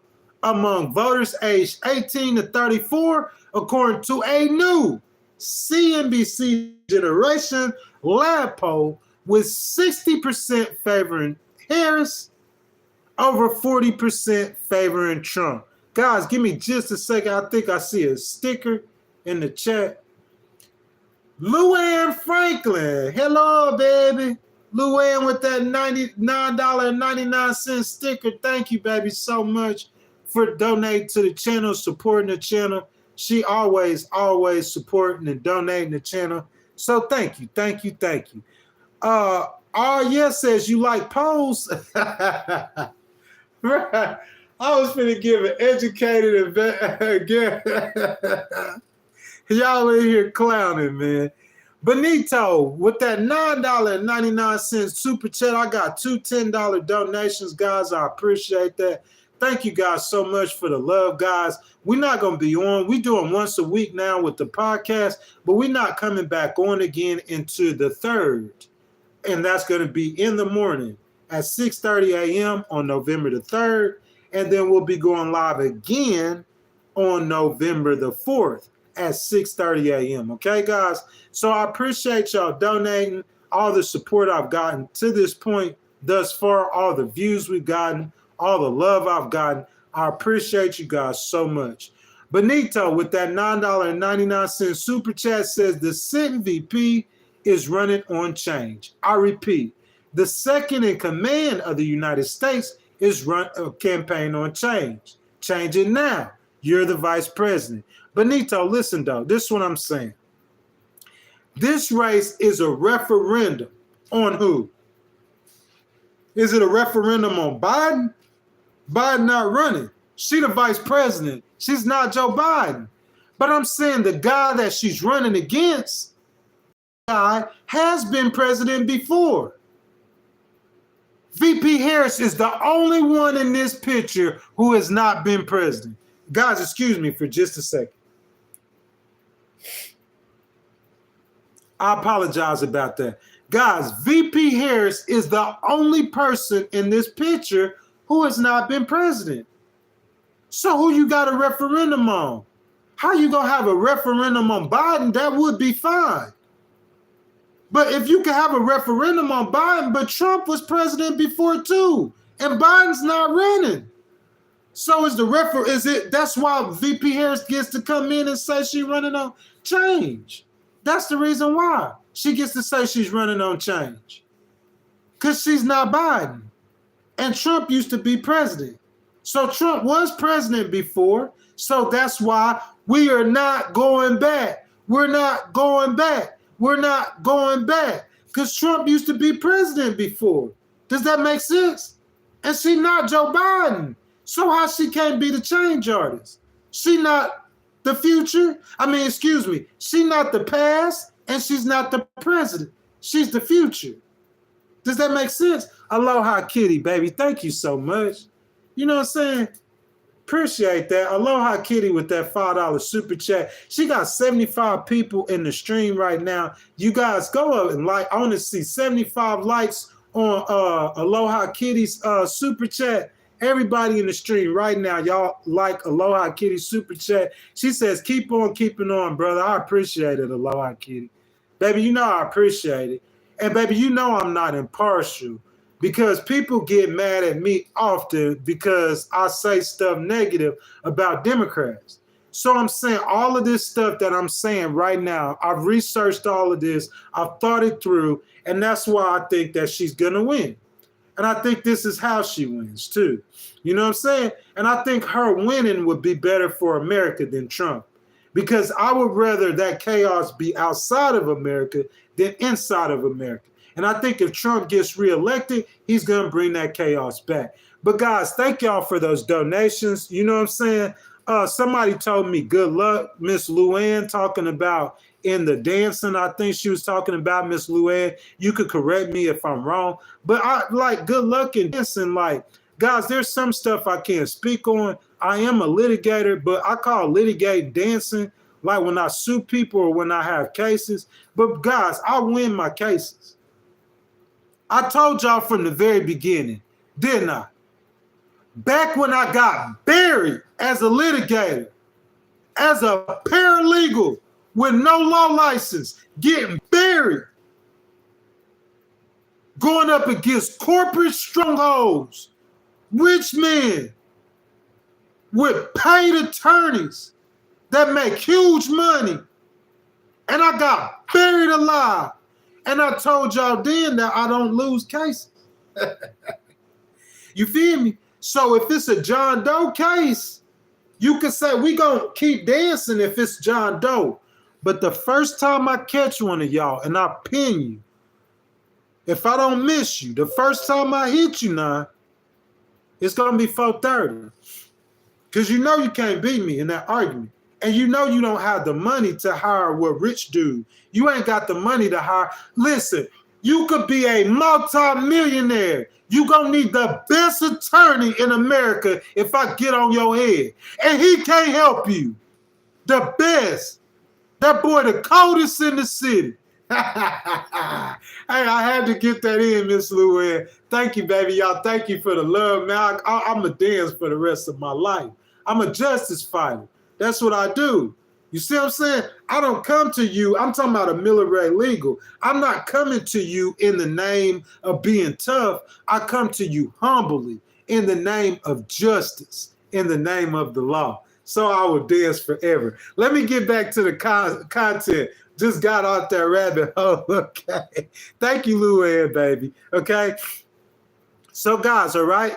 among voters aged 18 to 34, according to a new CNBC Generation lab poll with 60% favoring Harris, over 40% favoring Trump. Guys, give me just a second. I think I see a sticker in the chat. Luann Franklin. Hello, baby. Luann with that $99.99 sticker. Thank you, baby, so much for donating to the channel, supporting the channel. She always supporting and donating the channel. So thank you. Yeah says you like polls. Right. I was finna give an educated y'all in here clowning, man. Benito, with that $9.99 super chat, I got two $10 donations, guys. I appreciate that. Thank you guys so much for the love, guys. We're not going to be on. We're doing once a week now with the podcast, but we're not coming back on again into the 3rd. And that's going to be in the morning at 6:30 a.m. on November the 3rd. And then we'll be going live again on November the 4th at 6:30 a.m. Okay, guys? So I appreciate y'all donating, all the support I've gotten to this point thus far, all the views we've gotten, all the love I've gotten. I appreciate you guys so much. Benito with that $9.99 super chat says the Senate VP is running on change. I repeat, the second in command of the United States is run a campaign on change. Change it now. You're the vice president. Benito, listen though, this is what I'm saying. This race is a referendum on who? Is it a referendum on Biden? Biden not running. She the vice president. She's not Joe Biden. But I'm saying the guy that she's running against, guy has been president before. VP Harris is the only one in this picture who has not been president. Guys, excuse me for just a second. I apologize about that. Guys, VP Harris is the only person in this picture who has not been president. So who you got a referendum on? How you gonna have a referendum on Biden? That would be fine. But if you can have a referendum on Biden, but Trump was president before too, and Biden's not running. So that's why VP Harris gets to come in and say she's running on change. That's the reason why she gets to say she's running on change. Because she's not Biden. And Trump used to be president. So Trump was president before. So that's why we are not going back. We're not going back. We're not going back. Because Trump used to be president before. Does that make sense? And she's not Joe Biden. So how she can't be the change artist? She not the future. She's not the past and she's not the president. She's the future. Does that make sense? Aloha Kitty, baby. Thank you so much. You know what I'm saying? Appreciate that. Aloha Kitty with that $5 super chat. She got 75 people in the stream right now. You guys go up and like. I want to see 75 likes on Aloha Kitty's super chat. Everybody in the stream right now, y'all like Aloha Kitty super chat. She says, keep on keeping on, brother. I appreciate it, Aloha Kitty. Baby, you know I appreciate it. And baby, you know I'm not impartial because people get mad at me often because I say stuff negative about Democrats. So I'm saying all of this stuff that I'm saying right now, I've researched all of this, I've thought it through, and that's why I think that she's going to win. And I think this is how she wins too. You know what I'm saying? And I think her winning would be better for America than Trump. Because I would rather that chaos be outside of America than inside of America. And I think if Trump gets reelected, he's going to bring that chaos back. But guys, thank y'all for those donations. You know what I'm saying? Somebody told me good luck, Miss Luann, talking about in the dancing. I think she was talking about Miss Luann. You could correct me if I'm wrong. But I like good luck in dancing. Like, guys, there's some stuff I can't speak on. I am a litigator, but I call litigating dancing like when I sue people or when I have cases. But guys, I win my cases. I told y'all from the very beginning, didn't I? Back when I got buried as a litigator, as a paralegal with no law license, getting buried, going up against corporate strongholds, rich men with paid attorneys that make huge money. And I got buried alive. And I told y'all then that I don't lose cases. You feel me? So if it's a John Doe case, you can say we gonna keep dancing if it's John Doe. But the first time I catch one of y'all and I pin you, if I don't miss you, the first time I hit you now, it's gonna be 430. Because you know you can't beat me in that argument. And you know you don't have the money to hire what rich dude. You ain't got the money to hire. Listen, you could be a multi-millionaire. You gonna need the best attorney in America if I get on your head. And he can't help you. The best. That boy the coldest in the city. Hey, I had to get that in, Miss Luann. Thank you, baby. Y'all, thank you for the love, man. I'm a dance for the rest of my life. I'm a justice fighter. That's what I do. You see what I'm saying? I don't come to you. I'm talking about a military legal. I'm not coming to you in the name of being tough. I come to you humbly in the name of justice, in the name of the law. So I will dance forever. Let me get back to the content. Just got out that rabbit hole. Okay. Thank you, Luann, baby. Okay. So guys, all right.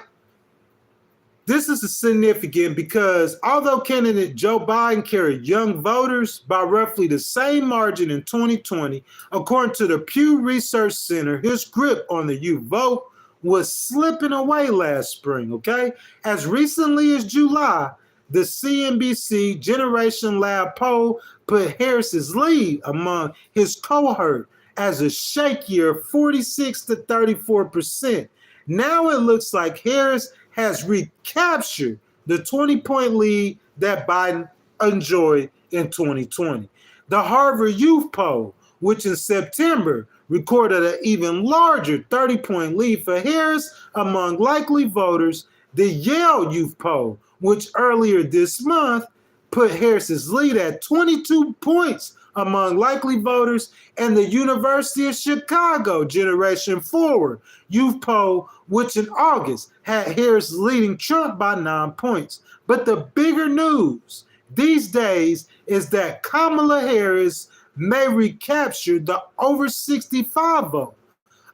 This is significant because although candidate Joe Biden carried young voters by roughly the same margin in 2020, according to the Pew Research Center, his grip on the youth vote was slipping away last spring, okay? As recently as July, the CNBC Generation Lab poll put Harris's lead among his cohort as a shakier 46 to 34%. Now it looks like Harris has recaptured the 20-point lead that Biden enjoyed in 2020. The Harvard Youth Poll, which in September recorded an even larger 30-point lead for Harris among likely voters, the Yale Youth Poll, which earlier this month put Harris's lead at 22 points among likely voters, and the University of Chicago Generation Forward Youth Poll, which in August had Harris leading Trump by 9 points. But the bigger news these days is that Kamala Harris may recapture the over 65 vote,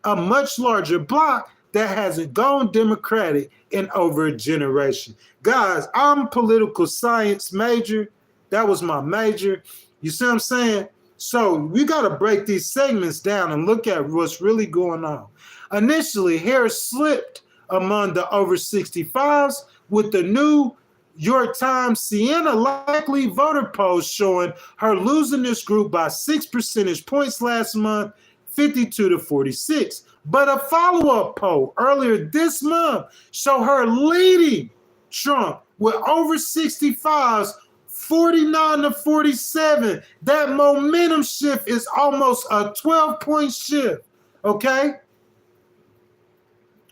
a much larger block that hasn't gone Democratic in over a generation. Guys, I'm a political science major. That was my major. You see what I'm saying? So we got to break these segments down and look at what's really going on. Initially, Harris slipped among the over 65s with the New York Times Siena likely voter poll showing her losing this group by 6 percentage points last month, 52 to 46. But a follow-up poll earlier this month showed her leading Trump with over 65s, 49 to 47. That momentum shift is almost a 12-point shift, okay?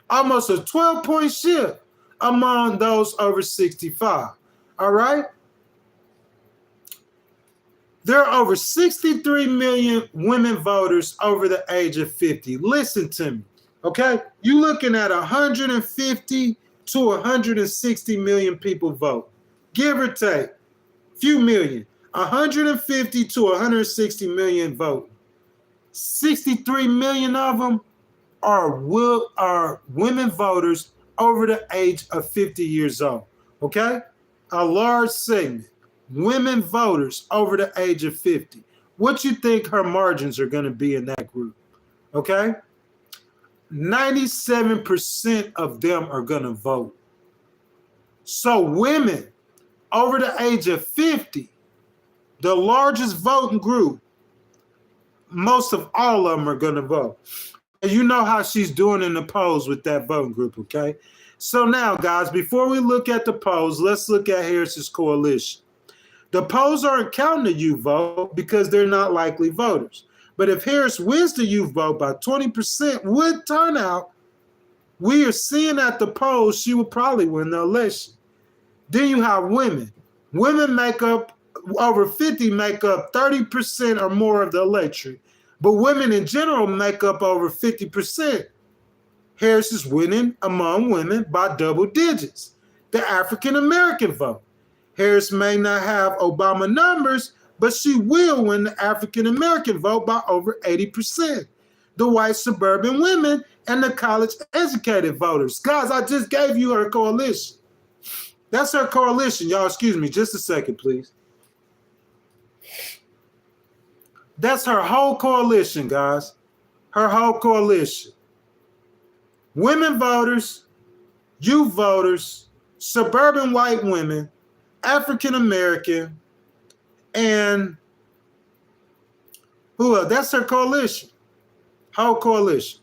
Almost a 12-point shift among those over 65, all right? There are over 63 million women voters over the age of 50. Listen to me, okay? You're looking at 150 to 160 million people vote, give or take. Few million, 150 to 160 million vote. 63 million of them are women voters over the age of 50 years old, okay? A large segment, women voters over the age of 50. What you think her margins are going to be in that group, okay? 97% of them are going to vote. So women over the age of 50, the largest voting group, most of all of them are going to vote. And you know how she's doing in the polls with that voting group, okay? So now, guys, before we look at the polls, let's look at Harris's coalition. The polls aren't counting the youth vote because they're not likely voters. But if Harris wins the youth vote by 20% with turnout, we are seeing at the polls she will probably win the election. Then you have women. Women make up, over 50 make up 30% or more of the electorate. But women in general make up over 50%. Harris is winning among women by double digits. The African American vote. Harris may not have Obama numbers, but she will win the African American vote by over 80%. The white suburban women and the college educated voters. Guys, I just gave you her coalition. That's her coalition, y'all. Excuse me, just a second, please. That's her whole coalition, guys. Her whole coalition. Women voters, youth voters, suburban white women, African American, and who else? That's her coalition. Whole coalition.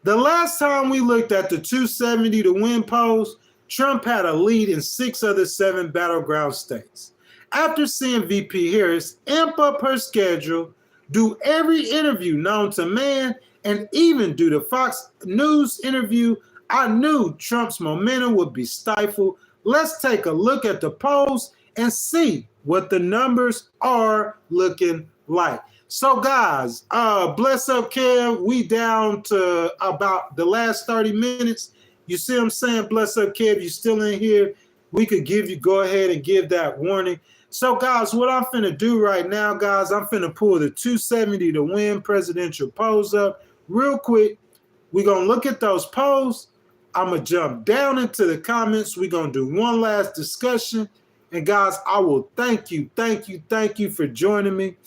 The last time we looked at the 270 to win polls, Trump had a lead in 6 of the 7 battleground states. After seeing VP Harris amp up her schedule, do every interview known to man, and even do the Fox News interview, I knew Trump's momentum would be stifled. Let's take a look at the polls and see what the numbers are looking like. So guys, bless up Kev, we down to about the last 30 minutes. You see what I'm saying? Bless up, Kev. You still in here? We could go ahead and give that warning. So, guys, what I'm finna do right now, guys, I'm finna pull the 270 to win presidential polls up real quick. We're gonna look at those polls. I'm going to jump down into the comments. We're going to do one last discussion. And guys, I will thank you for joining me.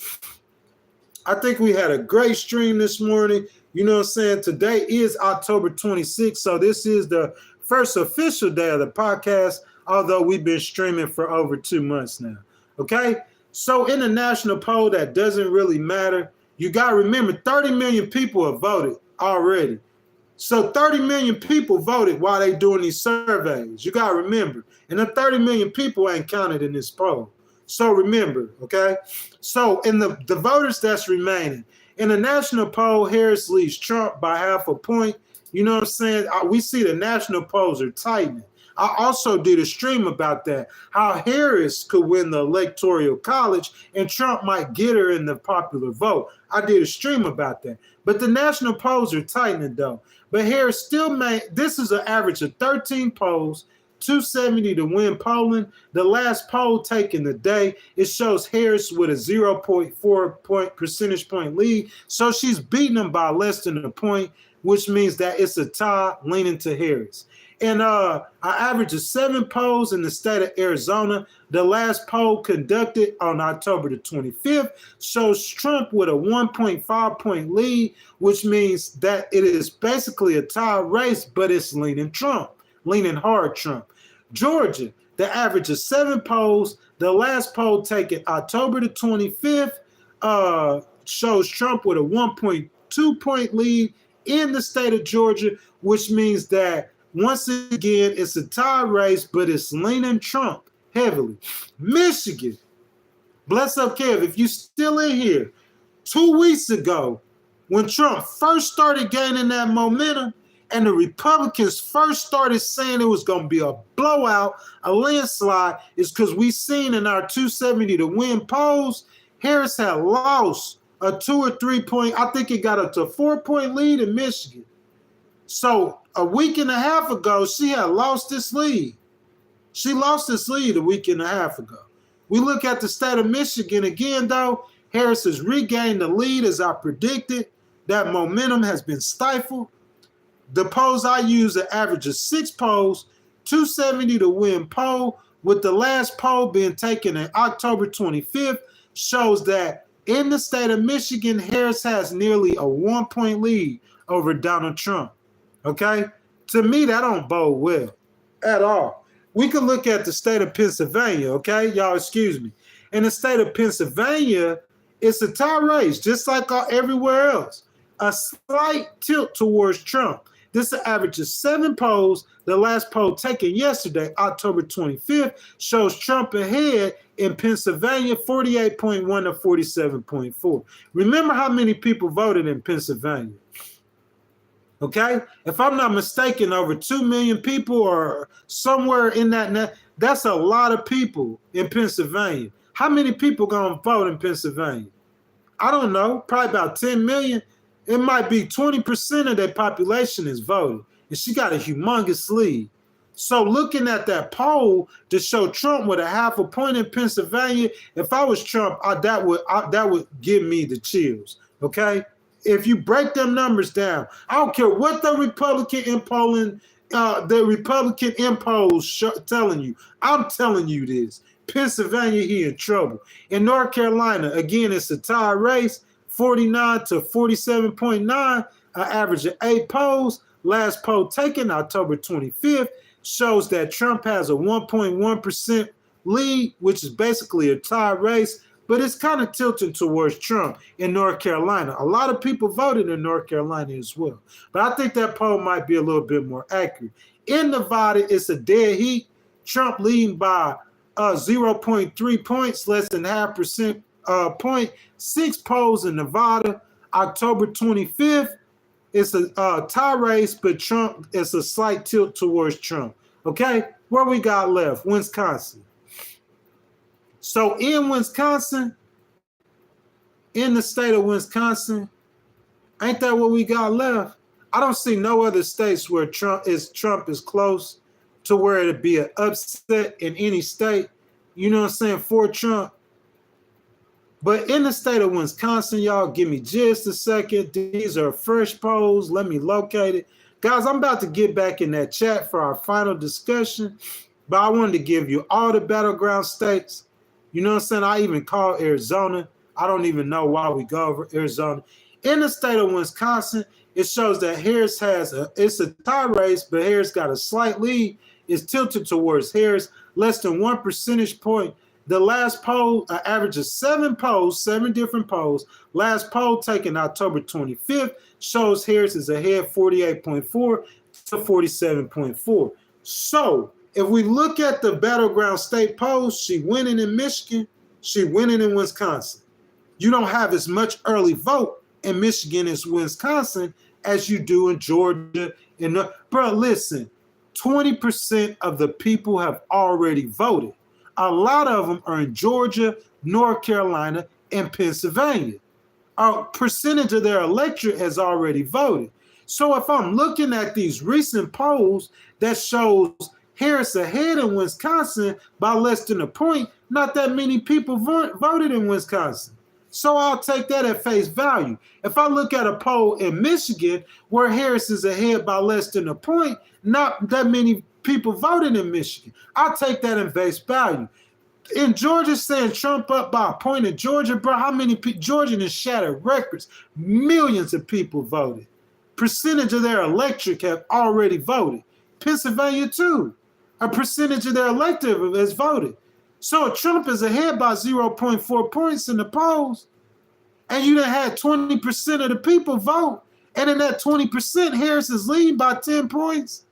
I think we had a great stream this morning. You know what I'm saying? Today is October 26th. So this is the first official day of the podcast, although we've been streaming for over 2 months now. Okay? So in the national poll, that doesn't really matter. You got to remember, 30 million people have voted already. So 30 million people voted while they doing these surveys. You got to remember. And the 30 million people ain't counted in this poll. So remember, okay? So in the voters that's remaining, in the national poll, Harris leads Trump by 0.5 point. You know what I'm saying? We see the national polls are tightening. I also did a stream about that, how Harris could win the electoral college and Trump might get her in the popular vote. I did a stream about that. But the national polls are tightening, though. But Harris still made, this is an average of 13 polls, 270 to win polling. The last poll taken today, it shows Harris with a 0.4 percentage point lead. So she's beating him by less than a point, which means that it's a tie leaning to Harris. And an average of 7 polls in the state of Arizona. The last poll conducted on October the 25th shows Trump with a 1.5 point lead, which means that it is basically a tie race, but it's leaning Trump, leaning hard Trump. Georgia, the average of 7 polls. The last poll taken October the 25th shows Trump with a 1.2 point lead in the state of Georgia, which means that once again, it's a tie race, but it's leaning Trump heavily. Michigan, bless up, Kev, if you still in here, 2 weeks ago, when Trump first started gaining that momentum and the Republicans first started saying it was going to be a blowout, a landslide, is because we seen in our 270 to win polls, Harris had lost a 2 or 3 point, I think it got up to a 4 point lead in Michigan. So a week and a half ago, she had lost this lead. She lost this lead a week and a half ago. We look at the state of Michigan again, though. Harris has regained the lead as I predicted. That momentum has been stifled. The polls I use an average of 6 polls, 270 to win poll, with the last poll being taken in October 25th, shows that in the state of Michigan, Harris has nearly a 1 point lead over Donald Trump. Okay? To me, that don't bode well at all. We can look at the state of Pennsylvania, okay? Y'all excuse me. In the state of Pennsylvania, it's a tie race, just like everywhere else. A slight tilt towards Trump. This is an average of 7 polls. The last poll taken yesterday, October 25th, shows Trump ahead in Pennsylvania, 48.1 to 47.4. Remember how many people voted in Pennsylvania? Okay, if I'm not mistaken, over 2 million people or somewhere in that, that's a lot of people in Pennsylvania. How many people gonna vote in Pennsylvania? I don't know, probably about 10 million. It might be 20% of their population is voting, and she got a humongous lead. So looking at that poll to show Trump with a 0.5 point in Pennsylvania, if I was Trump, that would give me the chills, okay? If you break them numbers down, I don't care what the Republican in polling, telling you. I'm telling you this. Pennsylvania, he in trouble. In North Carolina, again, it's a tie race, 49 to 47.9, an average of 8 polls. Last poll taken October 25th shows that Trump has a 1.1% lead, which is basically a tie race. But it's kind of tilting towards Trump in North Carolina. A lot of people voted in North Carolina as well. But I think that poll might be a little bit more accurate. In Nevada, it's a dead heat. Trump leading by 0.3 points, less than 0.5% point. 6 polls in Nevada, October 25th. It's a tie race, but Trump, it's a slight tilt towards Trump. Okay, where we got left? Wisconsin. So in Wisconsin, in the state of Wisconsin, ain't that what we got left? I don't see no other states where Trump is close to where it'd be an upset in any state, you know what I'm saying, for Trump. But in the state of Wisconsin, y'all, give me just a second. These are fresh polls. Let me locate it. Guys, I'm about to get back in that chat for our final discussion, but I wanted to give you all the battleground states. You know what I'm saying? I even called Arizona. I don't even know why we go over Arizona. In the state of Wisconsin, it shows that Harris it's a tie race, but Harris got a slight lead. It's tilted towards Harris, less than 1 percentage point. The last poll, average of 7 polls, 7 different polls. Last poll taken October 25th shows Harris is ahead 48.4 to 47.4. So if we look at the battleground state polls, she winning in Michigan, she winning in Wisconsin. You don't have as much early vote in Michigan as Wisconsin as you do in Georgia. Bro, listen, 20% of the people have already voted. A lot of them are in Georgia, North Carolina, and Pennsylvania. A percentage of their electorate has already voted. So if I'm looking at these recent polls that shows Harris ahead in Wisconsin by less than a point, not that many people voted in Wisconsin. So I'll take that at face value. If I look at a poll in Michigan where Harris is ahead by less than a point, not that many people voted in Michigan. I'll take that in face value. In Georgia, saying Trump up by a point in Georgia, bro, how many Georgians has shattered records? Millions of people voted. Percentage of their electorate have already voted. Pennsylvania, too. A percentage of their electorate has voted. So Trump is ahead by 0.4 points in the polls, and you done had 20% of the people vote, and in that 20%, Harris is leading by 10 points.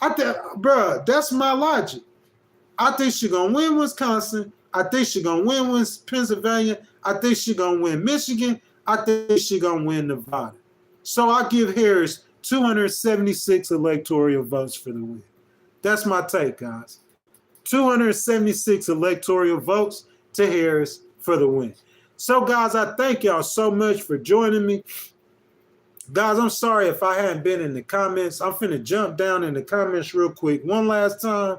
I think, bro, that's my logic. I think she's going to win Wisconsin. I think she's going to win Pennsylvania. I think she's going to win Michigan. I think she's going to win Nevada. So I give Harris 276 electoral votes for the win. That's my take, guys. 276 electoral votes to Harris for the win. So, guys, I thank y'all so much for joining me. Guys, I'm sorry if I hadn't been in the comments. I'm finna jump down in the comments real quick. One last time.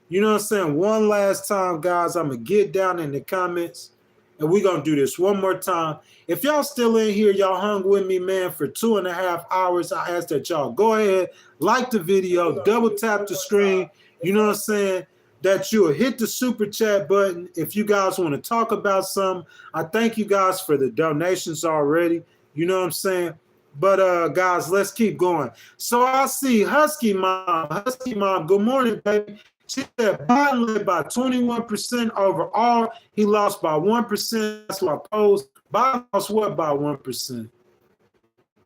You know what I'm saying? One last time, guys. I'm going to get down in the comments, and we're going to do this one more time. If y'all still in here, y'all hung with me, man, for 2.5 hours, I ask that y'all go ahead, like the video, double tap the screen. You know what I'm saying? That you'll hit the super chat button if you guys want to talk about something. I thank you guys for the donations already. You know what I'm saying? But, guys, let's keep going. So I see Husky Mom. Husky Mom, good morning, baby. She said Biden led by 21% overall. He lost by 1%. That's what I posed. Biden lost what by 1%?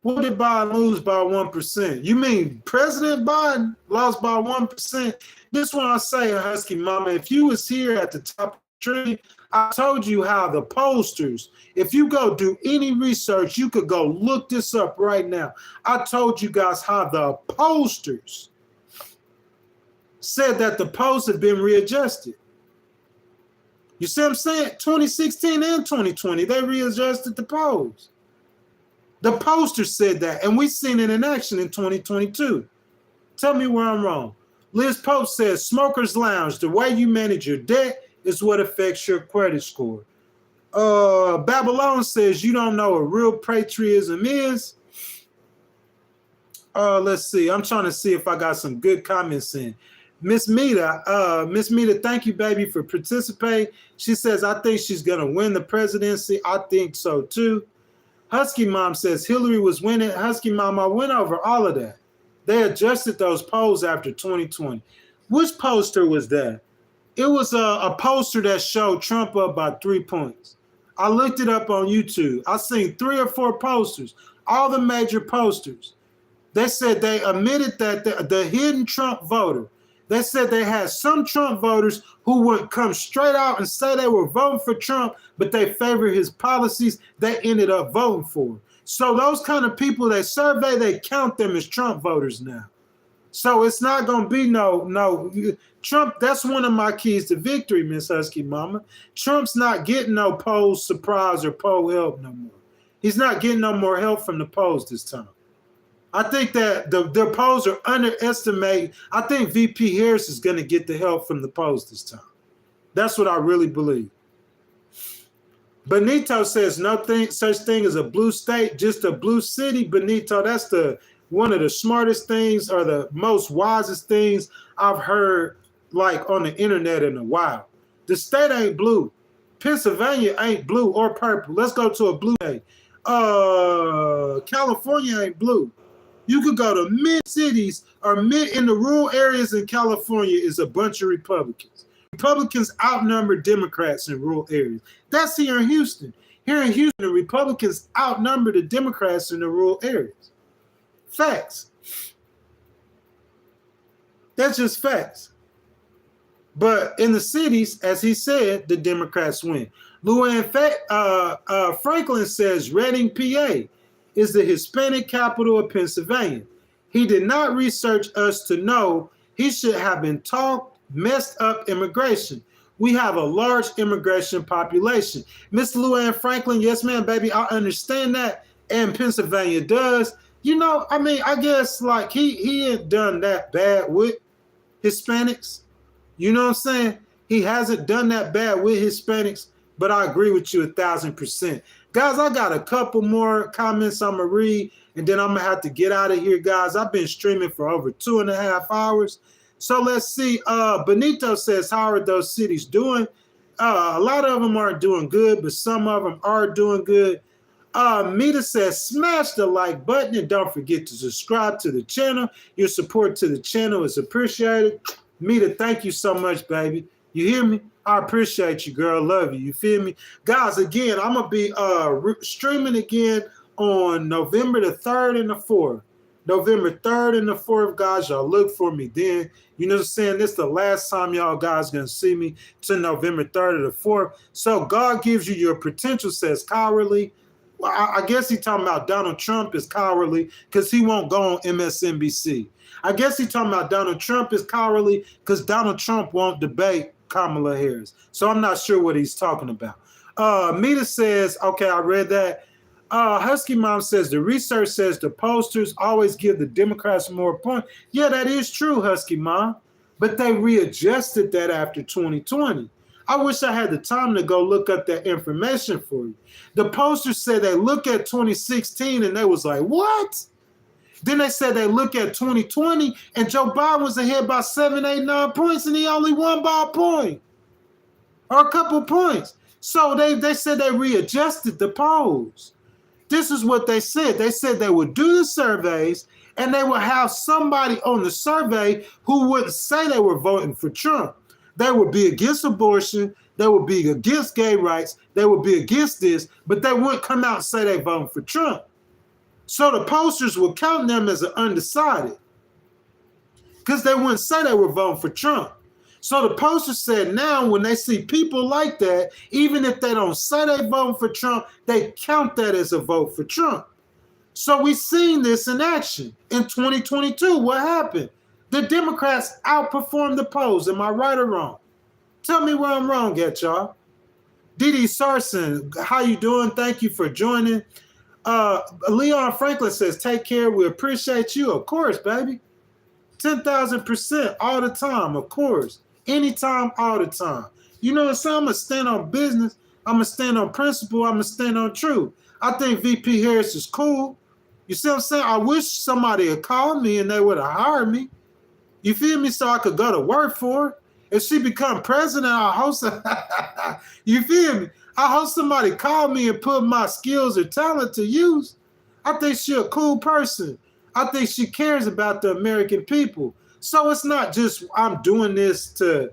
What did Biden lose by 1%? You mean President Biden lost by 1%? This one I say, Husky Mama, if you was here at the top of the tree, I told you how the pollsters, if you go do any research, you could go look this up right now. I told you guys how the pollsters said that the polls have been readjusted. You see what I'm saying? 2016 and 2020, they readjusted the polls. The pollsters said that, and we seen it in action in 2022. Tell me where I'm wrong. Liz Pope says, Smokers Lounge, the way you manage your debt is what affects your credit score. Babylon says, you don't know what real patriotism is. Let's see. I'm trying to see if I got some good comments in. Miss Mita, thank you, baby, for participating. She says, I think she's going to win the presidency. I think so, too. Husky Mom says Hillary was winning. Husky Mom, I went over all of that. They adjusted those polls after 2020. Which poster was that? It was a poster that showed Trump up by 3 points. I looked it up on YouTube. I seen 3 or 4 posters, all the major posters. They said they admitted that the hidden Trump voter, they said they had some Trump voters who would come straight out and say they were voting for Trump, but they favor his policies. They ended up voting for him. So those kind of people they survey, they count them as Trump voters now. So it's not going to be no Trump. That's one of my keys to victory, Miss Husky Mama. Trump's not getting no poll surprise or poll help no more. He's not getting no more help from the polls this time. I think that the polls are underestimating. I think VP Harris is going to get the help from the polls this time. That's what I really believe. Benito says such thing as a blue state, just a blue city. Benito, that's the one of the smartest things or the most wisest things I've heard like on the internet in a while. The state ain't blue. Pennsylvania ain't blue or purple. Let's go to a blue day. California ain't blue. You could go to mid cities or mid in the rural areas in California is a bunch of Republicans. Republicans outnumber Democrats in rural areas. That's here in Houston. Here in Houston, the Republicans outnumber the Democrats in the rural areas. Facts. That's just facts. But in the cities, as he said, the Democrats win. Luann Franklin says Reading, PA is the Hispanic capital of Pennsylvania. He did not research us to know he should have been taught messed up immigration. We have a large immigration population. Miss Luann Franklin, yes, ma'am, baby, I understand that. And Pennsylvania does. You know, I mean, I guess like he ain't done that bad with Hispanics. You know what I'm saying? He hasn't done that bad with Hispanics, but I agree with you 1,000%. Guys, I got a couple more comments I'm going to read, and then I'm going to have to get out of here, guys. I've been streaming for over 2.5 hours. So let's see. Benito says, how are those cities doing? A lot of them aren't doing good, but some of them are doing good. Mita says, smash the like button and don't forget to subscribe to the channel. Your support to the channel is appreciated. Mita, thank you so much, baby. You hear me? I appreciate you, girl. Love you. You feel me? Guys, again, I'm going to be streaming again on November the 3rd and the 4th. November 3rd and the 4th, guys. Y'all look for me then. You know what I'm saying? This is the last time y'all guys going to see me to November 3rd or the 4th. So God gives you your potential, says cowardly. Well, I guess he's talking about Donald Trump is cowardly because he won't go on MSNBC. I guess he's talking about Donald Trump is cowardly because Donald Trump won't debate Kamala Harris. So I'm not sure what he's talking about. Mita says, okay, I read that. Husky Mom says, the research says the pollsters always give the Democrats more points. Yeah, that is true, Husky Mom. But they readjusted that after 2020. I wish I had the time to go look up that information for you. The pollsters said they look at 2016 and they was like, what? Then they said they look at 2020 and Joe Biden was ahead by 7, 8, 9 points and he only won by a point or a couple points. So they said they readjusted the polls. This is what they said. They said they would do the surveys and they would have somebody on the survey who wouldn't say they were voting for Trump. They would be against abortion. They would be against gay rights. They would be against this, but they wouldn't come out and say they voting for Trump. So the posters would count them as an undecided because they wouldn't say they were voting for Trump. So the posters said now when they see people like that, even if they don't say they voting for Trump, they count that as a vote for Trump. So we've seen this in action. In 2022, what happened? The Democrats outperformed the polls. Am I right or wrong? Tell me where I'm wrong at, y'all. Didi Sarson, how you doing? Thank you for joining. Leon Franklin says, take care. We appreciate you. Of course, baby. 10,000% all the time, of course. Anytime, all the time. You know what I'm saying? I'm going to stand on business. I'm going to stand on principle. I'm going to stand on truth. I think VP Harris is cool. You see what I'm saying? I wish somebody had called me and they would have hired me. You feel me? So I could go to work for her. If she become president, I'll host her. You feel me? I hope somebody call me and put my skills or talent to use. I think she's a cool person. I think she cares about the American people. So it's not just I'm doing this to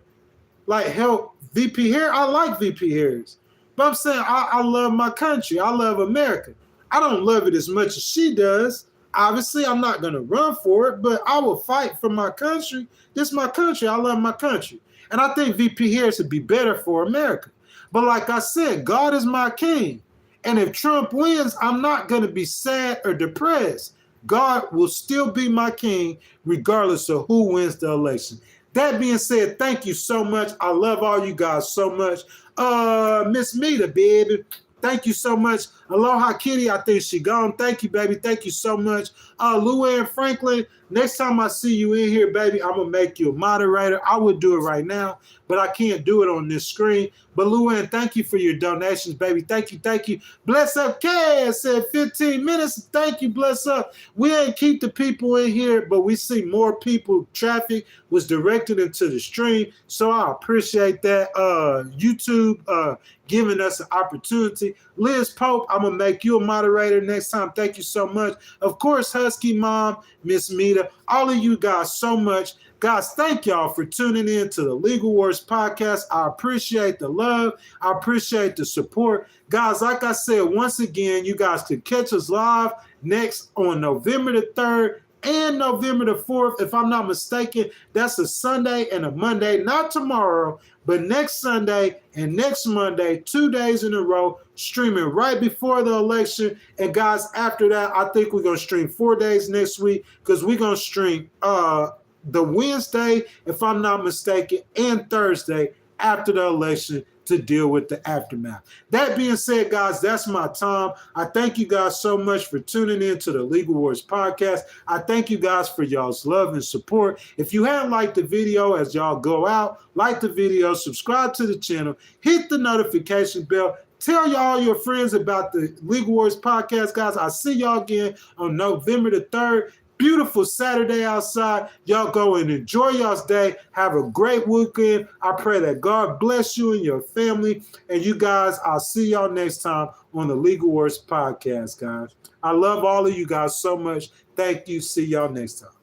like help VP Harris. I like VP Harris. But I'm saying I love my country. I love America. I don't love it as much as she does. Obviously, I'm not going to run for it, but I will fight for my country. This is my country. I love my country. And I think VP Harris would be better for America. But like I said, God is my king. And if Trump wins, I'm not going to be sad or depressed. God will still be my king regardless of who wins the election. That being said, thank you so much. I love all you guys so much. Miss Mita, baby. Thank you so much. Aloha Kitty, I think she gone. Thank you, baby. Thank you so much. Luann Franklin, Next time I see you in here, baby, I'm going to make you a moderator. I would do it right now, but I can't do it on this screen. But Luann, thank you for your donations, baby. Thank you, thank you. Bless up, Cass said 15 minutes. Thank you, bless up. We ain't keep the people in here, but we see more people. Traffic was directed into the stream, so I appreciate that. YouTube giving us an opportunity. Liz Pope, I'm going to make you a moderator next time. Thank you so much. Of course, Husky Mom, Miss Mita, all of you guys so much. Guys, thank y'all for tuning in to the Legal Wars podcast. I appreciate the love. I appreciate the support. Guys, like I said, once again, you guys could catch us live next on November the 3rd and November the 4th. If I'm not mistaken, that's a Sunday and a Monday, not tomorrow, but next Sunday and next Monday, 2 days in a row, streaming right before the election. And guys, after that, I think we're going to stream 4 days next week because we're going to stream the Wednesday, if I'm not mistaken, and Thursday after the election to deal with the aftermath. That being said, guys, that's my time. I thank you guys so much for tuning in to the Legal Wars podcast. I thank you guys for y'all's love and support. If you haven't liked the video as y'all go out, like the video, subscribe to the channel, hit the notification bell. Tell y'all your friends about the Legal Wars podcast, guys. I'll see y'all again on November the 3rd. Beautiful Saturday outside. Y'all go and enjoy y'all's day. Have a great weekend. I pray that God bless you and your family. And you guys, I'll see y'all next time on the Legal Wars podcast, guys. I love all of you guys so much. Thank you. See y'all next time.